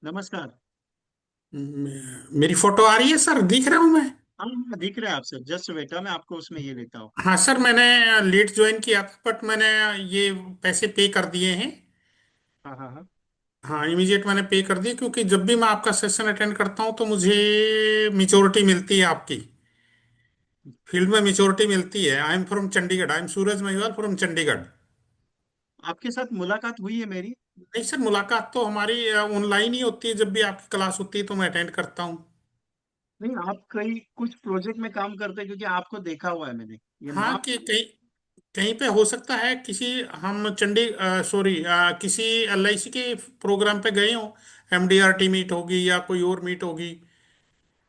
नमस्कार। मेरी फोटो आ रही है सर, दिख रहा हूं मैं? हाँ हाँ, दिख रहा है आपसे, जस्ट बेटा मैं आपको उसमें ये लेता हूँ। हाँ सर, मैंने लेट ज्वाइन किया था बट मैंने ये पैसे पे कर दिए हैं। हाँ हाँ हाँ। हाँ, इमीडिएट मैंने पे कर दिए, क्योंकि जब भी मैं आपका सेशन अटेंड करता हूँ तो मुझे मेच्योरिटी मिलती है आपकी फील्ड में, मेच्योरिटी मिलती है। I am from Chandigarh, I am Suraj Mahiwal from Chandigarh. आपके साथ मुलाकात हुई है मेरी? नहीं सर, मुलाकात तो हमारी ऑनलाइन ही होती है, जब भी आपकी क्लास होती है तो मैं अटेंड करता हूँ। नहीं, आप कई कुछ प्रोजेक्ट में काम करते हैं, क्योंकि आपको देखा हुआ है मैंने, ये हाँ, नाम। कि कहीं कहीं पे हो सकता है किसी, हम सॉरी, किसी एलआईसी के प्रोग्राम पे गए हो, एमडीआरटी मीट होगी या कोई और मीट होगी,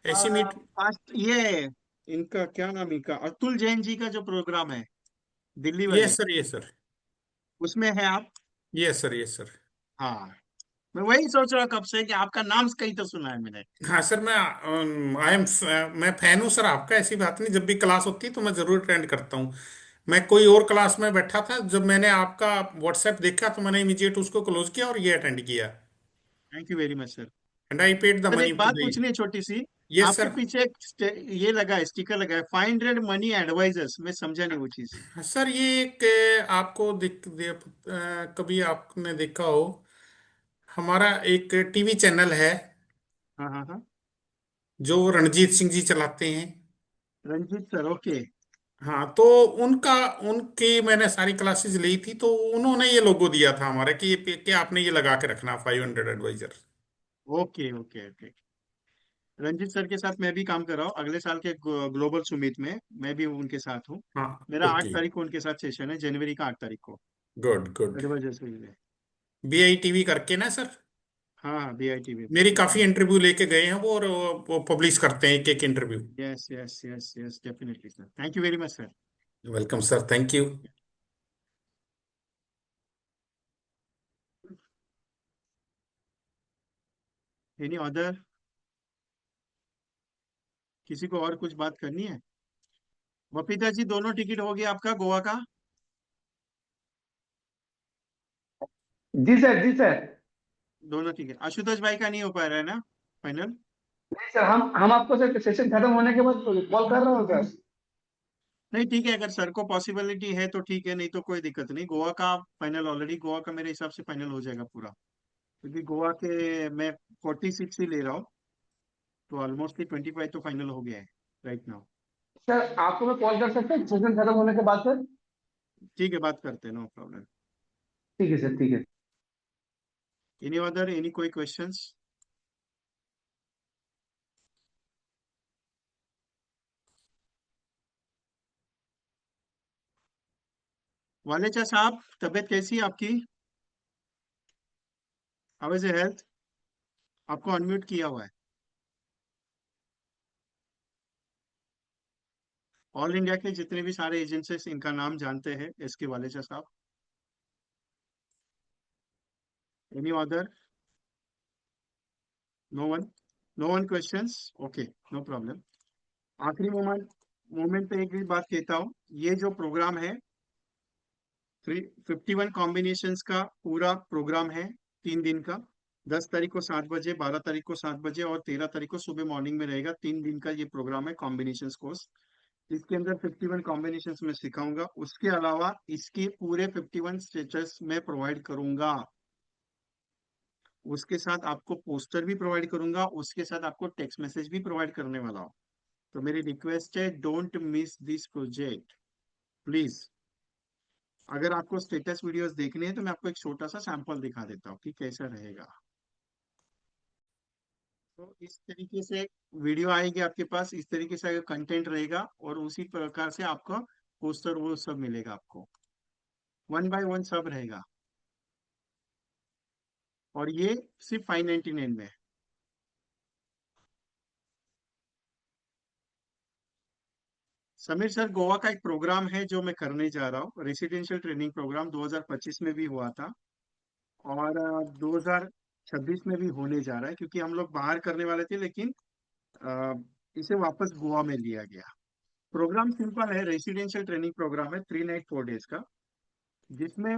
ऐसी मीट। ये इनका क्या नाम, इनका अतुल जैन जी का जो प्रोग्राम है दिल्ली ये वाले, सर, ये सर। उसमें है आप? Yes sir, yes sir. हाँ, मैं वही सोच रहा हूँ कब से कि आपका नाम कहीं तो सुना है मैंने। हाँ सर, मैं फैन हूँ सर आपका, ऐसी बात नहीं। जब भी क्लास होती है तो मैं जरूर अटेंड करता हूँ। मैं कोई और क्लास में बैठा था, जब मैंने आपका व्हाट्सएप देखा तो मैंने इमीडिएट उसको क्लोज किया और ये अटेंड किया। Thank you very much sir. And I paid the sir money एक टू बात द। पूछनी है छोटी सी। यस आपके सर। पीछे एक ये लगा है, स्टिकर लगा है, 500 मनी एडवाइजर्स, मैं समझा नहीं वो चीज। सर ये एक आपको कभी आपने देखा हो, हमारा एक टीवी चैनल है हाँ हाँ हाँ। जो रणजीत सिंह जी चलाते हैं। Ranjit sir, okay. हाँ, तो उनका उनकी मैंने सारी क्लासेस ली थी, तो उन्होंने ये लोगो दिया था हमारे कि आपने ये लगा के रखना 500 advisor. Okay okay okay. Ranjit sir के साथ मैं भी काम कर रहा हूँ अगले साल के ग्लोबल सुमित में। मैं भी उनके साथ हूँ। हाँ, मेरा आठ ओके। तारीख को उनके साथ सेशन है, जनवरी का 8 तारीख को। Good good. एडवाइजर्स के लिए। बीआई टीवी करके ना सर, हाँ हाँ, BITV मेरी पे। काफी इंटरव्यू लेके गए हैं वो, और वो पब्लिश करते हैं एक एक interview. Yes yes yes yes, definitely sir, thank you very much sir. Welcome sir, thank you. Any other? किसी को और कुछ बात करनी है? बपीता जी, दोनों टिकट हो गया आपका गोवा का? जी सर, जी सर। दोनों टिकट आशुतोष भाई का नहीं हो पा रहा है ना फाइनल? नहीं सर, हम आपको सर सेशन खत्म होने के बाद कॉल कर रहा हूँ सर। नहीं ठीक है, अगर सर को पॉसिबिलिटी है तो ठीक है, नहीं तो कोई दिक्कत नहीं। गोवा का फाइनल, ऑलरेडी गोवा का मेरे हिसाब से फाइनल हो जाएगा पूरा, क्योंकि गोवा के मैं 46 ही ले रहा हूँ, तो ऑलमोस्ट 25 तो फाइनल हो गया है राइट नाउ। सर आपको मैं कॉल कर सकता हूँ सेशन खत्म होने के बाद सर? ठीक है, बात करते हैं, नो प्रॉब्लम। ठीक है सर, ठीक है। एनी अदर, एनी कोई क्वेश्चंस? वालेचा साहब, तबीयत कैसी है आपकी? How is health? आपको अनम्यूट किया हुआ है। ऑल इंडिया के जितने भी सारे एजेंसीज इनका नाम जानते हैं, SK वालेचा साहब। Any other? No one? No one questions? Okay, no problem. आखिरी मोमेंट मोमेंट पे एक भी बात कहता हूँ, ये जो प्रोग्राम है 51 कॉम्बिनेशन का पूरा प्रोग्राम है, 3 दिन का। 10 तारीख को 7 बजे, 12 तारीख को 7 बजे और 13 तारीख को सुबह मॉर्निंग में रहेगा। 3 दिन का ये प्रोग्राम है, कॉम्बिनेशन कोर्स। इसके अंदर 51 कॉम्बिनेशन में सिखाऊंगा, उसके अलावा इसके पूरे 51 स्टेटस में प्रोवाइड करूंगा। उसके साथ आपको पोस्टर भी प्रोवाइड करूंगा, उसके साथ आपको टेक्स्ट मैसेज भी प्रोवाइड करने वाला हूँ। तो मेरी रिक्वेस्ट है, don't miss this project please. अगर आपको स्टेटस वीडियोस देखने हैं तो मैं आपको एक छोटा सा सैंपल दिखा देता हूँ कि कैसा रहेगा। तो इस तरीके से वीडियो आएगी आपके पास, इस तरीके से कंटेंट रहेगा, और उसी प्रकार से आपका पोस्टर वो सब मिलेगा आपको, 1 बाय 1 सब रहेगा। और ये सिर्फ 599 में है। समीर सर, गोवा का एक प्रोग्राम है जो मैं करने जा रहा हूँ, रेसिडेंशियल ट्रेनिंग प्रोग्राम 2025 में भी हुआ था, और 2026 में भी होने जा रहा है, क्योंकि हम लोग बाहर करने वाले थे, लेकिन अ, इसे वापस गोवा में लिया गया। प्रोग्राम सिंपल है, रेसिडेंशियल ट्रेनिंग प्रोग्राम है, 3 नाइट 4 डेज का, जिसमें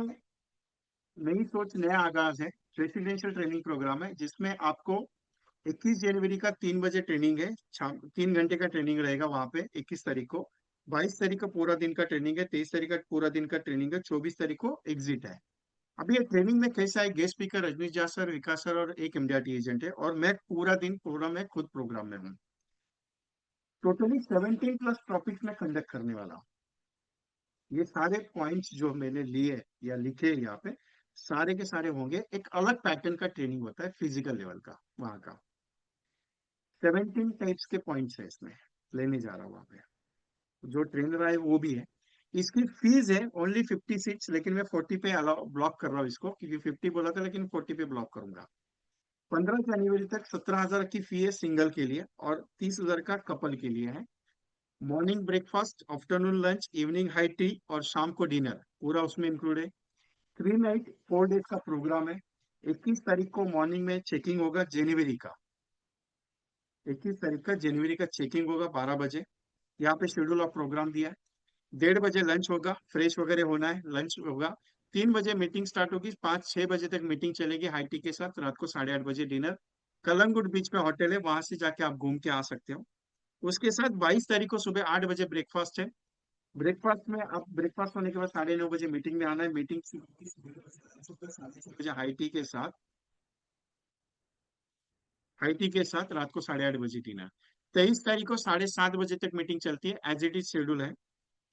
नई सोच नया आगाज है। रेसिडेंशियल ट्रेनिंग प्रोग्राम है जिसमें आपको 21 जनवरी का 3 बजे ट्रेनिंग है, शाम 3 घंटे का ट्रेनिंग रहेगा वहां पे 21 तारीख को। 22 तारीख को पूरा दिन का ट्रेनिंग है, 23 तारीख का पूरा दिन का ट्रेनिंग है, 24 तारीख को एग्जिट है। अभी ये ट्रेनिंग में कैसा है, guest speaker Rajneesh Jha sir, Vikas sir और एक MDRT एजेंट है, और मैं पूरा दिन पूरा मैं खुद प्रोग्राम में हूँ। टोटली 17+ टॉपिक्स में कंडक्ट करने वाला हूँ। ये सारे पॉइंट्स जो मैंने लिए या लिखे यहाँ पे, सारे के सारे होंगे। एक अलग पैटर्न का ट्रेनिंग होता है फिजिकल लेवल का, वहाँ का 17 टाइप्स के पॉइंट्स है इसमें, लेने जा रहा हूँ वहाँ पे। जो ट्रेनर आए वो भी है। इसकी फीस है ओनली 50 सीट्स, लेकिन मैं 40 पे अलाउ ब्लॉक कर रहा हूँ इसको, क्योंकि 50 बोला था लेकिन 40 पे ब्लॉक करूंगा। 15 जनवरी तक 17,000 की फी है सिंगल के लिए, और 30,000 का कपल के लिए है। Morning breakfast, afternoon lunch, evening high tea और शाम को डिनर पूरा उसमें इंक्लूड है। 3 नाइट 4 डेज का प्रोग्राम है। 21 तारीख को मॉर्निंग में चेकिंग होगा जनवरी का। 21 तारीख का जनवरी का चेकिंग होगा 12 बजे। यहाँ पे शेड्यूल ऑफ प्रोग्राम दिया है। 1:30 बजे लंच होगा, फ्रेश वगैरह होना है, लंच होगा। 3 बजे मीटिंग स्टार्ट होगी, 5-6 बजे तक मीटिंग चलेगी हाई टी के साथ। रात को 8:30 बजे डिनर। कलंगुट बीच पे होटल है, वहां से जाके आप घूम के आ सकते हो। उसके साथ 22 तारीख को सुबह 8 बजे ब्रेकफास्ट है। ब्रेकफास्ट में आप ब्रेकफास्ट होने के बाद 9:30 बजे मीटिंग में आना है। मीटिंग बजे हाई टी के साथ रात को 8:30 बजे डिनर। 23 तारीख को 7:30 बजे तक मीटिंग चलती है, एज इट इज शेड्यूल है।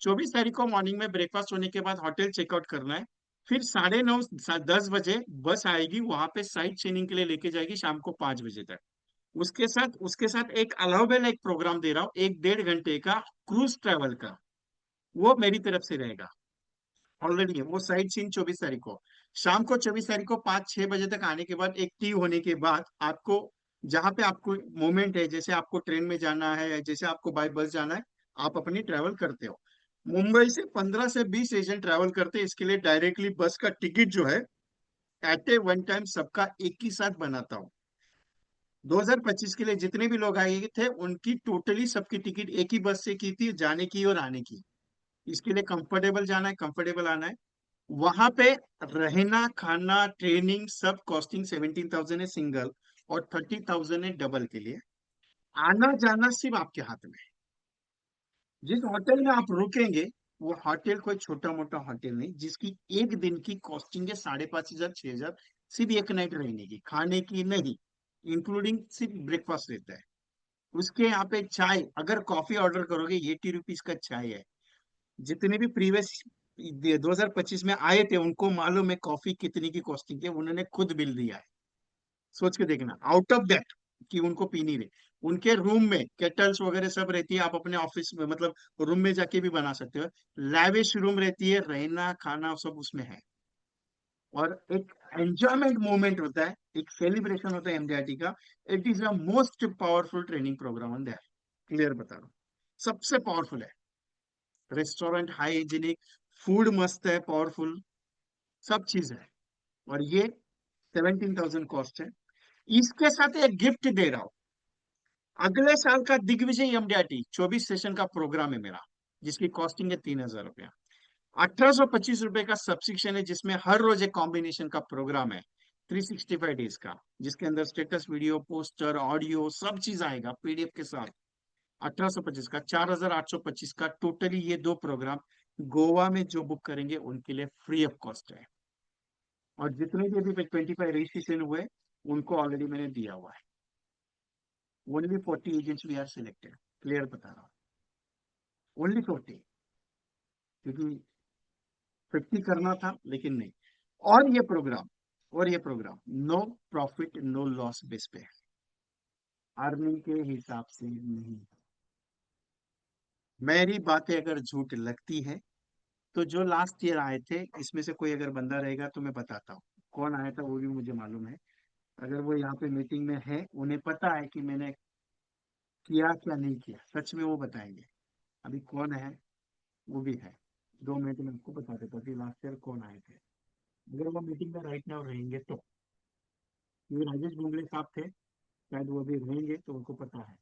24 तारीख को मॉर्निंग में ब्रेकफास्ट होने के बाद होटल चेकआउट करना है। फिर 9:30 10 बजे बस आएगी, वहां पे साइट सीइंग के लिए लेके जाएगी शाम को 5 बजे तक। उसके साथ एक अलाउबल एक प्रोग्राम दे रहा हूँ, 1-1.5 घंटे का क्रूज ट्रेवल का। वो मेरी तरफ से रहेगा, ऑलरेडी है वो साइट सीइंग। 24 तारीख को शाम को 24 तारीख को 5-6 बजे तक आने के बाद एक टी होने के बाद आपको जहां पे आपको मोमेंट है, जैसे आपको ट्रेन में जाना है, जैसे आपको बाय बस जाना है, आप अपनी ट्रेवल करते हो। मुंबई से 15 से 20 एजेंट ट्रैवल करते हैं, इसके लिए डायरेक्टली बस का टिकट जो है एट ए वन टाइम सबका एक ही साथ बनाता हूँ। 2025 के लिए जितने भी लोग आए थे उनकी टोटली सबकी टिकट एक ही बस से की थी, जाने की और आने की। इसके लिए कंफर्टेबल जाना है, कंफर्टेबल आना है। वहां पे रहना खाना ट्रेनिंग सब कॉस्टिंग 17,000 है सिंगल, और 30,000 है डबल के लिए। आना जाना सिर्फ आपके हाथ में है। जिस होटल में आप रुकेंगे वो होटल कोई छोटा मोटा होटल नहीं, जिसकी एक दिन की कॉस्टिंग है 5,500 6,000, सिर्फ एक नाइट रहने की, खाने की नहीं, इंक्लूडिंग सिर्फ ब्रेकफास्ट रहता है। उसके यहाँ पे चाय, अगर कॉफी ऑर्डर करोगे 80 रुपीज का चाय है। जितने भी प्रीवियस 2025 में आए थे उनको मालूम है कॉफी कितनी की कॉस्टिंग है, उन्होंने खुद बिल दिया है। सोच के देखना, आउट ऑफ दैट कि उनको पीनी रहे। उनके रूम में केटल्स वगैरह सब रहती है, आप अपने ऑफिस में मतलब रूम में जाके भी बना सकते हो। लैविश रूम रहती है, रहना खाना सब उसमें है। और एक एंजॉयमेंट मोमेंट होता है, एक सेलिब्रेशन होता है एमडीआरटी का। It is a most powerful training program on that, clear बता रहा हूँ। सबसे पावरफुल है। रेस्टोरेंट हाइजीनिक, फूड मस्त है, पावरफुल, सब चीज है। और ये 17,000 कॉस्ट है। इसके साथ एक गिफ्ट दे रहा हूं। अगले साल का दिग्विजय एमडीआरटी 24 सेशन का प्रोग्राम है मेरा, जिसकी कॉस्टिंग है 3,000 रुपया। 1,825 रुपए का सब्सक्रिप्शन है, जिसमें हर रोज एक कॉम्बिनेशन का प्रोग्राम है 365 डेज का, जिसके अंदर स्टेटस वीडियो पोस्टर ऑडियो सब चीज आएगा पीडीएफ के साथ। 1,825 का, 4,825 का टोटली ये दो प्रोग्राम गोवा में जो बुक करेंगे उनके लिए फ्री ऑफ कॉस्ट है। और जितने भी अभी 25 रजिस्ट्रेशन हुए उनको ऑलरेडी मैंने दिया हुआ है। Only 40 agents we are selected, clear बता रहा हूँ, ओनली 40, क्योंकि 50 करना था लेकिन नहीं। और ये program no profit no loss base पे, अर्निंग के हिसाब से नहीं। मेरी बातें अगर झूठ लगती है तो जो लास्ट ईयर आए थे इसमें से कोई अगर बंदा रहेगा तो मैं बताता हूँ कौन आया था, वो भी मुझे मालूम है। अगर वो यहाँ पे मीटिंग में है, उन्हें पता है कि मैंने किया क्या नहीं किया, सच में वो बताएंगे। अभी कौन है वो भी है, 2 मिनट में आपको बता देता हूँ कि लास्ट ईयर कौन आए थे, अगर वो मीटिंग में राइट नाउ रहेंगे तो। ये राजेश बुंगले साहब थे, शायद वो भी रहेंगे तो उनको पता है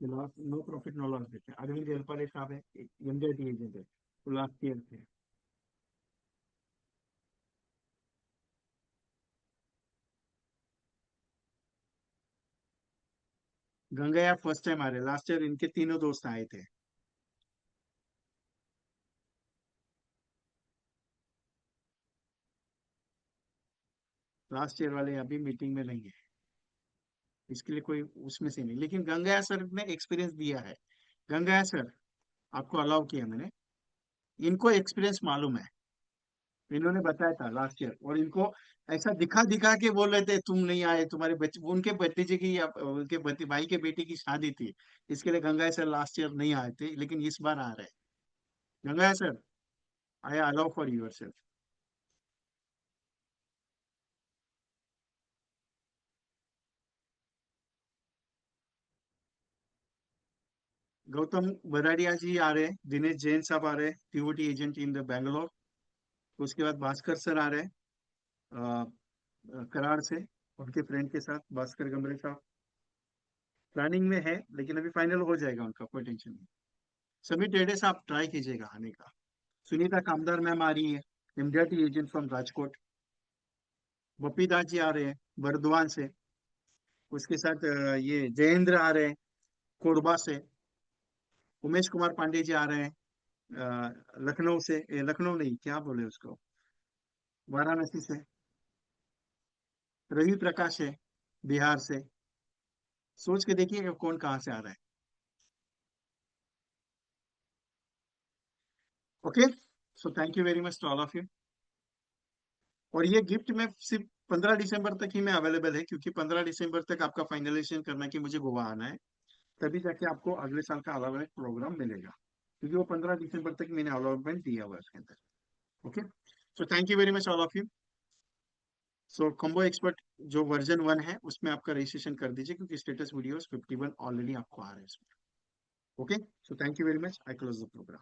कि loss no profit no loss देते हैं। अरविंद जलपाले साहब है, एमडीआरटी एजेंट है, वो लास्ट ईयर थे। गंगैया फर्स्ट टाइम आ रहे, लास्ट ईयर इनके तीनों दोस्त आए थे। लास्ट ईयर वाले अभी मीटिंग में नहीं है, इसके लिए कोई उसमें से नहीं, लेकिन गंगैया सर ने एक्सपीरियंस दिया है। गंगैया सर आपको अलाउ किया मैंने, इनको एक्सपीरियंस मालूम है, इन्होंने बताया था लास्ट ईयर। और इनको ऐसा दिखा दिखा के बोल रहे थे तुम नहीं आए, तुम्हारे बच्चे उनके भतीजे की या उनके भाई के बेटी की शादी थी, इसके लिए गंगैया सर लास्ट ईयर नहीं आए थे, लेकिन इस बार आ रहे हैं। Gangaiah sir, I allow for yourself. Gautam Baradia ji आ रहे हैं, दिनेश जैन साहब आ रहे हैं, TOT agent in the Bangalore. उसके बाद भास्कर सर आ रहे हैं कराड़ से, उनके फ्रेंड के साथ, भास्कर गमरे साहब। प्लानिंग में है, लेकिन अभी फाइनल हो जाएगा उनका, कोई टेंशन नहीं। सभी टेढ़े से आप ट्राई कीजिएगा आने का। सुनीता कामदार मैम आ रही है, immediate agent from Rajkot. Bappi Das ji आ रहे हैं बर्दवान से। उसके साथ ये जयेंद्र आ रहे हैं कोरबा से। उमेश कुमार पांडे जी आ रहे हैं लखनऊ से, लखनऊ नहीं, क्या बोले उसको, वाराणसी से। रवि प्रकाश है बिहार से। सोच के देखिए कि कौन कहाँ से आ रहा है। Okay, so thank you very much to all of you. और ये गिफ्ट में सिर्फ 15 दिसंबर तक ही मैं अवेलेबल है, क्योंकि 15 दिसंबर तक आपका फाइनलाइजेशन करना है कि मुझे गोवा आना है, तभी जाके आपको अगले साल का अलॉटमेंट प्रोग्राम मिलेगा, क्योंकि वो 15 दिसंबर तक मैंने अलॉटमेंट दिया हुआ है उसके अंदर। Okay, so thank you very much all of you. So combo expert जो वर्जन 1 है उसमें आपका रजिस्ट्रेशन कर दीजिए, क्योंकि स्टेटस वीडियोस 51 ऑलरेडी आपको आ रहे हैं इसमें। Okay, so thank you very much, I close the programme.